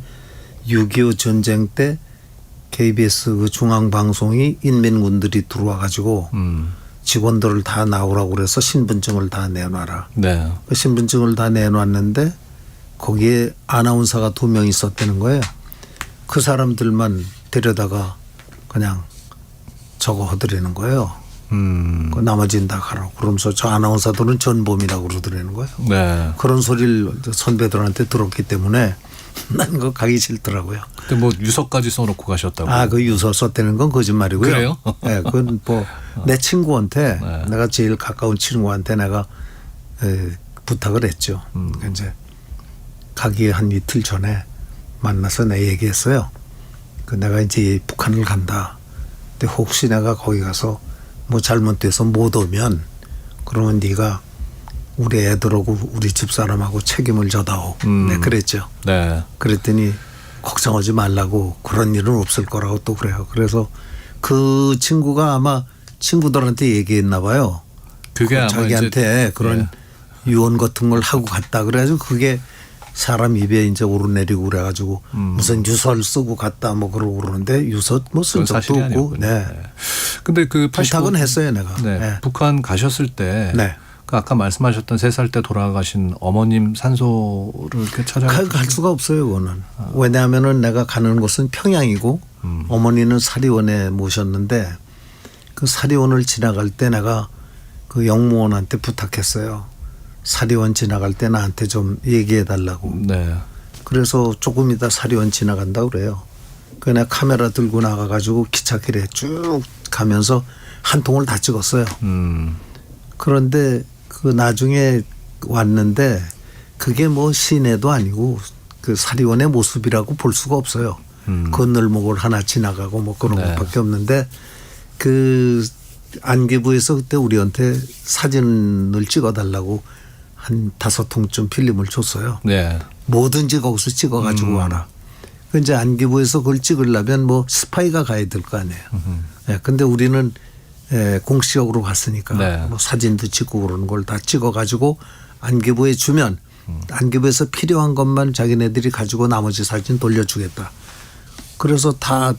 6.25 전쟁 때 KBS 그 중앙방송이 인민군들이 들어와 가지고 직원들을 다 나오라고 그래서 신분증을 다 내놔라. 네. 그 신분증을 다 내놨는데 거기에 아나운서가 2명 있었다는 거예요. 그 사람들만 데려다가 그냥 저거 하더라는 거예요. 그 나머지는 다 가라고. 그러면서 저 아나운서들은 전범이라고 그러더라는 거예요. 네. 그런 소리를 선배들한테 들었기 때문에 난 그거 가기 싫더라고요. 그때 뭐 유서까지 써놓고 가셨다고. 그 유서 썼다는 건 거짓말이고요. 그래요? 네, 그건 뭐 내 친구한테 내가 제일 가까운 친구한테 내가 부탁을 했죠. 이제 가기 한 이틀 전에 만나서 내 얘기했어요. 내가 이제 북한을 간다. 근데 혹시 내가 거기 가서 뭐 잘못돼서 못 오면 그러면 네가 우리 애들하고 우리 집사람하고 책임을 져다오. 네, 그랬죠. 네. 그랬더니 걱정하지 말라고 그런 일은 없을 거라고 또 그래요. 그래서 그 친구가 아마 친구들한테 얘기했나 봐요. 그게 아마 자기한테 그런 유언 같은 걸 하고 갔다. 그래가지고 그게 사람 입에 이제 오르내리고 그래가지고 무슨 유서를 쓰고 갔다 뭐 그러고 그러는데 유서 뭐 쓴 적도 없고. 네. 근데 부탁은 했어요, 내가. 네. 네. 북한 가셨을 때. 네. 아까 말씀하셨던 3살 때 돌아가신 어머님 산소를 이렇게 찾아갈 수가 없어요, 그거는. 왜냐하면은 내가 가는 곳은 평양이고 어머니는 사리원에 모셨는데 그 사리원을 지나갈 때 내가 그 영무원한테 부탁했어요. 사리원 지나갈 때 나한테 좀 얘기해 달라고. 네. 그래서 조금 이따 사리원 지나간다고 그래요. 그래서 내가 카메라 들고 나가가지고 기찻길에 쭉 가면서 한 통을 다 찍었어요. 그런데 그 나중에 왔는데 그게 뭐 시내도 아니고 그 사리원의 모습이라고 볼 수가 없어요. 건널목을 하나 지나가고 뭐 그런 것밖에 없는데 그 안기부에서 그때 우리한테 사진을 찍어달라고 한 5통쯤 필름을 줬어요. 네. 뭐든지 거기서 찍어가지고 와라. 그 이제 안기부에서 그걸 찍으려면 뭐 스파이가 가야 될 거 아니에요. 예, 근데 우리는 공식적으로 갔으니까 네. 뭐 사진도 찍고 그러는 걸 다 찍어가지고 안기부에 주면 안기부에서 필요한 것만 자기네들이 가지고 나머지 사진 돌려주겠다. 그래서 다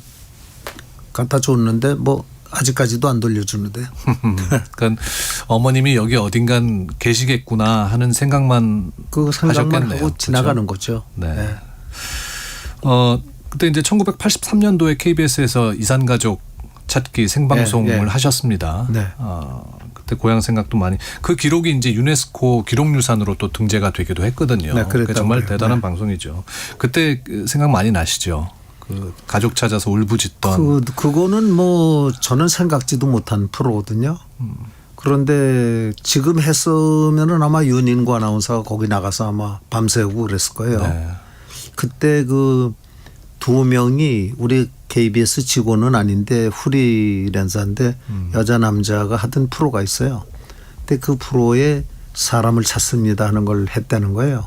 갖다 줬는데 뭐 아직까지도 안 돌려주는데요. 그러니까 어머님이 여기 어딘간 계시겠구나 하는 생각만 그 생각만 하셨겠네요. 하고 지나가는 거죠. 네. 네. 그때 이제 1983년도에 KBS에서 이산가족 찾기 생방송을 네, 네. 하셨습니다. 네. 그때 고향 생각도 많이 그 기록이 이제 유네스코 기록유산으로 또 등재가 되기도 했거든요. 네, 그러니까 정말 그랬다고요. 대단한 네. 방송이죠. 그때 생각 많이 나시죠? 그 가족 찾아서 울부짖던 그거는 뭐 저는 생각지도 못한 프로거든요. 그런데 지금 했으면은 아마 윤인구 아나운서가 거기 나가서 아마 밤새우고 그랬을 거예요. 네. 그때 그 2명이 우리 KBS 직원은 아닌데 프리랜서인데 여자 남자가 하던 프로가 있어요. 근데 그 프로에 사람을 찾습니다 하는 걸 했다는 거예요.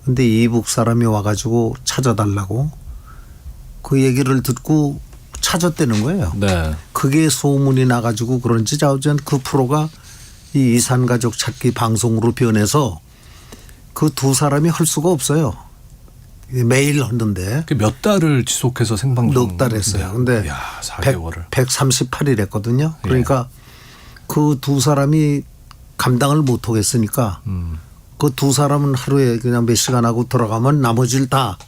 근데 이북 사람이 와가지고 찾아달라고 그 얘기를 듣고 찾았다는 거예요. 네. 그게 소문이 나가지고 그런지 자우전 그 프로가 이 이산가족 찾기 방송으로 변해서 그 두 사람이 할 수가 없어요. 매일 했는데. 몇 달을 지속해서 생방송. 넉 달 했어요. 근데 4개월을. 138일 했거든요. 그러니까 그 두 사람이 감당을 못 하겠으니까 그 두 사람은 하루에 그냥 몇 시간 하고 들어가면 나머지를 다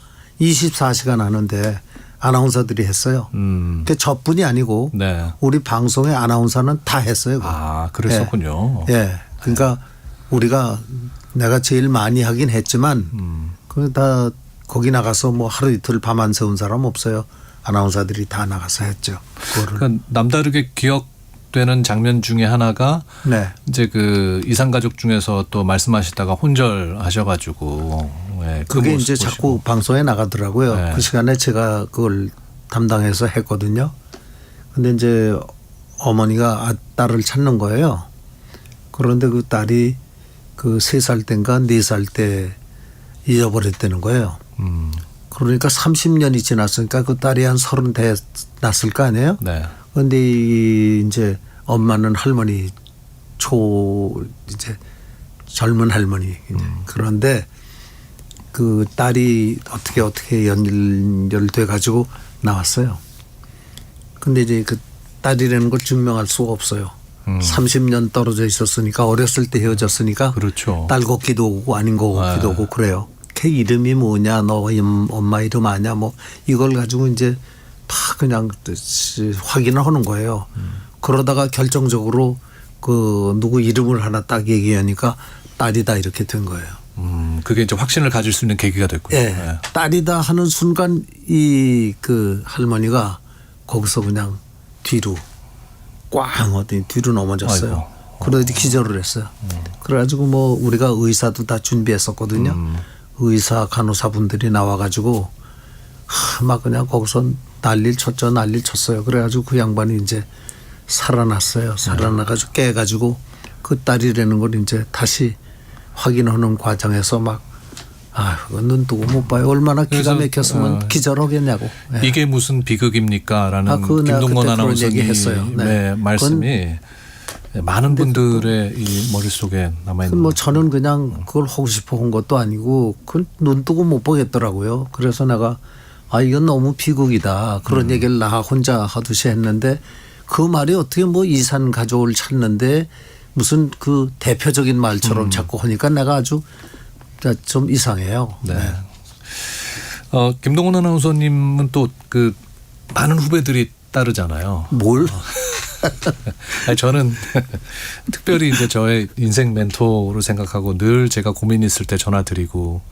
24시간 하는데 아나운서들이 했어요. 근데 저뿐이 아니고 네. 우리 방송의 아나운서는 다 했어요. 아, 그랬었군요. 예. 그러니까 우리가 내가 제일 많이 하긴 했지만 그 다 거기 나가서 뭐 하루 이틀 밤 안 새운 사람 없어요. 아나운서들이 다 나가서 했죠. 그거를. 그러니까 남다르게 기억되는 장면 중에 하나가 네. 이제 그 이산가족 중에서 또 말씀하시다가 혼절하셔가지고 네, 그 그게 모습 이제 보시고. 자꾸 방송에 나가더라고요. 네. 그 시간에 제가 그걸 담당해서 했거든요. 근데 이제 어머니가 딸을 찾는 거예요. 그런데 그 딸이 그 3살 때인가 4살 때 잊어버렸다는 거예요. 그러니까 30년이 지났으니까 그 딸이 한 30대 났을 거 아니에요? 네. 그런데 이제 엄마는 할머니 이제 젊은 할머니. 그런데 그 딸이 어떻게 연결돼 가지고 나왔어요. 근데 이제 그 딸이라는 걸 증명할 수가 없어요. 30년 떨어져 있었으니까 어렸을 때 헤어졌으니까 그렇죠. 딸 같기도 하고 아닌 거 같기도 하고 그래요. 걔 이름이 뭐냐 너 엄마 이름 아냐 뭐 이걸 가지고 이제 다 그냥 확인을 하는 거예요. 그러다가 결정적으로 그 누구 이름을 하나 딱 얘기하니까 딸이다 이렇게 된 거예요. 그게 이제 확신을 가질 수 있는 계기가 됐군요. 예. 네. 딸이다 하는 순간 이 그 할머니가 거기서 그냥 뒤로 꽝 어디 뒤로 넘어졌어요. 그러더니 기절을 했어요. 그래가지고 뭐 우리가 의사도 다 준비했었거든요. 의사 간호사분들이 나와가지고 막 그냥 거기서 난리를 쳤어요. 그래가지고 그 양반이 이제 살아났어요. 살아나가지고 깨가지고 그 딸이라는 걸 이제 다시 확인하는 과정에서 막 눈 뜨고 못 봐요. 얼마나 기가 막혔으면 기절하겠냐고. 예. 이게 무슨 비극입니까? 라는 김동건 아나운서님의 말씀이 많은 분들의 이 머릿속에 남아있는. 뭐 저는 그냥 그걸 하고 싶어 한 것도 아니고 그걸 눈 뜨고 못 보겠더라고요. 그래서 내가 이건 너무 비극이다. 그런 얘기를 나 혼자 하듯이 했는데 그 말이 어떻게 뭐 이산 가족을 찾는데 무슨 그 대표적인 말처럼 자꾸 하니까 내가 아주 좀 이상해요. 네. 김동건 아나운서님은 또 그 많은 후배들이 따르잖아요. 뭘? 아니, 저는 특별히 이제 저의 인생 멘토로 생각하고 늘 제가 고민 있을 때 전화 드리고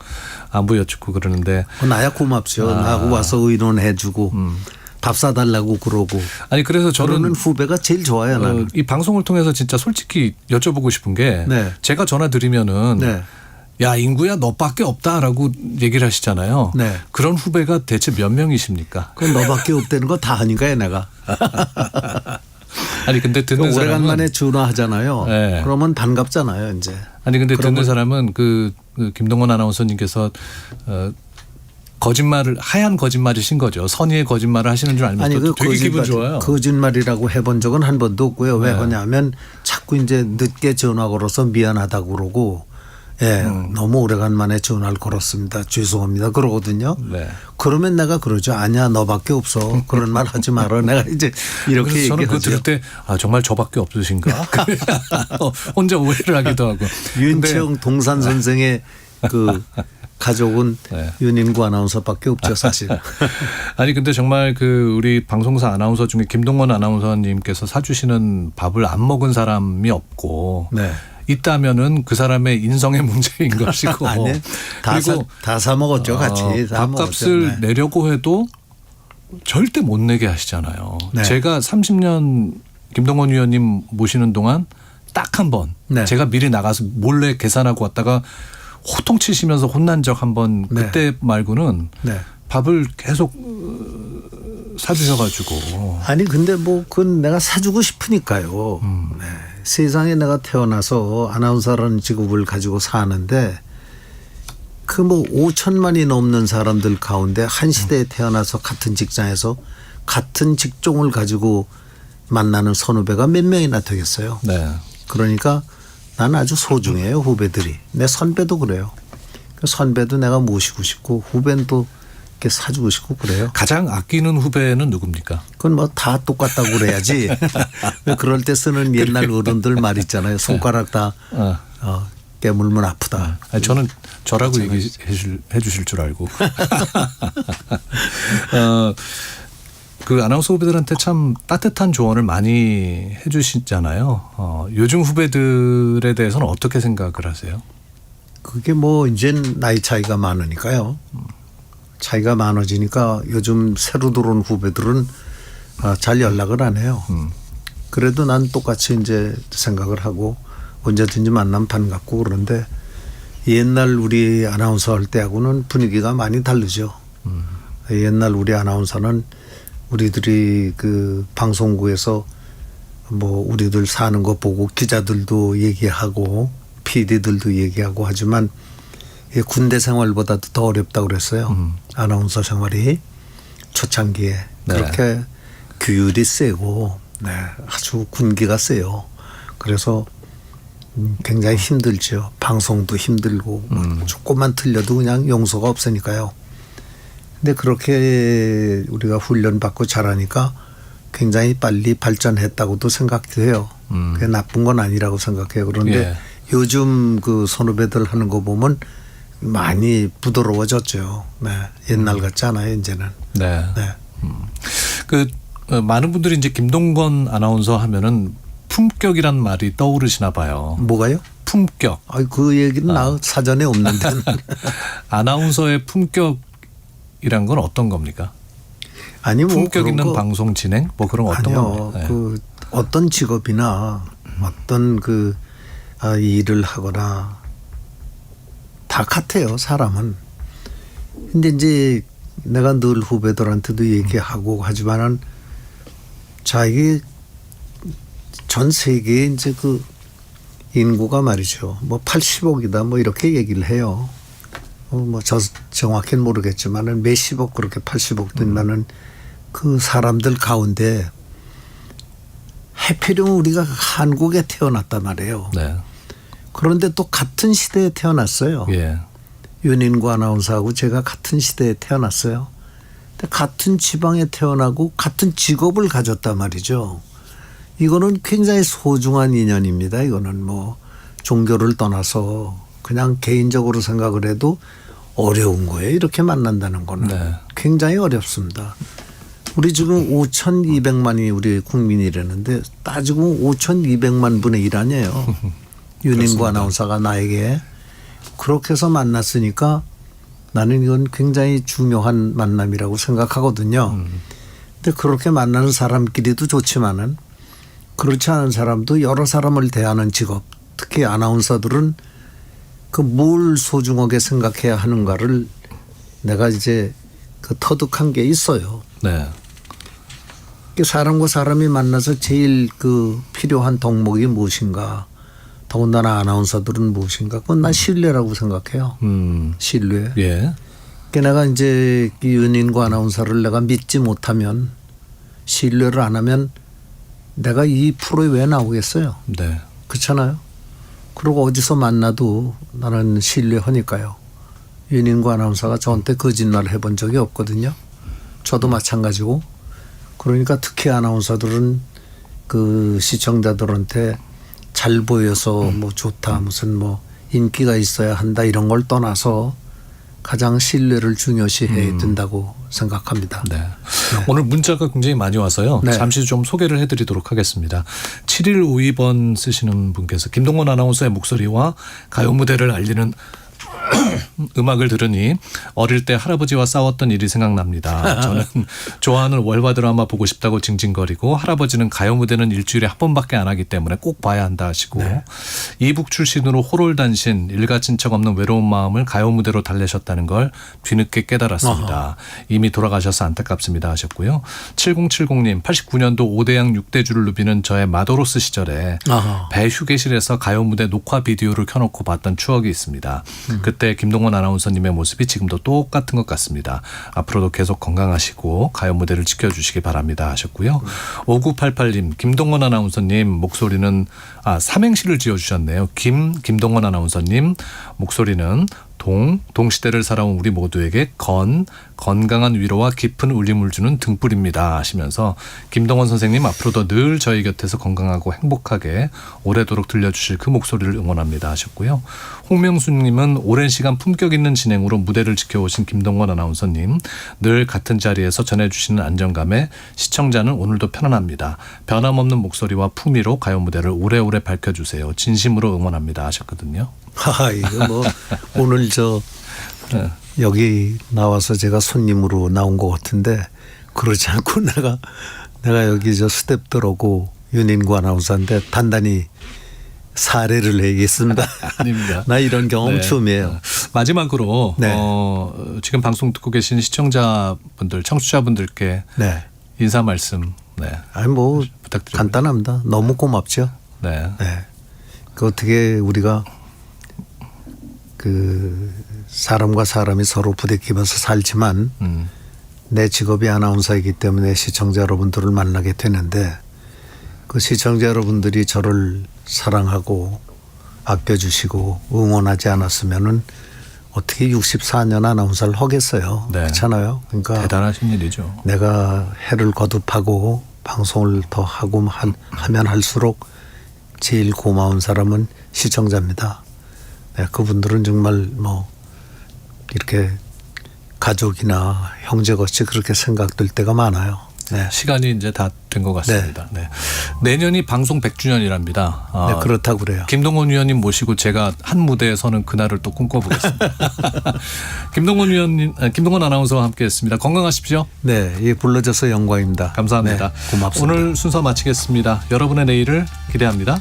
안부 여쭙고 그러는데. 나야 고맙죠. 나하고 와서 의논해주고 밥 사달라고 그러고. 아니 그래서 저는 후배가 제일 좋아요. 나는. 이 방송을 통해서 진짜 솔직히 여쭤보고 싶은 게 네. 제가 전화 드리면은. 네. 야 인구야 너밖에 없다라고 얘기를 하시잖아요. 네. 그런 후배가 대체 몇 명이십니까? 그건 너밖에 없다는 거 다 하니까요 내가. 아니 근데 듣는 사람은 오래간만에 전화하잖아요. 네. 그러면 반갑잖아요, 이제. 아니 근데 듣는 그러면 사람은 그 김동건 아나운서님께서 거짓말을 하얀 거짓말이신 거죠. 선의의 거짓말을 하시는 줄 알면 아니 그 되게 기분 좋아요. 거짓말이라고 해본 적은 한 번도 없고요. 왜 네. 그러냐면 자꾸 이제 늦게 전화 걸어서 미안하다고 그러고 예, 너무 오래간만에 전화를 걸었습니다. 죄송합니다. 그러거든요. 네. 그러면 내가 그러죠. 아니야 너밖에 없어. 그런 말 하지 마라. 내가 이제 이렇게 그래서 저는 그거 얘기하죠. 들을 때 정말 저밖에 없으신가? 혼자 오해를 하기도 하고. 윤채영 동산 선생의 그 가족은 네. 윤인구 아나운서밖에 없죠, 사실. 아니 근데 정말 그 우리 방송사 아나운서 중에 김동건 아나운서님께서 사주시는 밥을 안 먹은 사람이 없고 네. 있다면은 그 사람의 인성의 문제인 것이고. 아니, 그리고 다 사 먹었죠, 같이. 다 밥값을 먹었죠. 네. 내려고 해도 절대 못 내게 하시잖아요. 네. 제가 30년 김동건 위원님 모시는 동안 딱 한 번 네. 제가 미리 나가서 몰래 계산하고 왔다가 호통 치시면서 혼난 적 한 번 네. 그때 말고는 네. 밥을 계속 사주셔가지고. 아니 근데 뭐 그건 내가 사주고 싶으니까요. 네. 세상에 내가 태어나서 아나운서라는 직업을 가지고 사는데 그 뭐 5천만이 넘는 사람들 가운데 한 시대에 태어나서 같은 직장에서 같은 직종을 가지고 만나는 선후배가 몇 명이나 되겠어요. 네. 그러니까 난 아주 소중해요, 후배들이. 내 선배도 그래요. 그 선배도 내가 모시고 싶고 후배는 또 이렇게 사주고 싶고 그래요. 가장 아끼는 후배는 누굽니까? 그건 뭐 다 똑같다고 그래야지. 왜 그럴 때 쓰는 옛날 어른들 말 있잖아요. 손가락 다 깨물면 아프다. 아니, 저는 저라고 얘기해 주실 줄 알고. 그 아나운서 후배들한테 참 따뜻한 조언을 많이 해 주시잖아요. 요즘 후배들에 대해서는 어떻게 생각을 하세요? 그게 뭐 이제 나이 차이가 많으니까요. 차이가 많아지니까 요즘 새로 들어온 후배들은 잘 연락을 안 해요. 그래도 난 똑같이 이제 생각을 하고 언제든지 만나면 반갑고 그런데 옛날 우리 아나운서 할 때하고는 분위기가 많이 다르죠. 옛날 우리 아나운서는 우리들이 그 방송국에서 뭐 우리들 사는 거 보고 기자들도 얘기하고 PD들도 얘기하고 하지만 군대 생활보다도 더 어렵다고 그랬어요. 아나운서 생활이 초창기에 네. 그렇게 규율이 세고 네, 아주 군기가 세요. 그래서 굉장히 힘들죠. 방송도 힘들고 조금만 틀려도 그냥 용서가 없으니까요. 근데 그렇게 우리가 훈련받고 자라니까 굉장히 빨리 발전했다고도 생각해요. 그게 나쁜 건 아니라고 생각해요. 그런데 예. 요즘 그 선후배들 하는 거 보면 많이 부드러워졌죠. 네. 옛날 같지 않아요, 이제는. 네. 네. 그 많은 분들이 이제 김동건 아나운서 하면은 품격이란 말이 떠오르시나 봐요. 뭐가요? 품격. 그 얘기는 나 사전에 없는데. 아나운서의 품격이란 건 어떤 겁니까? 아니 뭐 품격 있는 그런 거 방송 진행 뭐 그런 거 어떤 아니요. 겁니까? 네. 그 어떤 직업이나 어떤 그 일을 하거나 다 같아요, 사람은. 근데 이제 내가 늘 후배들한테도 얘기하고 하지만은 자기 전 세계에 이제 그 인구가 말이죠. 뭐 80억이다 뭐 이렇게 얘기를 해요. 뭐 저 정확히는 모르겠지만은 몇십억 그렇게 80억 된다는 그 사람들 가운데 해피령 우리가 한국에 태어났단 말이에요. 네. 그런데 또 같은 시대에 태어났어요. 예. 윤인구 아나운서하고 제가 같은 시대에 태어났어요. 근데 같은 지방에 태어나고 같은 직업을 가졌단 말이죠. 이거는 굉장히 소중한 인연입니다. 이거는 뭐 종교를 떠나서 그냥 개인적으로 생각을 해도 어려운 거예요. 이렇게 만난다는 거는. 네. 굉장히 어렵습니다. 우리 지금 5,200만이 우리 국민이라는데 따지고 5,200만 분의 1 아니에요. 윤인구 아나운서가 나에게 그렇게 해서 만났으니까 나는 이건 굉장히 중요한 만남이라고 생각하거든요. 근데 그렇게 만나는 사람끼리도 좋지만은 그렇지 않은 사람도 여러 사람을 대하는 직업, 특히 아나운서들은 그 뭘 소중하게 생각해야 하는가를 내가 이제 그 터득한 게 있어요. 네. 사람과 사람이 만나서 제일 그 필요한 덕목이 무엇인가. 더군다나 아나운서들은 무엇인가. 그건 난 신뢰라고 생각해요. 신뢰. 예. 내가 이제 이 연인과 아나운서를 내가 믿지 못하면 신뢰를 안 하면 내가 이 프로에 왜 나오겠어요? 네. 그렇잖아요. 그리고 어디서 만나도 나는 신뢰하니까요. 연인과 아나운서가 저한테 거짓말을 해본 적이 없거든요. 저도 마찬가지고. 그러니까 특히 아나운서들은 그 시청자들한테 잘 보여서 뭐 좋다 무슨 뭐 인기가 있어야 한다 이런 걸 떠나서 가장 신뢰를 중요시 해야 된다고 생각합니다. 네. 오늘 문자가 굉장히 많이 와서요. 네. 잠시 좀 소개를 해드리도록 하겠습니다. 7152번 쓰시는 분께서 김동건 아나운서의 목소리와 가요 무대를 알리는 음악을 들으니 어릴 때 할아버지와 싸웠던 일이 생각납니다. 저는 좋아하는 월화 드라마 보고 싶다고 징징거리고 할아버지는 가요 무대는 일주일에 한 번밖에 안 하기 때문에 꼭 봐야 한다 하시고 이북 출신으로 호롤단신 일가친척 없는 외로운 마음을 가요 무대로 달래셨다는 걸 뒤늦게 깨달았습니다. 이미 돌아가셔서 안타깝습니다 하셨고요. 7070님 89년도 5대양 6대주를 누비는 저의 마도로스 시절에 배 휴게실에서 가요 무대 녹화 비디오를 켜놓고 봤던 추억이 있습니다. 그때 김동건 아나운서님의 모습이 지금도 똑같은 것 같습니다. 앞으로도 계속 건강하시고 가요 무대를 지켜주시기 바랍니다 하셨고요. 5988님 김동건 아나운서님 목소리는 삼행시를 지어주셨네요. 김동건 아나운서님 목소리는 동시대를 살아온 우리 모두에게 건강한 위로와 깊은 울림을 주는 등불입니다 하시면서 김동원 선생님 앞으로도 늘 저희 곁에서 건강하고 행복하게 오래도록 들려주실 그 목소리를 응원합니다 하셨고요. 홍명수님은 오랜 시간 품격 있는 진행으로 무대를 지켜오신 김동건 아나운서님 늘 같은 자리에서 전해주시는 안정감에 시청자는 오늘도 편안합니다. 변함없는 목소리와 품위로 가요 무대를 오래오래 밝혀주세요. 진심으로 응원합니다 하셨거든요. 이거 뭐 오늘 여기 나와서 제가 손님으로 나온 것 같은데 그러지 않고 내가 여기 스태프들하고 윤인구 아나운서인데 단단히 사례를 내겠습니다. 아닙니다. 나 이런 경험 처음이에요. 마지막으로 지금 방송 듣고 계신 시청자분들, 청취자분들께 인사 말씀. 아니 뭐 부탁드립니다. 간단합니다. 너무 고맙죠. 그 어떻게 우리가 그 사람과 사람이 서로 부대끼면서 살지만 내 직업이 아나운서이기 때문에 시청자 여러분들을 만나게 되는데 그 시청자 여러분들이 저를 사랑하고 아껴주시고 응원하지 않았으면은 어떻게 64년 아나운서를 하겠어요. 그렇잖아요. 그러니까 대단하신 일이죠. 내가 해를 거듭하고 방송을 더 하고 하면 할수록 제일 고마운 사람은 시청자입니다. 그분들은 정말 뭐 이렇게 가족이나 형제같이 그렇게 생각될 때가 많아요. 시간이 이제 다 된 것 같습니다. 내년이 방송 100주년이랍니다. 그렇다고 그래요. 김동건 위원님 모시고 제가 한 무대에 서는 그날을 또 꿈꿔보겠습니다. 김동건 아나운서와 함께했습니다. 건강하십시오. 네, 불러줘서 영광입니다. 감사합니다. 고맙습니다. 오늘 순서 마치겠습니다. 여러분의 내일을 기대합니다.